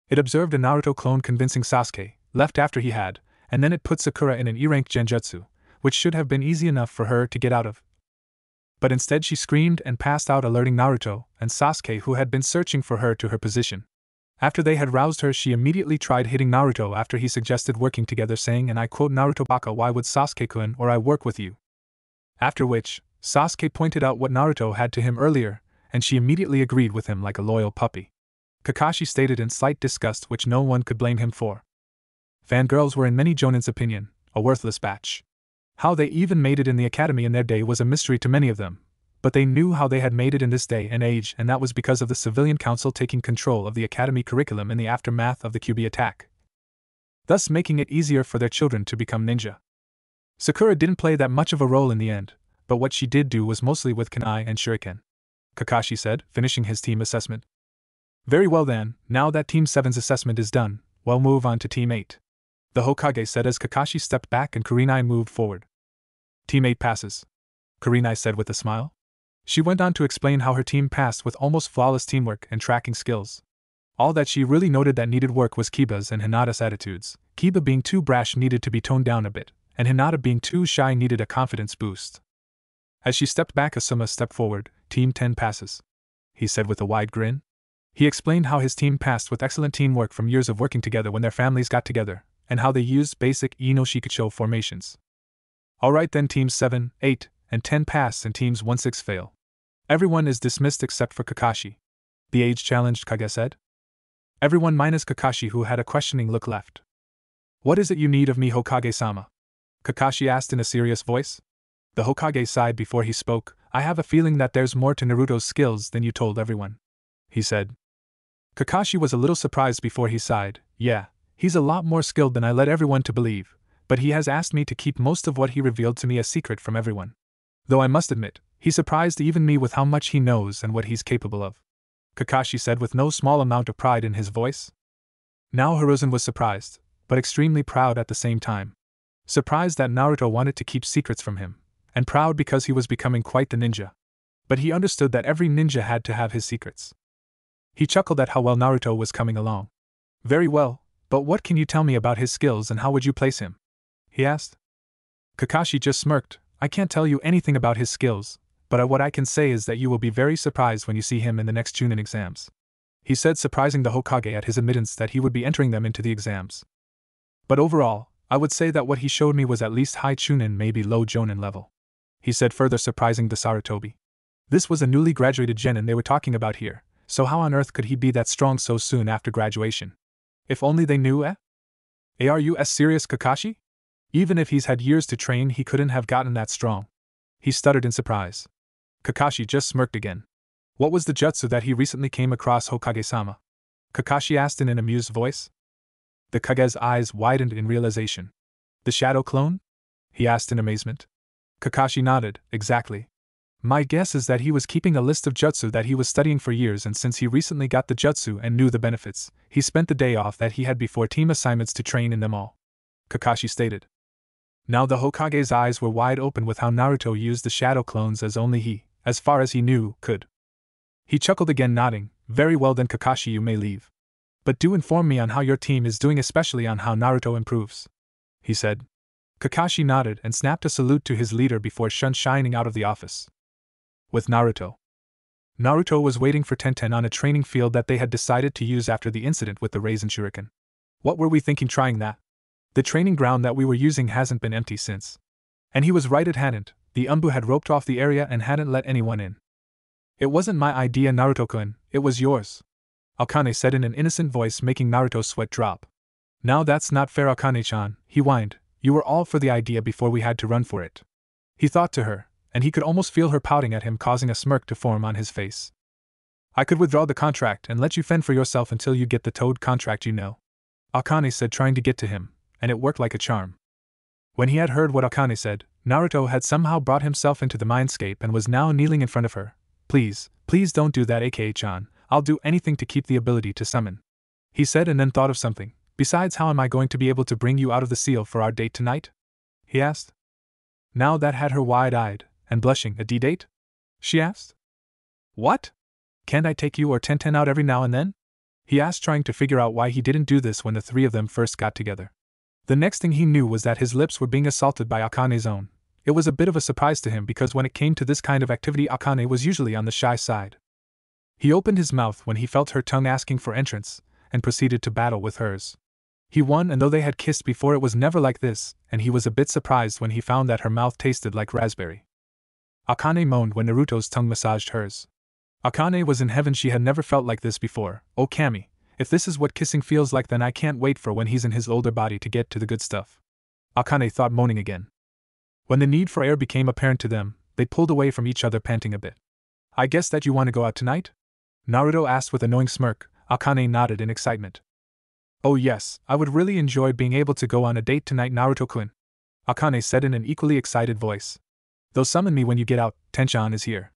It observed a Naruto clone convincing Sasuke, left after he had, and then it put Sakura in an E-rank genjutsu, which should have been easy enough for her to get out of. But instead she screamed and passed out, alerting Naruto and Sasuke, who had been searching for her, to her position. After they had roused her, she immediately tried hitting Naruto after he suggested working together, saying, and I quote, Naruto baka, why would Sasuke-kun or I work with you? After which, Sasuke pointed out what Naruto had to him earlier, and she immediately agreed with him like a loyal puppy, Kakashi stated in slight disgust, which no one could blame him for. Fangirls were, in many jonin's opinion, a worthless batch. How they even made it in the academy in their day was a mystery to many of them, but they knew how they had made it in this day and age, and that was because of the civilian council taking control of the academy curriculum in the aftermath of the QB attack, thus making it easier for their children to become ninja. Sakura didn't play that much of a role in the end, but what she did do was mostly with kunai and shuriken, Kakashi said, finishing his team assessment. Very well then, now that Team 7's assessment is done, we'll move on to Team 8, the Hokage said as Kakashi stepped back and Kurenai moved forward. Team 8 passes, Kurenai said with a smile. She went on to explain how her team passed with almost flawless teamwork and tracking skills. All that she really noted that needed work was Kiba's and Hinata's attitudes. Kiba being too brash needed to be toned down a bit, and Hinata being too shy needed a confidence boost. As she stepped back, Asuma stepped forward. Team 10 passes, he said with a wide grin. He explained how his team passed with excellent teamwork from years of working together when their families got together, and how they used basic Ino Shikucho formations. Alright then, Teams 7, 8, and 10 pass and Teams 1-6 fail. Everyone is dismissed except for Kakashi, the age-challenged Kage said. Everyone minus Kakashi, who had a questioning look, left. What is it you need of me, Hokage-sama? Kakashi asked in a serious voice. The Hokage sighed before he spoke. I have a feeling that there's more to Naruto's skills than you told everyone, he said. Kakashi was a little surprised before he sighed. Yeah, he's a lot more skilled than I led everyone to believe, but he has asked me to keep most of what he revealed to me a secret from everyone. Though I must admit, he surprised even me with how much he knows and what he's capable of, Kakashi said with no small amount of pride in his voice. Now Hiruzen was surprised, but extremely proud at the same time. Surprised that Naruto wanted to keep secrets from him, and proud because he was becoming quite the ninja. But he understood that every ninja had to have his secrets. He chuckled at how well Naruto was coming along. Very well, but what can you tell me about his skills and how would you place him? He asked. Kakashi just smirked. I can't tell you anything about his skills, but what I can say is that you will be very surprised when you see him in the next Chunin exams, he said, surprising the Hokage at his admittance that he would be entering them into the exams. But overall, I would say that what he showed me was at least high Chunin, maybe low Jonin level, he said, further surprising the Sarutobi. This was a newly graduated genin they were talking about here, so how on earth could he be that strong so soon after graduation? If only they knew, eh? Are you as serious, Kakashi? Even if he's had years to train, he couldn't have gotten that strong. He stuttered in surprise. Kakashi just smirked again. What was the jutsu that he recently came across, Hokage-sama? Kakashi asked in an amused voice. The Kage's eyes widened in realization. The shadow clone? He asked in amazement. Kakashi nodded. Exactly. My guess is that he was keeping a list of jutsu that he was studying for years, and since he recently got the jutsu and knew the benefits, he spent the day off that he had before team assignments to train in them all. Kakashi stated. Now the Hokage's eyes were wide open with how Naruto used the shadow clones as only he, as far as he knew, could. He chuckled again, nodding. Very well then, Kakashi, you may leave. But do inform me on how your team is doing, especially on how Naruto improves, he said. Kakashi nodded and snapped a salute to his leader before shining out of the office. With Naruto. Naruto was waiting for Tenten on a training field that they had decided to use after the incident with the Raisin Shuriken. What were we thinking trying that? The training ground that we were using hasn't been empty since. And he was right, it hadn't. The Umbu had roped off the area and hadn't let anyone in. It wasn't my idea, Naruto-kun, it was yours, Akane said in an innocent voice, making Naruto's sweat drop. Now that's not fair, Akane-chan, he whined. You were all for the idea before we had to run for it. He thought to her, and he could almost feel her pouting at him, causing a smirk to form on his face. I could withdraw the contract and let you fend for yourself until you get the Toad contract, you know, Akane said, trying to get to him, and it worked like a charm. When he had heard what Akane said, Naruto had somehow brought himself into the mindscape and was now kneeling in front of her. Please don't do that, Aka-chan. I'll do anything to keep the ability to summon, he said, and then thought of something. Besides, how am I going to be able to bring you out of the seal for our date tonight? He asked. Now that had her wide-eyed and blushing. A D-date? She asked. What? Can't I take you or Tenten out every now and then? He asked, trying to figure out why he didn't do this when the three of them first got together. The next thing he knew was that his lips were being assaulted by Akane's own. It was a bit of a surprise to him because when it came to this kind of activity, Akane was usually on the shy side. He opened his mouth when he felt her tongue asking for entrance, and proceeded to battle with hers. He won, and though they had kissed before, it was never like this, and he was a bit surprised when he found that her mouth tasted like raspberry. Akane moaned when Naruto's tongue massaged hers. Akane was in heaven, she had never felt like this before. Oh Kami, if this is what kissing feels like, then I can't wait for when he's in his older body to get to the good stuff, Akane thought, moaning again. When the need for air became apparent to them, they pulled away from each other, panting a bit. I guess that you want to go out tonight? Naruto asked with a knowing smirk. Akane nodded in excitement. Oh yes, I would really enjoy being able to go on a date tonight, Naruto-kun, Akane said in an equally excited voice. Though summon me when you get out, Tenchan is here,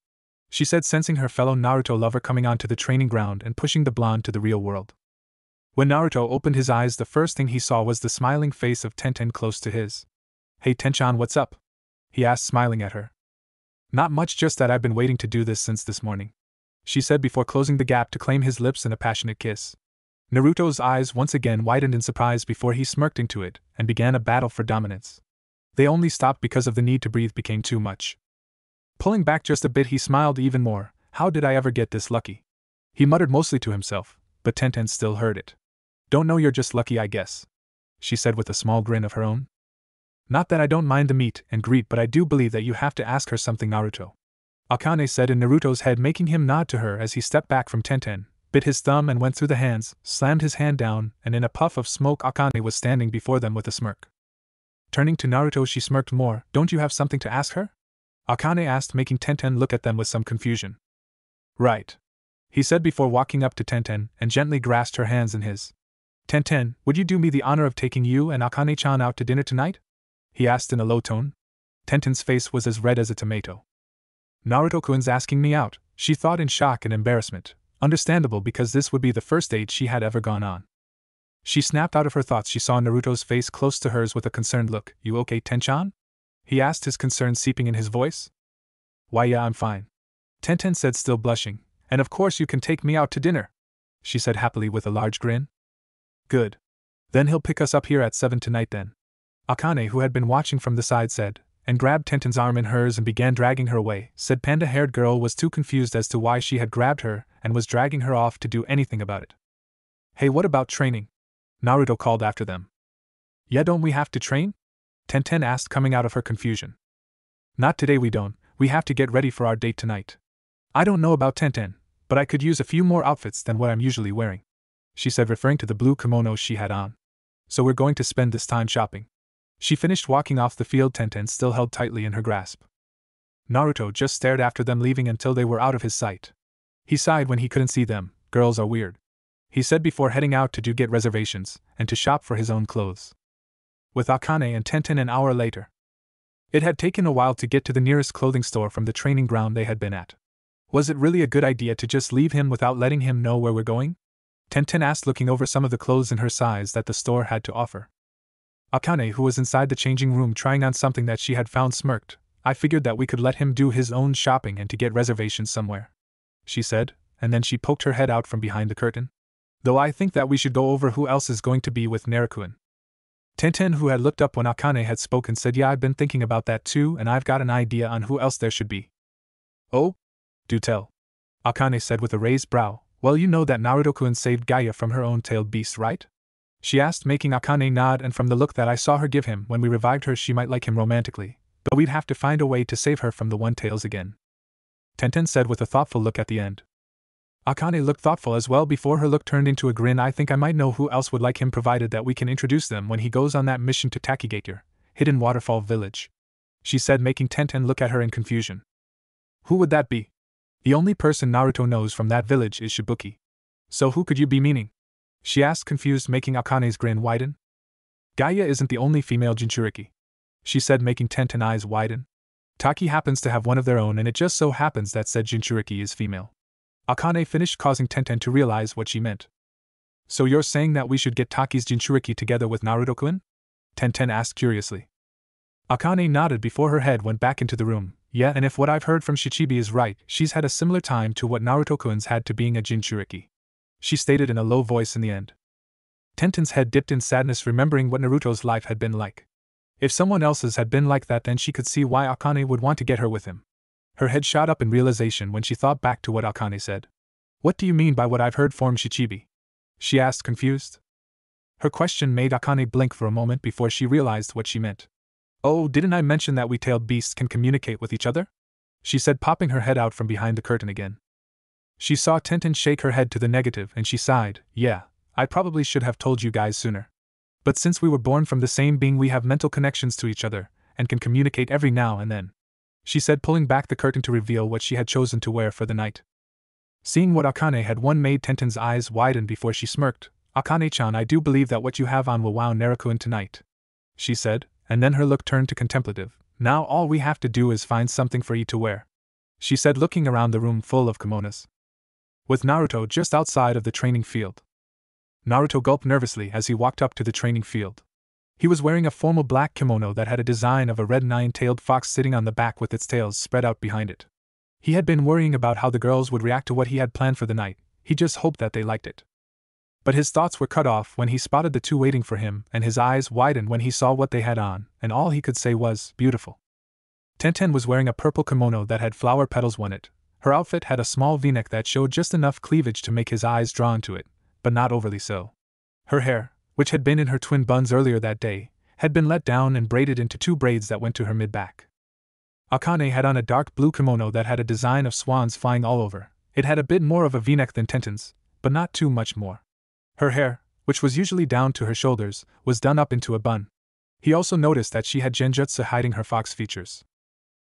she said, sensing her fellow Naruto lover coming onto the training ground and pushing the blonde to the real world. When Naruto opened his eyes, the first thing he saw was the smiling face of Tenten close to his. Hey Tenchan, what's up? He asked, smiling at her. Not much, just that I've been waiting to do this since this morning, she said before closing the gap to claim his lips in a passionate kiss. Naruto's eyes once again widened in surprise before he smirked into it and began a battle for dominance. They only stopped because of the need to breathe became too much. Pulling back just a bit, he smiled even more. How did I ever get this lucky? He muttered mostly to himself, but Tenten still heard it. Don't know, you're just lucky, I guess, she said with a small grin of her own. Not that I don't mind the meet and greet, but I do believe that you have to ask her something, Naruto, Akane said in Naruto's head, making him nod to her as he stepped back from Tenten, bit his thumb and went through the hands, slammed his hand down, and in a puff of smoke Akane was standing before them with a smirk. Turning to Naruto, she smirked more. Don't you have something to ask her? Akane asked, making Tenten look at them with some confusion. Right, he said before walking up to Tenten and gently grasped her hands in his. Tenten, would you do me the honor of taking you and Akane-chan out to dinner tonight? He asked in a low tone. Tenten's face was as red as a tomato. Naruto-kun's asking me out, she thought in shock and embarrassment. Understandable, because this would be the first date she had ever gone on. She snapped out of her thoughts. She saw Naruto's face close to hers with a concerned look. You okay, Tenchan? He asked, his concern seeping in his voice. Why yeah, I'm fine, Tenten said, still blushing. And of course you can take me out to dinner, she said happily with a large grin. Good. Then he'll pick us up here at 7 tonight then, Akane, who had been watching from the side, said, and grabbed Tenten's arm in hers and began dragging her away. Said panda-haired girl was too confused as to why she had grabbed her and was dragging her off to do anything about it. Hey, what about training? Naruto called after them. Yeah, don't we have to train? Tenten asked, coming out of her confusion. Not today, we don't. We have to get ready for our date tonight. I don't know about Tenten, but I could use a few more outfits than what I'm usually wearing, she said, referring to the blue kimono she had on. So we're going to spend this time shopping. She finished walking off the field, Tenten still held tightly in her grasp. Naruto just stared after them leaving until they were out of his sight. He sighed when he couldn't see them. Girls are weird, he said before heading out to get reservations, and to shop for his own clothes. With Akane and Tenten an hour later. It had taken a while to get to the nearest clothing store from the training ground they had been at. Was it really a good idea to just leave him without letting him know where we're going? Tenten asked, looking over some of the clothes in her size that the store had to offer. Akane, who was inside the changing room trying on something that she had found, smirked. I figured that we could let him do his own shopping and to get reservations somewhere, she said, and then she poked her head out from behind the curtain. Though I think that we should go over who else is going to be with Naruto. Tenten, who had looked up when Akane had spoken, said, yeah, I've been thinking about that too, and I've got an idea on who else there should be. Oh? Do tell. Akane said with a raised brow. Well, you know that Naruto-kun saved Gaia from her own tailed beast, right? She asked, making Akane nod, and from the look that I saw her give him when we revived her, she might like him romantically, but we'd have to find a way to save her from the one-tails again. Tenten said with a thoughtful look at the end. Akane looked thoughtful as well before her look turned into a grin. I think I might know who else would like him, provided that we can introduce them when he goes on that mission to Takigakure, Hidden Waterfall Village, she said, making Tenten look at her in confusion. Who would that be? The only person Naruto knows from that village is Shibuki. So who could you be meaning? She asked, confused, making Akane's grin widen. Gaia isn't the only female Jinchuriki, she said, making Tenten eyes widen. Taki happens to have one of their own, and it just so happens that said Jinchuriki is female. Akane finished, causing Tenten to realize what she meant. So you're saying that we should get Taki's Jinchuriki together with Naruto-kun? Tenten asked curiously. Akane nodded before her head went back into the room. Yeah, and if what I've heard from Shichibi is right, she's had a similar time to what Naruto-kun's had to being a Jinchuriki, she stated in a low voice in the end. Tenten's head dipped in sadness, remembering what Naruto's life had been like. If someone else's had been like that, then she could see why Akane would want to get her with him. Her head shot up in realization when she thought back to what Akane said. What do you mean by what I've heard from Shichibi? She asked, confused. Her question made Akane blink for a moment before she realized what she meant. Oh, didn't I mention that we tailed beasts can communicate with each other? She said, popping her head out from behind the curtain again. She saw Tenten shake her head to the negative and she sighed. Yeah, I probably should have told you guys sooner. But since we were born from the same being, we have mental connections to each other and can communicate every now and then, she said, pulling back the curtain to reveal what she had chosen to wear for the night. Seeing what Akane had worn made Tenten's eyes widen before she smirked. Akane-chan, I do believe that what you have on will wow Naruto-kun tonight, she said, and then her look turned to contemplative. Now all we have to do is find something for you to wear, she said, looking around the room full of kimonos. With Naruto just outside of the training field. Naruto gulped nervously as he walked up to the training field. He was wearing a formal black kimono that had a design of a red nine-tailed fox sitting on the back with its tails spread out behind it. He had been worrying about how the girls would react to what he had planned for the night. He just hoped that they liked it. But his thoughts were cut off when he spotted the two waiting for him, and his eyes widened when he saw what they had on, and all he could say was, beautiful. Tenten was wearing a purple kimono that had flower petals on it. Her outfit had a small v-neck that showed just enough cleavage to make his eyes drawn to it, but not overly so. Her hair, which had been in her twin buns earlier that day, had been let down and braided into two braids that went to her mid-back. Akane had on a dark blue kimono that had a design of swans flying all over. It had a bit more of a v-neck than Tenten's, but not too much more. Her hair, which was usually down to her shoulders, was done up into a bun. He also noticed that she had genjutsu hiding her fox features.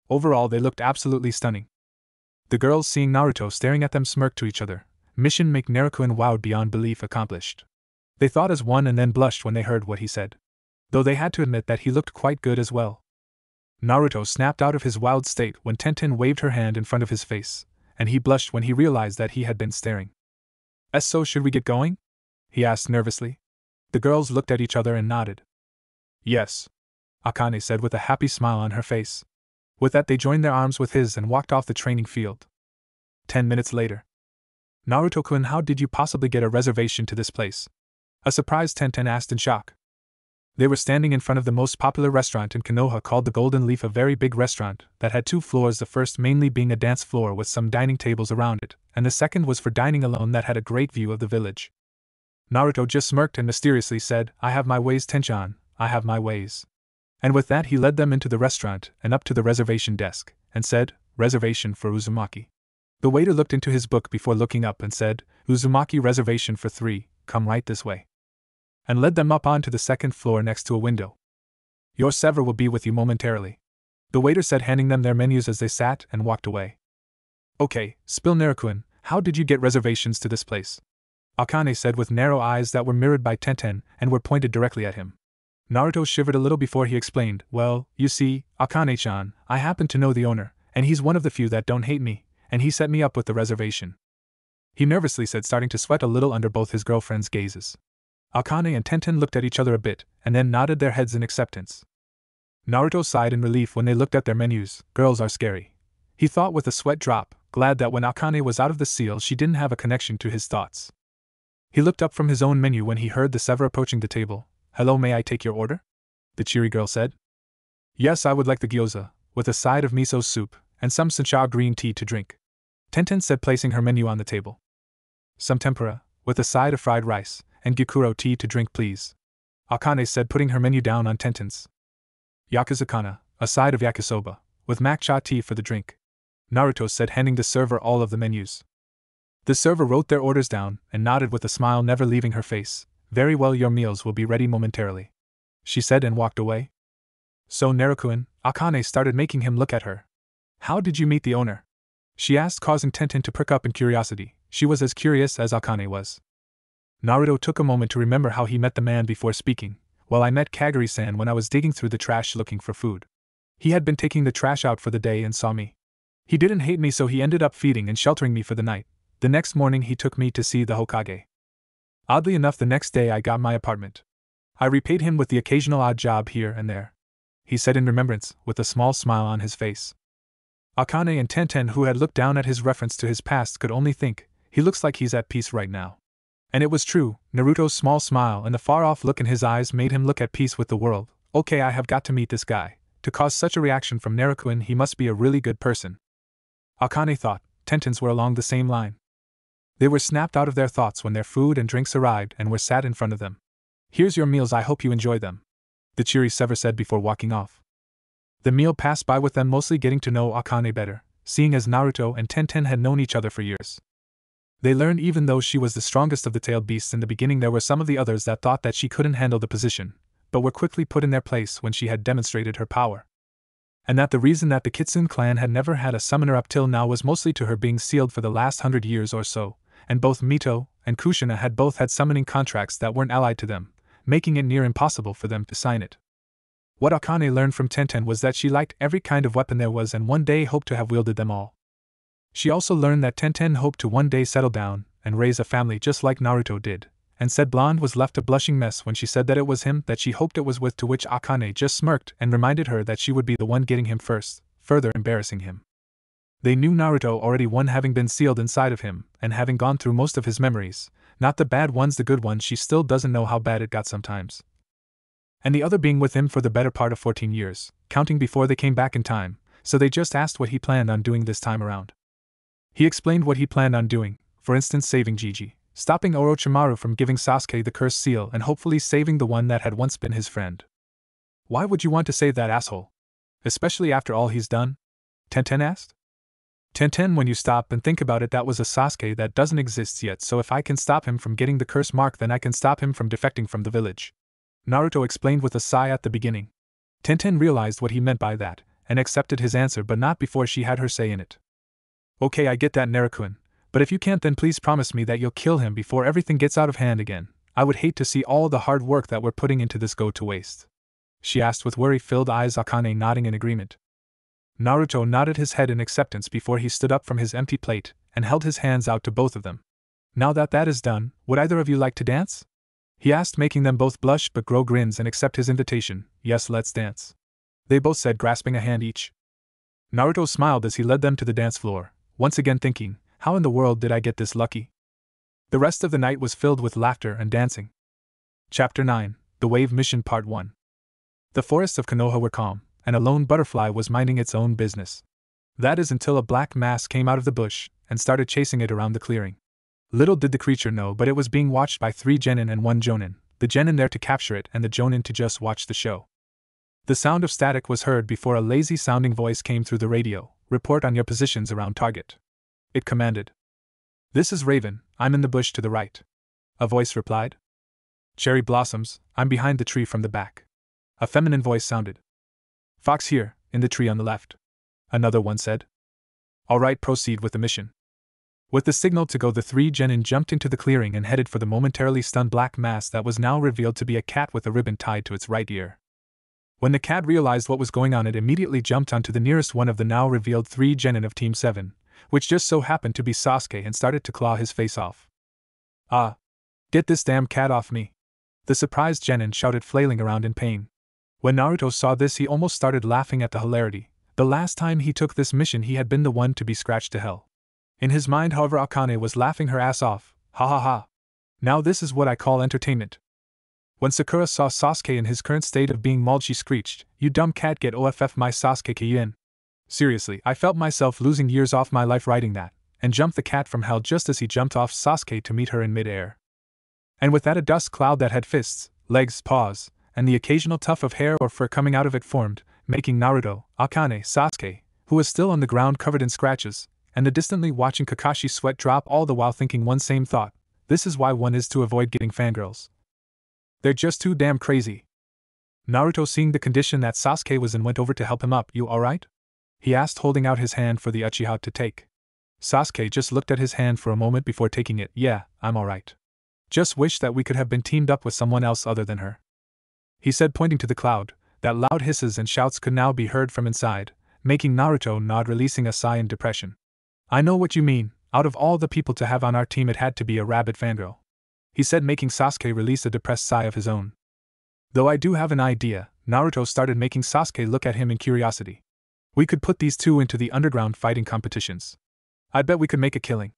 Overall, they looked absolutely stunning. The girls, seeing Naruto staring at them, smirked to each other. Mission make Naruto wowed beyond belief accomplished. They thought as one and then blushed when they heard what he said. Though they had to admit that he looked quite good as well. Naruto snapped out of his wild state when Tenten waved her hand in front of his face, and he blushed when he realized that he had been staring. So should we get going? He asked nervously. The girls looked at each other and nodded. Yes, Akane said with a happy smile on her face. With that, they joined their arms with his and walked off the training field. 10 minutes later. Naruto-kun, how did you possibly get a reservation to this place? A surprised Tenten asked in shock. They were standing in front of the most popular restaurant in Konoha called the Golden Leaf, a very big restaurant that had two floors, the first mainly being a dance floor with some dining tables around it, and the second was for dining alone that had a great view of the village. Naruto just smirked and mysteriously said, I have my ways, Tenchan, I have my ways. And with that he led them into the restaurant and up to the reservation desk, and said, reservation for Uzumaki. The waiter looked into his book before looking up and said, Uzumaki reservation for 3, come right this way. And led them up onto the second floor next to a window. Your server will be with you momentarily. The waiter said, handing them their menus as they sat and walked away. Okay, spill Naruto, how did you get reservations to this place? Akane said with narrow eyes that were mirrored by Tenten and were pointed directly at him. Naruto shivered a little before he explained, well, you see, Akane-chan, I happen to know the owner, and he's one of the few that don't hate me, and he set me up with the reservation. He nervously said, starting to sweat a little under both his girlfriend's gazes. Akane and Tenten looked at each other a bit, and then nodded their heads in acceptance. Naruto sighed in relief when they looked at their menus. Girls are scary, he thought with a sweat drop, glad that when Akane was out of the seal she didn't have a connection to his thoughts. He looked up from his own menu when he heard the server approaching the table. Hello, may I take your order? The cheery girl said. Yes, I would like the gyoza, with a side of miso soup, and some sencha green tea to drink. Tenten said, placing her menu on the table. Some tempura, with a side of fried rice, and gyokuro tea to drink please. Akane said, putting her menu down on Tenten's. Yakizakana, a side of yakisoba, with matcha tea for the drink. Naruto said, handing the server all of the menus. The server wrote their orders down and nodded with a smile never leaving her face. Very well, your meals will be ready momentarily, she said and walked away. So Naruto, Akane started making him look at her. How did you meet the owner? She asked, causing Tenten to prick up in curiosity. She was as curious as Akane was. Naruto took a moment to remember how he met the man before speaking. Well, I met Kaguri-san when I was digging through the trash looking for food. He had been taking the trash out for the day and saw me. He didn't hate me, so he ended up feeding and sheltering me for the night. The next morning he took me to see the Hokage. Oddly enough, the next day I got my apartment. I repaid him with the occasional odd job here and there, he said in remembrance, with a small smile on his face. Akane and Tenten, who had looked down at his reference to his past, could only think, he looks like he's at peace right now. And it was true. Naruto's small smile and the far-off look in his eyes made him look at peace with the world. Okay, I have got to meet this guy. To cause such a reaction from Naruto, he must be a really good person. Akane thought. Tenten's were along the same line. They were snapped out of their thoughts when their food and drinks arrived and were sat in front of them. Here's your meals, I hope you enjoy them, the cheery server said before walking off. The meal passed by with them mostly getting to know Akane better, seeing as Naruto and Tenten had known each other for years. They learned even though she was the strongest of the tailed beasts in the beginning, there were some of the others that thought that she couldn't handle the position, but were quickly put in their place when she had demonstrated her power. And that the reason that the Kitsune clan had never had a summoner up till now was mostly to her being sealed for the last 100 years or so, and both Mito and Kushina had both had summoning contracts that weren't allied to them, making it near impossible for them to sign it. What Akane learned from Tenten was that she liked every kind of weapon there was and one day hoped to have wielded them all. She also learned that Tenten hoped to one day settle down and raise a family just like Naruto did, and said Blonde was left a blushing mess when she said that it was him that she hoped it was with, to which Akane just smirked and reminded her that she would be the one getting him first, further embarrassing him. They knew Naruto already, one having been sealed inside of him and having gone through most of his memories, not the bad ones, the good ones. She still doesn't know how bad it got sometimes. And the other being with him for the better part of 14 years, counting before they came back in time, so they just asked what he planned on doing this time around. He explained what he planned on doing, for instance saving Gigi, stopping Orochimaru from giving Sasuke the cursed seal, and hopefully saving the one that had once been his friend. Why would you want to save that asshole? Especially after all he's done? Tenten asked. Tenten, when you stop and think about it, that was a Sasuke that doesn't exist yet, so if I can stop him from getting the curse mark, then I can stop him from defecting from the village. Naruto explained with a sigh at the beginning. Tenten realized what he meant by that, and accepted his answer, but not before she had her say in it. Okay, I get that, Naruto, but if you can't, then please promise me that you'll kill him before everything gets out of hand again. I would hate to see all the hard work that we're putting into this go to waste, she asked with worry-filled eyes, Akane nodding in agreement. Naruto nodded his head in acceptance before he stood up from his empty plate and held his hands out to both of them. Now that that is done, would either of you like to dance? He asked, making them both blush but grow grins and accept his invitation. Yes, let's dance, they both said, grasping a hand each. Naruto smiled as he led them to the dance floor, once again thinking, how in the world did I get this lucky? The rest of the night was filled with laughter and dancing. Chapter 9, The Wave Mission Part 1. The forests of Konoha were calm, and a lone butterfly was minding its own business. That is until a black mass came out of the bush and started chasing it around the clearing. Little did the creature know, but it was being watched by 3 genin and 1 jonin, the genin there to capture it and the jonin to just watch the show. The sound of static was heard before a lazy-sounding voice came through the radio. Report on your positions around target, it commanded. This is Raven, I'm in the bush to the right, a voice replied. Cherry Blossoms, I'm behind the tree from the back, A feminine voice sounded. Fox here, in the tree on the left. Another one said. All right, proceed with the mission. With the signal to go, the three genin jumped into the clearing and headed for the momentarily stunned black mass that was now revealed to be a cat with a ribbon tied to its right ear. When the cat realized what was going on, it immediately jumped onto the nearest one of the now revealed three genin of Team 7, which just so happened to be Sasuke, and started to claw his face off. Ah! Get this damn cat off me! The surprised genin shouted, flailing around in pain. When Naruto saw this, he almost started laughing at the hilarity. The last time he took this mission, he had been the one to be scratched to hell. In his mind, however, Akane was laughing her ass off. Ha ha ha! Now this is what I call entertainment. When Sakura saw Sasuke in his current state of being mauled, she screeched, "You dumb cat, get off my Sasuke Kyin." Seriously, I felt myself losing years off my life writing that, and jumped the cat from hell just as he jumped off Sasuke to meet her in mid-air. And with that, a dust cloud that had fists, legs, paws, and the occasional tuft of hair or fur coming out of it formed, making Naruto, Akane, Sasuke, who was still on the ground covered in scratches, and the distantly watching Kakashi sweat drop, all the while thinking one same thought: this is why one is to avoid getting fangirls. They're just too damn crazy. Naruto, seeing the condition that Sasuke was in, went over to help him up. You alright? He asked, holding out his hand for the Uchiha to take. Sasuke just looked at his hand for a moment before taking it. Yeah, I'm alright. Just wish that we could have been teamed up with someone else other than her, he said, pointing to the cloud. That loud hisses and shouts could now be heard from inside, making Naruto nod, releasing a sigh in depression. I know what you mean. Out of all the people to have on our team, it had to be a rabid fangirl, he said, making Sasuke release a depressed sigh of his own. Though I do have an idea, Naruto started, making Sasuke look at him in curiosity. We could put these two into the underground fighting competitions. I bet we could make a killing,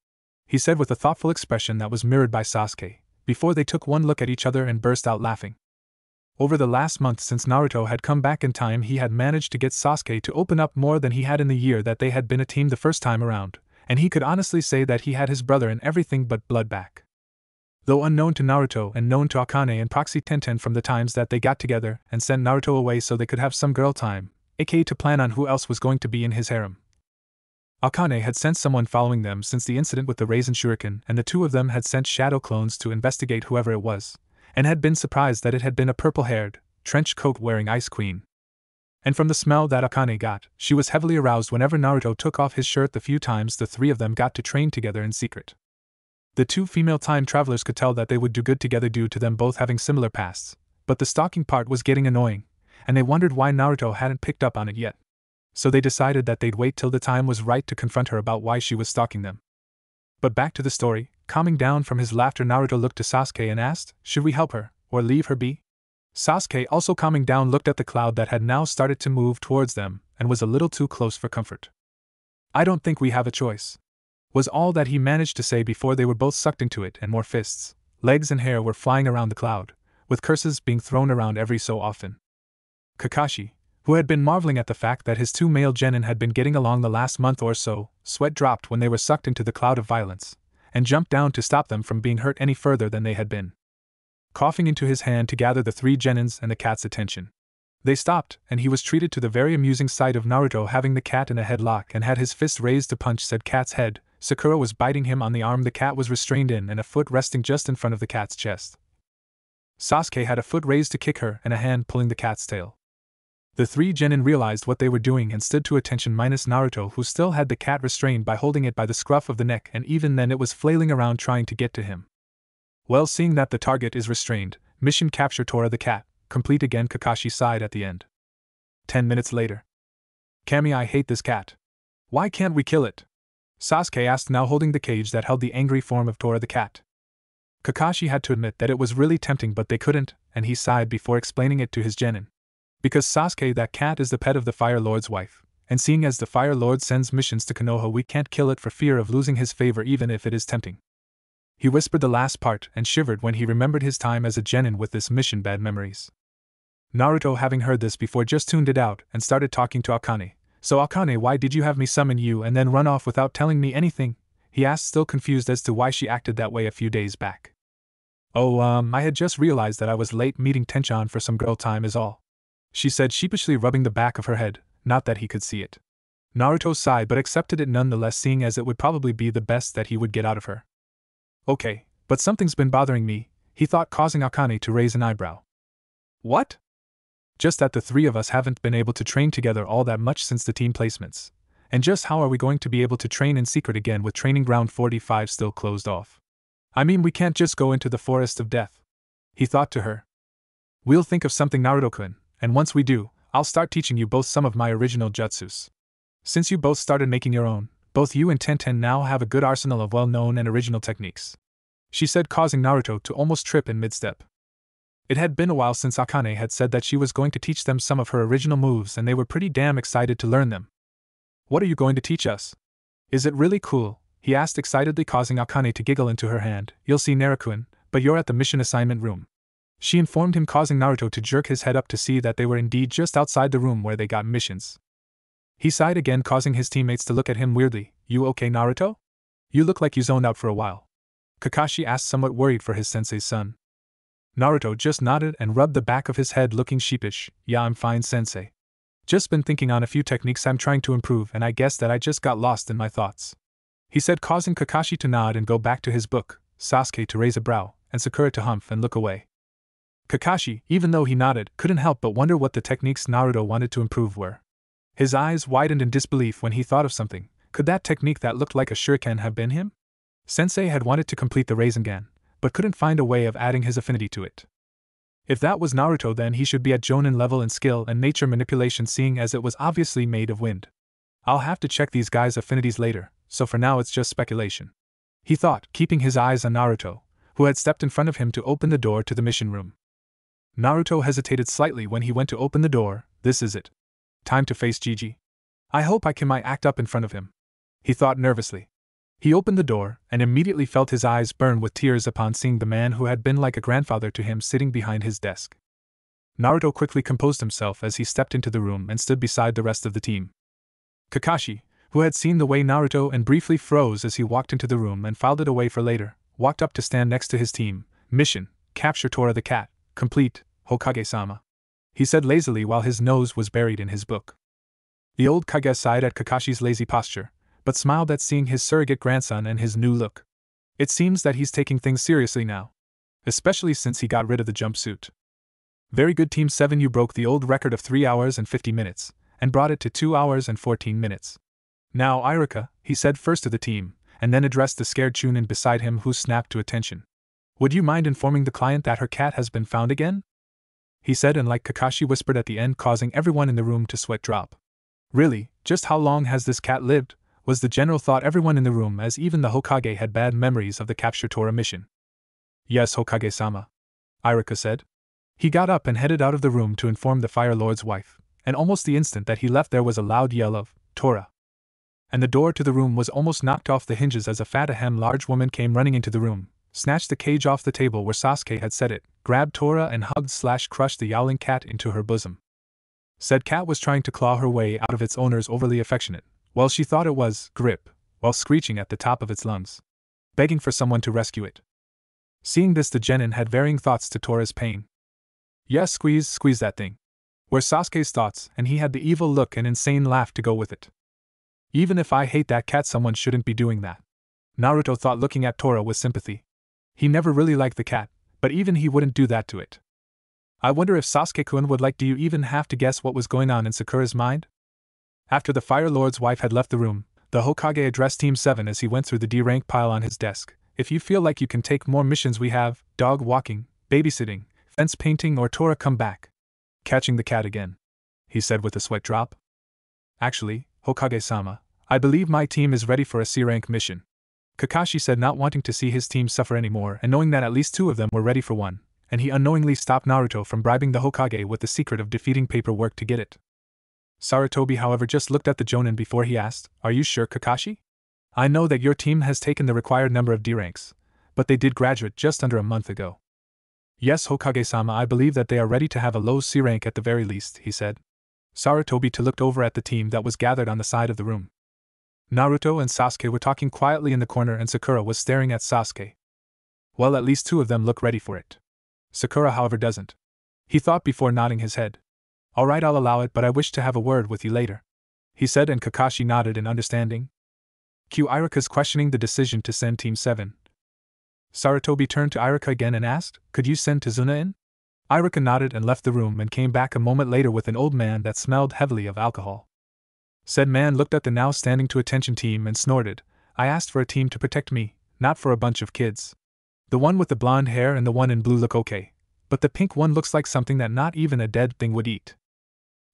he said with a thoughtful expression that was mirrored by Sasuke, before they took one look at each other and burst out laughing. Over the last month since Naruto had come back in time, he had managed to get Sasuke to open up more than he had in the year that they had been a team the first time around, and he could honestly say that he had his brother and everything but blood back. Though unknown to Naruto and known to Akane and Proxy Tenten from the times that they got together and sent Naruto away so they could have some girl time, aka to plan on who else was going to be in his harem. Akane had sent someone following them since the incident with the Raisin Shuriken, and the two of them had sent shadow clones to investigate whoever it was, and had been surprised that it had been a purple-haired, trench coat-wearing Ice Queen. And from the smell that Akane got, she was heavily aroused whenever Naruto took off his shirt the few times the three of them got to train together in secret. The two female time travelers could tell that they would do good together due to them both having similar pasts, but the stalking part was getting annoying, and they wondered why Naruto hadn't picked up on it yet. So they decided that they'd wait till the time was right to confront her about why she was stalking them. But back to the story. Calming down from his laughter, Naruto looked to Sasuke and asked, should we help her, or leave her be? Sasuke, also calming down, looked at the cloud that had now started to move towards them, and was a little too close for comfort. I don't think we have a choice, was all that he managed to say before they were both sucked into it, and more fists, legs and hair were flying around the cloud, with curses being thrown around every so often. Kakashi, who had been marveling at the fact that his two male genin had been getting along the last month or so, sweat dropped when they were sucked into the cloud of violence, and jumped down to stop them from being hurt any further than they had been, coughing into his hand to gather the three genins and the cat's attention. They stopped, and he was treated to the very amusing sight of Naruto having the cat in a headlock and had his fist raised to punch said cat's head. Sakura was biting him on the arm the cat was restrained in, and a foot resting just in front of the cat's chest. Sasuke had a foot raised to kick her and a hand pulling the cat's tail. The three genin realized what they were doing and stood to attention, minus Naruto, who still had the cat restrained by holding it by the scruff of the neck, and even then it was flailing around trying to get to him. Well, seeing that the target is restrained, mission capture Tora the cat, complete again. Kakashi sighed at the end. 10 minutes later. Kami, I hate this cat. Why can't we kill it? Sasuke asked, now holding the cage that held the angry form of Tora the cat. Kakashi had to admit that it was really tempting, but they couldn't, and he sighed before explaining it to his genin. Because Sasuke, that cat is the pet of the Fire Lord's wife, and seeing as the Fire Lord sends missions to Konoha, we can't kill it for fear of losing his favor even if it is tempting. He whispered the last part and shivered when he remembered his time as a genin with this mission. Bad memories. Naruto, having heard this before, just tuned it out and started talking to Akane. So Akane, why did you have me summon you and then run off without telling me anything? He asked, still confused as to why she acted that way a few days back. Oh, I had just realized that I was late meeting Tenchan for some girl time is all, she said, sheepishly rubbing the back of her head, not that he could see it. Naruto sighed but accepted it nonetheless, seeing as it would probably be the best that he would get out of her. Okay, but something's been bothering me, he thought, causing Akane to raise an eyebrow. What? Just that the three of us haven't been able to train together all that much since the team placements. And just how are we going to be able to train in secret again with training ground 45 still closed off? I mean, we can't just go into the forest of death. He thought to her. We'll think of something, Naruto-kun, and once we do, I'll start teaching you both some of my original jutsus. Since you both started making your own, both you and Tenten now have a good arsenal of well-known and original techniques, she said, causing Naruto to almost trip in mid-step. It had been a while since Akane had said that she was going to teach them some of her original moves, and they were pretty damn excited to learn them. What are you going to teach us? Is it really cool? He asked excitedly, causing Akane to giggle into her hand. You'll see, Naruto-kun, but you're at the mission assignment room, she informed him, causing Naruto to jerk his head up to see that they were indeed just outside the room where they got missions. He sighed again, causing his teammates to look at him weirdly. You okay, Naruto? You look like you zoned out for a while, Kakashi asked, somewhat worried for his sensei's son. Naruto just nodded and rubbed the back of his head, looking sheepish. Yeah, I'm fine, sensei. Just been thinking on a few techniques I'm trying to improve, and I guess that I just got lost in my thoughts, he said, causing Kakashi to nod and go back to his book, Sasuke to raise a brow, and Sakura to humph and look away. Kakashi, even though he nodded, couldn't help but wonder what the techniques Naruto wanted to improve were. His eyes widened in disbelief when he thought of something. Could that technique that looked like a shuriken have been him? Sensei had wanted to complete the Rasengan, but couldn't find a way of adding his affinity to it. If that was Naruto, then he should be at Jonin level in skill and nature manipulation, seeing as it was obviously made of wind. I'll have to check these guys' affinities later, so for now it's just speculation, he thought, keeping his eyes on Naruto, who had stepped in front of him to open the door to the mission room. Naruto hesitated slightly when he went to open the door. This is it. Time to face Gigi. I hope I can act up in front of him, he thought nervously. He opened the door, and immediately felt his eyes burn with tears upon seeing the man who had been like a grandfather to him sitting behind his desk. Naruto quickly composed himself as he stepped into the room and stood beside the rest of the team. Kakashi, who had seen the way Naruto and briefly froze as he walked into the room and filed it away for later, walked up to stand next to his team. Mission, capture Tora the cat, complete, Hokage-sama, he said lazily while his nose was buried in his book. The old Kage sighed at Kakashi's lazy posture, but smiled at seeing his surrogate grandson and his new look. It seems that he's taking things seriously now, especially since he got rid of the jumpsuit. Very good, Team 7, you broke the old record of 3 hours and 50 minutes, and brought it to 2 hours and 14 minutes. Now, Iruka, he said first to the team, and then addressed the scared Chunin beside him, who snapped to attention. Would you mind informing the client that her cat has been found again? He said, and like Kakashi whispered at the end, causing everyone in the room to sweat drop. Really, just how long has this cat lived? Was the general thought everyone in the room, as even the Hokage had bad memories of the capture Tora mission. Yes, Hokage-sama, Iruka said. He got up and headed out of the room to inform the Fire Lord's wife, and almost the instant that he left there was a loud yell of, Tora! And the door to the room was almost knocked off the hinges as a fat large woman came running into the room, snatched the cage off the table where Sasuke had set it, grabbed Tora and hugged/crushed the yowling cat into her bosom. Said cat was trying to claw her way out of its owner's overly affectionate, well, she thought it was, grip, while screeching at the top of its lungs, begging for someone to rescue it. Seeing this, the genin had varying thoughts to Tora's pain. Yes, squeeze that thing, were Sasuke's thoughts, and he had the evil look and insane laugh to go with it. Even if I hate that cat, someone shouldn't be doing that, Naruto thought, looking at Tora with sympathy. He never really liked the cat, but even he wouldn't do that to it. I wonder if Sasuke-kun would like. Do you even have to guess what was going on in Sakura's mind? After the Fire Lord's wife had left the room, the Hokage addressed Team 7 as he went through the D-rank pile on his desk. If you feel like you can take more missions, we have dog walking, babysitting, fence painting, or Tora come back. Catching the cat again, he said with a sweat drop. Actually, Hokage-sama, I believe my team is ready for a C-rank mission, Kakashi said, not wanting to see his team suffer anymore and knowing that at least 2 of them were ready for one, and he unknowingly stopped Naruto from bribing the Hokage with the secret of defeating paperwork to get it. Sarutobi, however, just looked at the Jonin before he asked, Are you sure, Kakashi? I know that your team has taken the required number of D-ranks, but they did graduate just under a month ago. Yes, Hokage-sama, I believe that they are ready to have a low C rank at the very least, he said. Sarutobi looked over at the team that was gathered on the side of the room. Naruto and Sasuke were talking quietly in the corner, and Sakura was staring at Sasuke. Well, at least 2 of them look ready for it. Sakura, however, doesn't, he thought before nodding his head. Alright, I'll allow it, but I wish to have a word with you later, he said, and Kakashi nodded in understanding. Iruka's questioning the decision to send Team 7. Sarutobi turned to Iruka again and asked, Could you send Tazuna in? Iruka nodded and left the room and came back a moment later with an old man that smelled heavily of alcohol. Said man looked at the now standing to attention team and snorted, "I asked for a team to protect me, not for a bunch of kids. The one with the blonde hair and the one in blue look okay, but the pink one looks like something that not even a dead thing would eat,"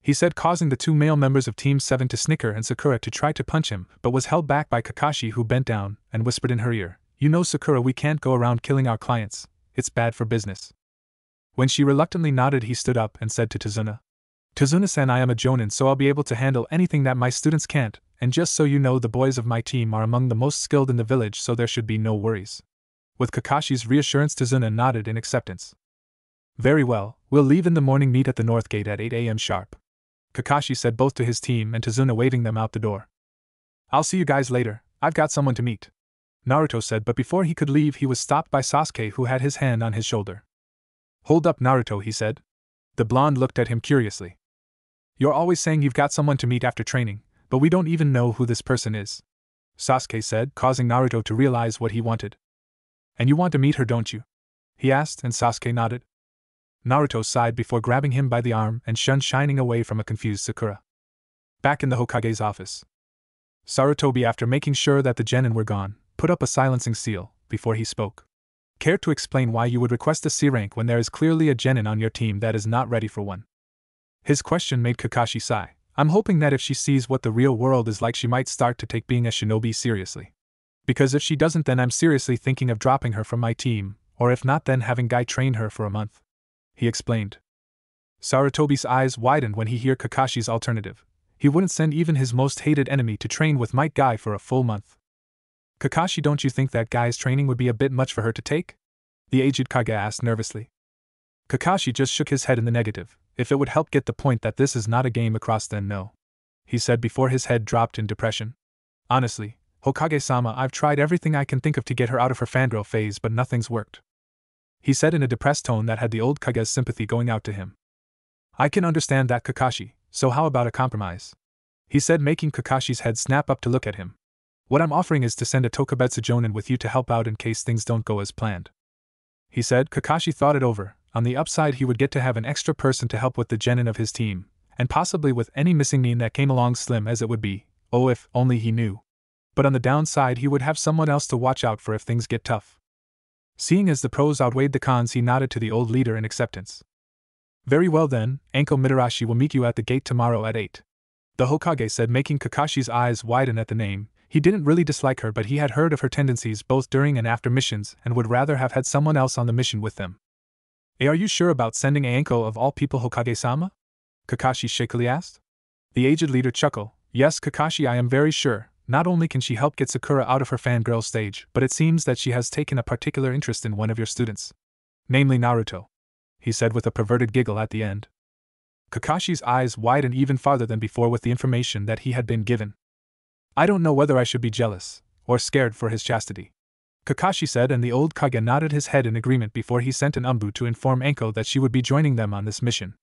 he said, causing the two male members of Team 7 to snicker and Sakura to try to punch him, but was held back by Kakashi, who bent down and whispered in her ear, "You know, Sakura, we can't go around killing our clients. It's bad for business." When she reluctantly nodded, he stood up and said to Tazuna, "Tazuna-san, I am a jonin, so I'll be able to handle anything that my students can't, and just so you know, the boys of my team are among the most skilled in the village, so there should be no worries." With Kakashi's reassurance, Tazuna nodded in acceptance. "Very well, we'll leave in the morning, meet at the North Gate at 8 a.m. sharp," Kakashi said, both to his team and Tazuna, waving them out the door. "I'll see you guys later, I've got someone to meet," Naruto said, but before he could leave he was stopped by Sasuke, who had his hand on his shoulder. "Hold up, Naruto," he said. The blonde looked at him curiously. "You're always saying you've got someone to meet after training, but we don't even know who this person is," Sasuke said, causing Naruto to realize what he wanted. "And you want to meet her, don't you?" he asked, and Sasuke nodded. Naruto sighed before grabbing him by the arm and shining away from a confused Sakura. Back in the Hokage's office, Sarutobi, after making sure that the genin were gone, put up a silencing seal before he spoke. "Care to explain why you would request a C rank when there is clearly a genin on your team that is not ready for one?" His question made Kakashi sigh. "I'm hoping that if she sees what the real world is like, she might start to take being a shinobi seriously. Because if she doesn't, then I'm seriously thinking of dropping her from my team, or if not, then having Guy train her for a month," he explained. Sarutobi's eyes widened when he heard Kakashi's alternative. He wouldn't send even his most hated enemy to train with Might Guy for a full month. "Kakashi, don't you think that Guy's training would be a bit much for her to take?" the aged Kage asked nervously. Kakashi just shook his head in the negative. "If it would help get the point that this is not a game across, then no," he said before his head dropped in depression. "Honestly, Hokage-sama, I've tried everything I can think of to get her out of her fangirl phase, but nothing's worked," he said in a depressed tone that had the old Kage's sympathy going out to him. "I can understand that, Kakashi, so how about a compromise?" he said, making Kakashi's head snap up to look at him. "What I'm offering is to send a Tokubetsu Jonin with you to help out in case things don't go as planned," he said. Kakashi thought it over. On the upside, he would get to have an extra person to help with the genin of his team, and possibly with any missing nin that came along, slim as it would be. Oh, if only he knew. But on the downside, he would have someone else to watch out for if things get tough. Seeing as the pros outweighed the cons, he nodded to the old leader in acceptance. "Very well then, Anko Mitarashi will meet you at the gate tomorrow at 8. The Hokage said, making Kakashi's eyes widen at the name. He didn't really dislike her, but he had heard of her tendencies both during and after missions and would rather have had someone else on the mission with them. "Are you sure about sending Anko of all people, Hokage-sama?" Kakashi shakily asked. The aged leader chuckled. "Yes, Kakashi, I am very sure. Not only can she help get Sakura out of her fangirl stage, but it seems that she has taken a particular interest in one of your students. Namely Naruto," he said with a perverted giggle at the end. Kakashi's eyes widened even farther than before with the information that he had been given. "I don't know whether I should be jealous or scared for his chastity," Kakashi said, and the old Kage nodded his head in agreement before he sent an Umbu to inform Anko that she would be joining them on this mission.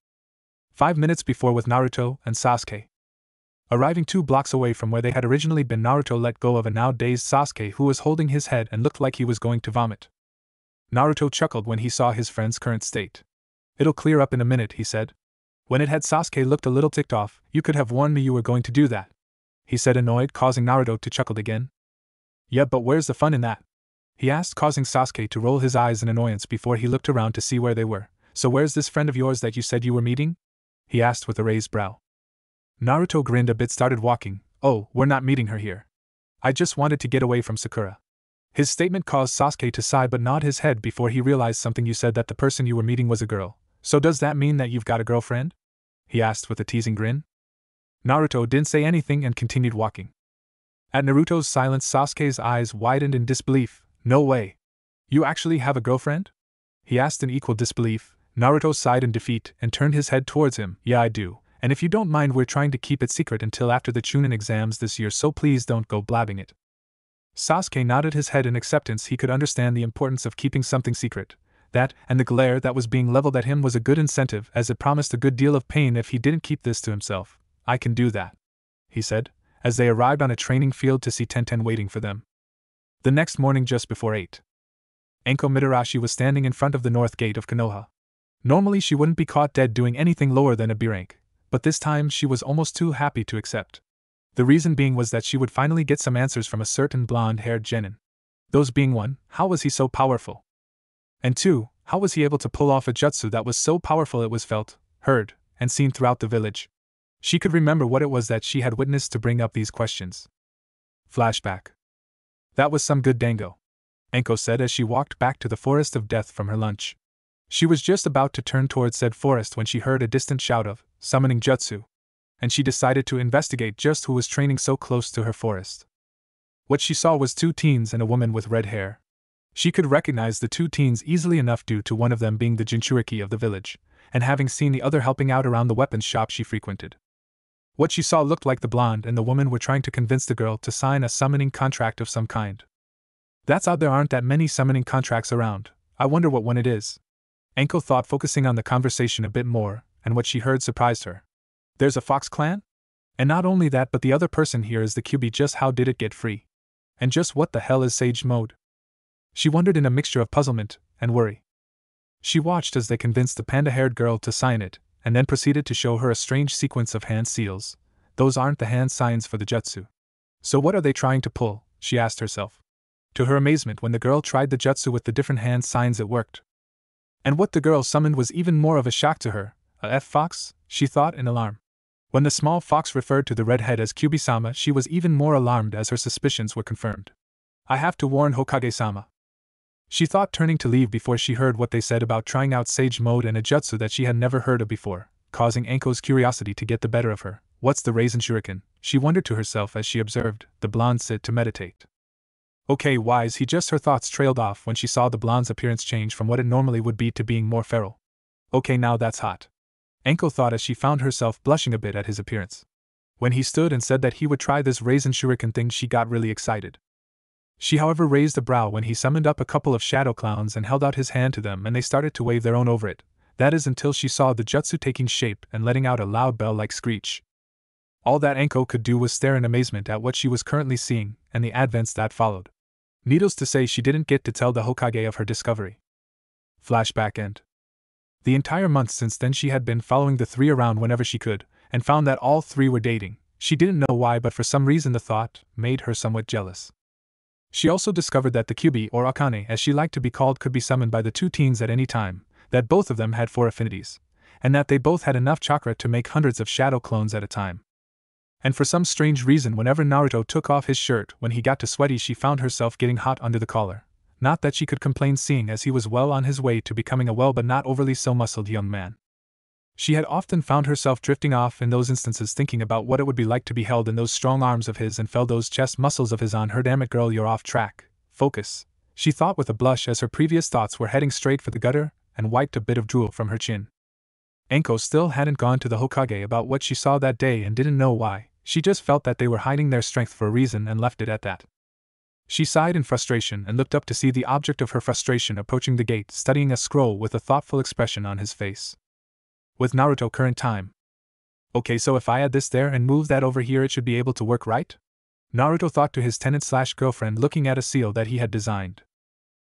5 minutes before, with Naruto and Sasuke. Arriving 2 blocks away from where they had originally been, Naruto let go of a now dazed Sasuke who was holding his head and looked like he was going to vomit. Naruto chuckled when he saw his friend's current state. "It'll clear up in a minute," he said. When it had, Sasuke looked a little ticked off. "You could have warned me you were going to do that," he said, annoyed, causing Naruto to chuckle again. "Yeah, but where's the fun in that?" he asked, causing Sasuke to roll his eyes in annoyance before he looked around to see where they were. "So where's this friend of yours that you said you were meeting?" he asked with a raised brow. Naruto grinned a bit, started walking. "Oh, we're not meeting her here. I just wanted to get away from Sakura." His statement caused Sasuke to sigh but nod his head before he realized something. "You said that the person you were meeting was a girl, so does that mean that you've got a girlfriend?" he asked with a teasing grin. Naruto didn't say anything and continued walking. At Naruto's silence, Sasuke's eyes widened in disbelief. "No way. You actually have a girlfriend?" he asked in equal disbelief. Naruto sighed in defeat and turned his head towards him. "Yeah, I do, and if you don't mind, we're trying to keep it secret until after the Chunin exams this year, so please don't go blabbing it." Sasuke nodded his head in acceptance. He could understand the importance of keeping something secret. That, and the glare that was being leveled at him, was a good incentive, as it promised a good deal of pain if he didn't keep this to himself. "I can do that," he said, as they arrived on a training field to see Tenten waiting for them. The next morning, just before 8, Anko Mitarashi was standing in front of the north gate of Konoha. Normally she wouldn't be caught dead doing anything lower than a B rank, but this time she was almost too happy to accept. The reason being was that she would finally get some answers from a certain blonde-haired genin. Those being 1, how was he so powerful? And 2, how was he able to pull off a jutsu that was so powerful it was felt, heard, and seen throughout the village? She could remember what it was that she had witnessed to bring up these questions. Flashback. That was some good dango, Enko said as she walked back to the forest of death from her lunch. She was just about to turn towards said forest when she heard a distant shout of summoning jutsu, and she decided to investigate just who was training so close to her forest. What she saw was 2 teens and a woman with red hair. She could recognize the 2 teens easily enough due to one of them being the Jinchuriki of the village, and having seen the other helping out around the weapons shop she frequented. What she saw looked like the blonde and the woman were trying to convince the girl to sign a summoning contract of some kind. That's odd, there aren't that many summoning contracts around. I wonder what one it is. Enko thought, focusing on the conversation a bit more, and what she heard surprised her. There's a Fox clan? And not only that, but the other person here is the QB. Just how did it get free? And just what the hell is Sage Mode? She wondered in a mixture of puzzlement and worry. She watched as they convinced the panda-haired girl to sign it, and then proceeded to show her a strange sequence of hand seals. Those aren't the hand signs for the jutsu. So what are they trying to pull? She asked herself. To her amazement, when the girl tried the jutsu with the different hand signs, it worked. And what the girl summoned was even more of a shock to her. A F-fox? She thought in alarm. When the small fox referred to the redhead as Kyubi-sama, she was even more alarmed as her suspicions were confirmed. I have to warn Hokage-sama, she thought, turning to leave before she heard what they said about trying out Sage Mode and a jutsu that she had never heard of before, causing Enko's curiosity to get the better of her. What's the Raisin Shuriken? She wondered to herself as she observed the blonde sit to meditate. Okay, wise, her thoughts trailed off when she saw the blonde's appearance change from what it normally would be to being more feral. Okay, now that's hot, Enko thought as she found herself blushing a bit at his appearance. When he stood and said that he would try this Raisin Shuriken thing, she got really excited. She, however, raised a brow when he summoned up a couple of shadow clowns and held out his hand to them, and they started to wave their own over it. That is, until she saw the jutsu taking shape and letting out a loud bell-like screech. All that Enko could do was stare in amazement at what she was currently seeing, and the advents that followed. Needless to say, she didn't get to tell the Hokage of her discovery. Flashback end. The entire month since then she had been following the 3 around whenever she could, and found that all 3 were dating. She didn't know why, but for some reason the thought made her somewhat jealous. She also discovered that the Kyubi, or Akane as she liked to be called, could be summoned by the 2 teens at any time, that both of them had 4 affinities, and that they both had enough chakra to make hundreds of shadow clones at a time. And for some strange reason, whenever Naruto took off his shirt when he got too sweaty, she found herself getting hot under the collar. Not that she could complain, seeing as he was well on his way to becoming a well but not overly so muscled young man. She had often found herself drifting off in those instances, thinking about what it would be like to be held in those strong arms of his and feel those chest muscles of his on her. Damn it, girl, you're off track. Focus, she thought with a blush as her previous thoughts were heading straight for the gutter, and wiped a bit of drool from her chin. Enko still hadn't gone to the Hokage about what she saw that day and didn't know why. She just felt that they were hiding their strength for a reason and left it at that. She sighed in frustration and looked up to see the object of her frustration approaching the gate, studying a scroll with a thoughtful expression on his face. With Naruto current time. Okay, so if I add this there and move that over here, it should be able to work, right? Naruto thought to his tenant/girlfriend, looking at a seal that he had designed.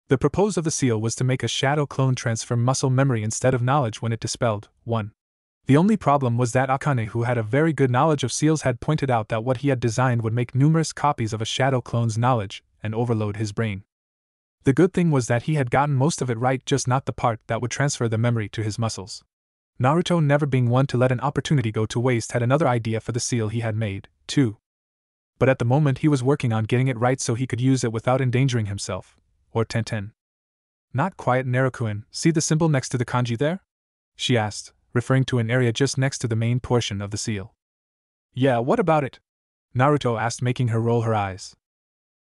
The purpose of the seal was to make a shadow clone transfer muscle memory instead of knowledge when it dispelled 1. The only problem was that Akane, who had a very good knowledge of seals, had pointed out that what he had designed would make numerous copies of a shadow clone's knowledge and overload his brain. The good thing was that he had gotten most of it right, just not the part that would transfer the memory to his muscles. Naruto, never being one to let an opportunity go to waste, had another idea for the seal he had made, too. But at the moment he was working on getting it right so he could use it without endangering himself. Or Tenten. Not quiet, Narukuin, see the symbol next to the kanji there? She asked, referring to an area just next to the main portion of the seal. Yeah, what about it? Naruto asked, making her roll her eyes.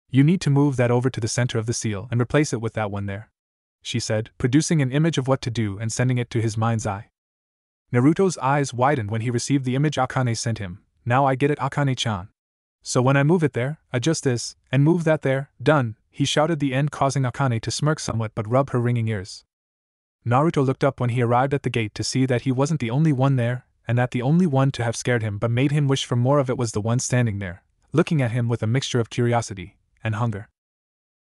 You need to move that over to the center of the seal and replace it with that one there, she said, producing an image of what to do and sending it to his mind's eye. Naruto's eyes widened when he received the image Akane sent him. Now I get it, Akane-chan. So when I move it there, adjust this, and move that there, done, he shouted, the end causing Akane to smirk somewhat but rub her ringing ears. Naruto looked up when he arrived at the gate to see that he wasn't the only one there, and that the only one to have scared him but made him wish for more of it was the one standing there, looking at him with a mixture of curiosity and hunger.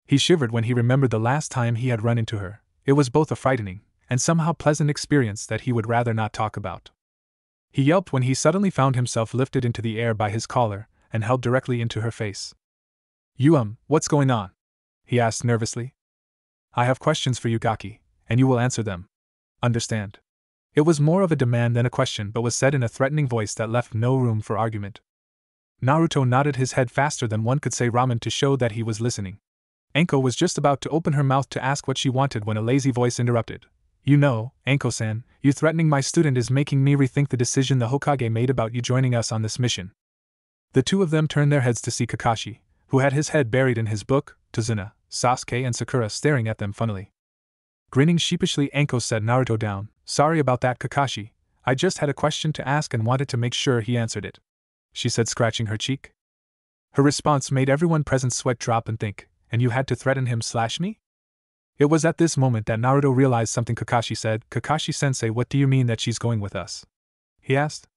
He shivered when he remembered the last time he had run into her. It was both a frightening and somehow pleasant experience that he would rather not talk about. He yelped when he suddenly found himself lifted into the air by his collar and held directly into her face. What's going on?" he asked nervously. "I have questions for you, Gaki, and you will answer them. Understand?" It was more of a demand than a question, but was said in a threatening voice that left no room for argument. Naruto nodded his head faster than one could say ramen to show that he was listening. Anko was just about to open her mouth to ask what she wanted when a lazy voice interrupted. Anko-san, you threatening my student is making me rethink the decision the Hokage made about you joining us on this mission." The two of them turned their heads to see Kakashi, who had his head buried in his book, Tazuna, Sasuke and Sakura staring at them funnily. Grinning sheepishly, Anko set Naruto down. "Sorry about that, Kakashi. I just had a question to ask and wanted to make sure he answered it," she said, scratching her cheek. Her response made everyone present sweat drop and think, "And you had to threaten him / me?" It was at this moment that Naruto realized something. Kakashi said, "Kakashi-sensei, what do you mean that she's going with us?" he asked.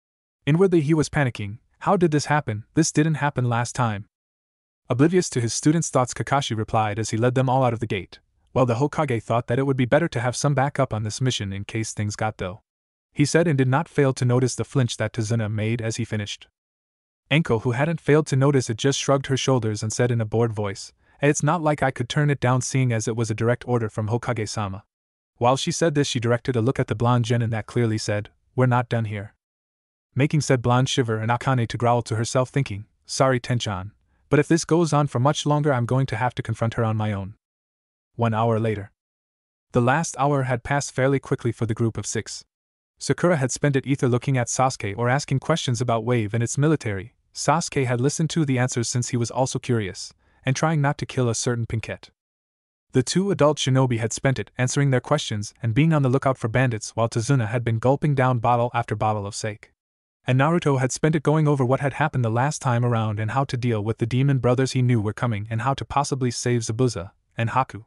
Inwardly he was panicking. How did this happen? This didn't happen last time. Oblivious to his students' thoughts, Kakashi replied as he led them all out of the gate. Well, the Hokage thought that it would be better to have some backup on this mission in case things got though, he said, and did not fail to notice the flinch that Tazuna made as he finished. Anko, who hadn't failed to notice it, just shrugged her shoulders and said in a bored voice, "It's not like I could turn it down seeing as it was a direct order from Hokage-sama." While she said this, she directed a look at the blonde genin that clearly said, "We're not done here," making said blonde shiver and Akane to growl to herself, thinking, "Sorry Tenchan, but if this goes on for much longer I'm going to have to confront her on my own." 1 hour later. The last hour had passed fairly quickly for the group of 6. Sakura had spent it either looking at Sasuke or asking questions about Wave and its military. Sasuke had listened to the answers since he was also curious, and trying not to kill a certain Pinkette. The 2 adult shinobi had spent it answering their questions and being on the lookout for bandits, while Tazuna had been gulping down bottle after bottle of sake. And Naruto had spent it going over what had happened the last time around and how to deal with the demon brothers he knew were coming and how to possibly save Zabuza and Haku.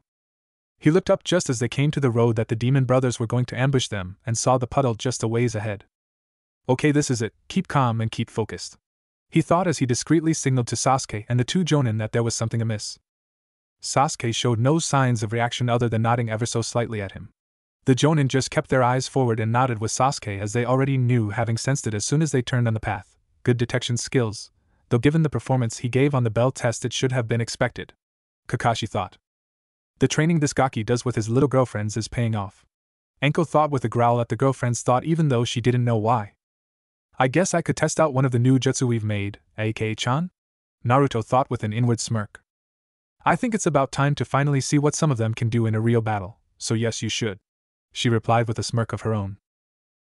He looked up just as they came to the road that the demon brothers were going to ambush them and saw the puddle just a ways ahead. "Okay, this is it, keep calm and keep focused," he thought as he discreetly signaled to Sasuke and the 2 jonin that there was something amiss. Sasuke showed no signs of reaction other than nodding ever so slightly at him. The jonin just kept their eyes forward and nodded with Sasuke as they already knew, having sensed it as soon as they turned on the path. Good detection skills, though given the performance he gave on the bell test it should have been expected, Kakashi thought. The training this Gaki does with his little girlfriends is paying off. Anko thought with a growl at the girlfriend's thought, even though she didn't know why. "I guess I could test out one of the new jutsu we've made, AK-chan?" Naruto thought with an inward smirk. "I think it's about time to finally see what some of them can do in a real battle, so yes you should," she replied with a smirk of her own.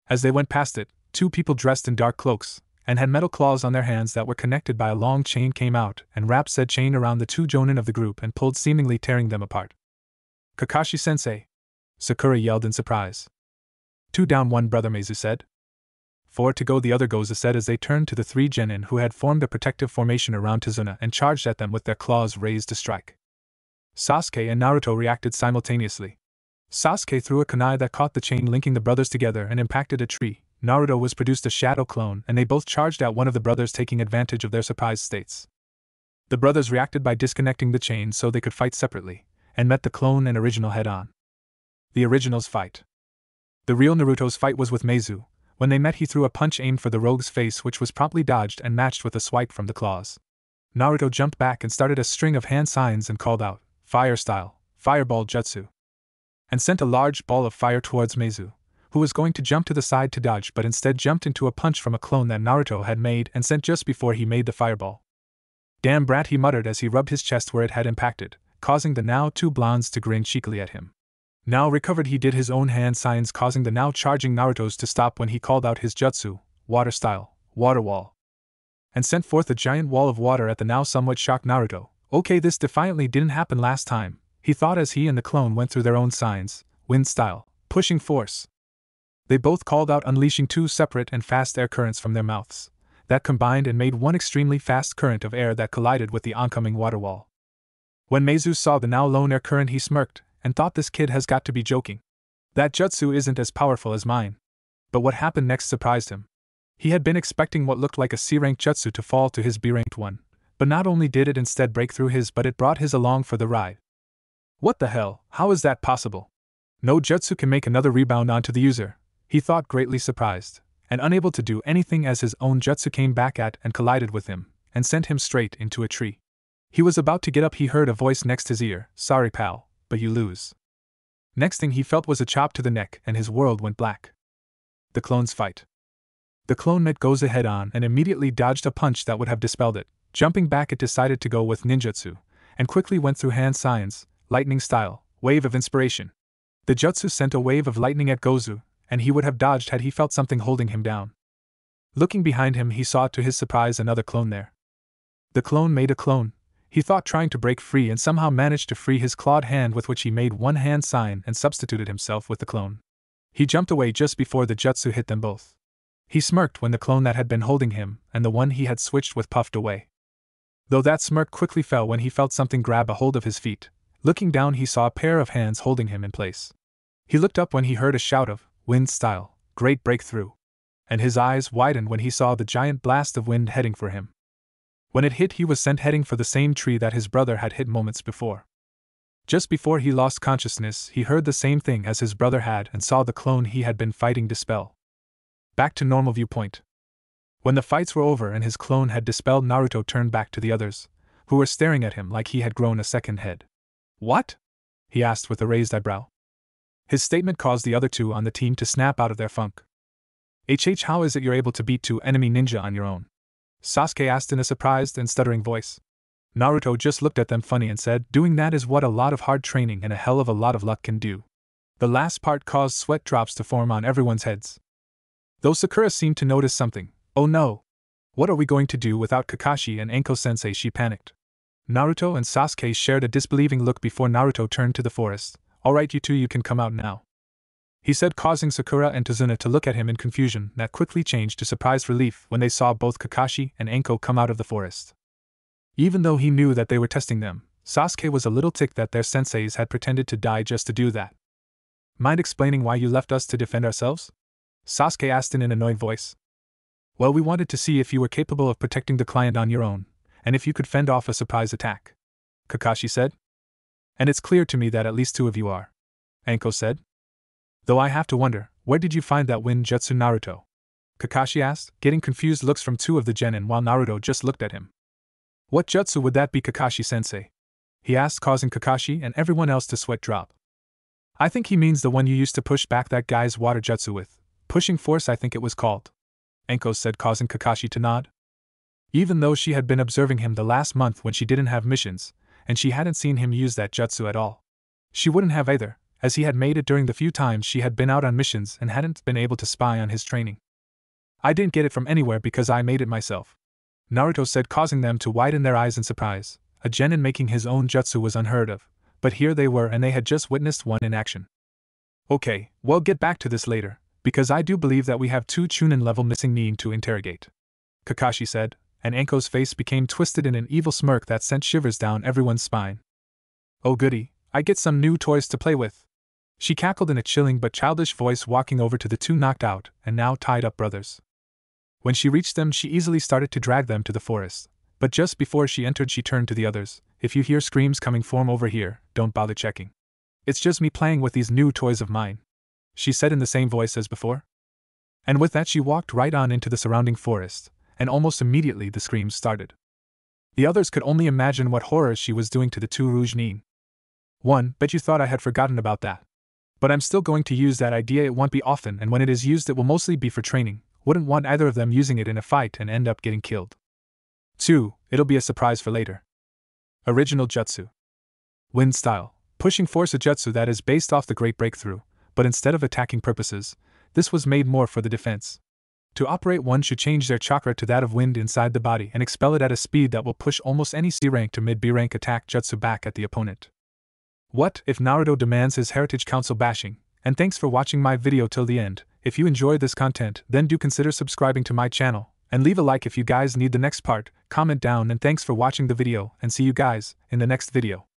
As they went past it, 2 people dressed in dark cloaks and had metal claws on their hands that were connected by a long chain came out and wrapped said chain around the 2 jonin of the group and pulled, seemingly tearing them apart. "Kakashi-sensei!" Sakura yelled in surprise. 2 down, 1 brother, Meizu said. 4 to go, the other Goza said as they turned to the 3 genin who had formed a protective formation around Tazuna and charged at them with their claws raised to strike. Sasuke and Naruto reacted simultaneously. Sasuke threw a kunai that caught the chain linking the brothers together and impacted a tree. Naruto was produced a shadow clone and they both charged at one of the brothers, taking advantage of their surprised states. The brothers reacted by disconnecting the chain so they could fight separately, and met the clone and original head-on. The original's fight. The real Naruto's fight was with Meizu. When they met he threw a punch aimed for the rogue's face, which was promptly dodged and matched with a swipe from the claws. Naruto jumped back and started a string of hand signs and called out, "Fire style, fireball jutsu," and sent a large ball of fire towards Meizu, who was going to jump to the side to dodge but instead jumped into a punch from a clone that Naruto had made and sent just before he made the fireball. "Damn brat," he muttered as he rubbed his chest where it had impacted, causing the now 2 blondes to grin cheekily at him. Now recovered, he did his own hand signs, causing the now charging Naruto's to stop when he called out his jutsu, water style, water wall, and sent forth a giant wall of water at the now somewhat shocked Naruto. Okay, this defiantly didn't happen last time, he thought as he and the clone went through their own signs, wind style, pushing force. They both called out, unleashing 2 separate and fast air currents from their mouths, that combined and made one extremely fast current of air that collided with the oncoming water wall. When Meizu saw the now lone air current he smirked, and thought, this kid has got to be joking. That jutsu isn't as powerful as mine. But what happened next surprised him. He had been expecting what looked like a C-ranked jutsu to fall to his B-ranked one, but not only did it instead break through his, but it brought his along for the ride. What the hell, how is that possible? No jutsu can make another rebound onto the user, he thought, greatly surprised, and unable to do anything as his own jutsu came back at and collided with him, and sent him straight into a tree. He was about to get up, he heard a voice next his ear, "Sorry pal, but you lose." Next thing he felt was a chop to the neck and his world went black. The clones fight. The clone met Gozu head on and immediately dodged a punch that would have dispelled it. Jumping back, it decided to go with ninjutsu, and quickly went through hand signs, lightning style, wave of inspiration. The jutsu sent a wave of lightning at Gozu, and he would have dodged had he felt something holding him down. Looking behind him, he saw to his surprise another clone there. The clone made a clone, he thought, trying to break free, and somehow managed to free his clawed hand, with which he made one hand sign and substituted himself with the clone. He jumped away just before the jutsu hit them both. He smirked when the clone that had been holding him and the one he had switched with puffed away. Though that smirk quickly fell when he felt something grab a hold of his feet. Looking down, he saw a pair of hands holding him in place. He looked up when he heard a shout of, "Wind style, great breakthrough!" and his eyes widened when he saw the giant blast of wind heading for him. When it hit, he was sent heading for the same tree that his brother had hit moments before. Just before he lost consciousness, he heard the same thing as his brother had and saw the clone he had been fighting dispel. Back to normal viewpoint. When the fights were over and his clone had dispelled, Naruto turned back to the others, who were staring at him like he had grown a second head. "What?" he asked with a raised eyebrow. His statement caused the other two on the team to snap out of their funk. How is it you're able to beat two enemy ninja on your own?" Sasuke asked in a surprised and stuttering voice. Naruto just looked at them funny and said, "Doing that is what a lot of hard training and a hell of a lot of luck can do." The last part caused sweat drops to form on everyone's heads. Though Sakura seemed to notice something. "Oh no! What are we going to do without Kakashi and Anko-sensei?" she panicked. Naruto and Sasuke shared a disbelieving look before Naruto turned to the forest. "Alright, you two, you can come out now," he said, causing Sakura and Tazuna to look at him in confusion that quickly changed to surprised relief when they saw both Kakashi and Anko come out of the forest. Even though he knew that they were testing them, Sasuke was a little ticked that their senseis had pretended to die just to do that. "Mind explaining why you left us to defend ourselves?" Sasuke asked in an annoyed voice. "Well, we wanted to see if you were capable of protecting the client on your own, and if you could fend off a surprise attack," Kakashi said. "And it's clear to me that at least two of you are," Anko said. "Though I have to wonder, where did you find that wind jutsu, Naruto?" Kakashi asked, getting confused looks from two of the genin while Naruto just looked at him. "What jutsu would that be, Kakashi-sensei?" he asked, causing Kakashi and everyone else to sweat drop. "I think he means the one you used to push back that guy's water jutsu with. Pushing force, I think it was called," Anko said, causing Kakashi to nod. Even though she had been observing him the last month when she didn't have missions, and she hadn't seen him use that jutsu at all. She wouldn't have either, as he had made it during the few times she had been out on missions and hadn't been able to spy on his training. "I didn't get it from anywhere because I made it myself," Naruto said, causing them to widen their eyes in surprise. A genin making his own jutsu was unheard of, but here they were and they had just witnessed one in action. "Okay, we'll get back to this later, because I do believe that we have two Chunin level missing Nin to interrogate," Kakashi said, and Anko's face became twisted in an evil smirk that sent shivers down everyone's spine. "Oh goody, I get some new toys to play with," she cackled in a chilling but childish voice, walking over to the two knocked out and now tied up brothers. When she reached them, she easily started to drag them to the forest, but just before she entered she turned to the others. "If you hear screams coming from over here, don't bother checking. It's just me playing with these new toys of mine," she said in the same voice as before. And with that she walked right on into the surrounding forest, and almost immediately the screams started. The others could only imagine what horrors she was doing to the two Rouge Nin. Bet you thought I had forgotten about that. But I'm still going to use that idea. It won't be often, and when it is used it will mostly be for training. Wouldn't want either of them using it in a fight and end up getting killed. 2. It'll be a surprise for later. Original Jutsu. Wind style. Pushing force, a jutsu that is based off the Great Breakthrough, but instead of attacking purposes, this was made more for the defense. To operate, one should change their chakra to that of wind inside the body and expel it at a speed that will push almost any C rank to mid B rank attack jutsu back at the opponent. What if Naruto demands his Heritage Council bashing? And thanks for watching my video till the end. If you enjoyed this content, then do consider subscribing to my channel, and leave a like if you guys need the next part. Comment down, and thanks for watching the video, and see you guys in the next video.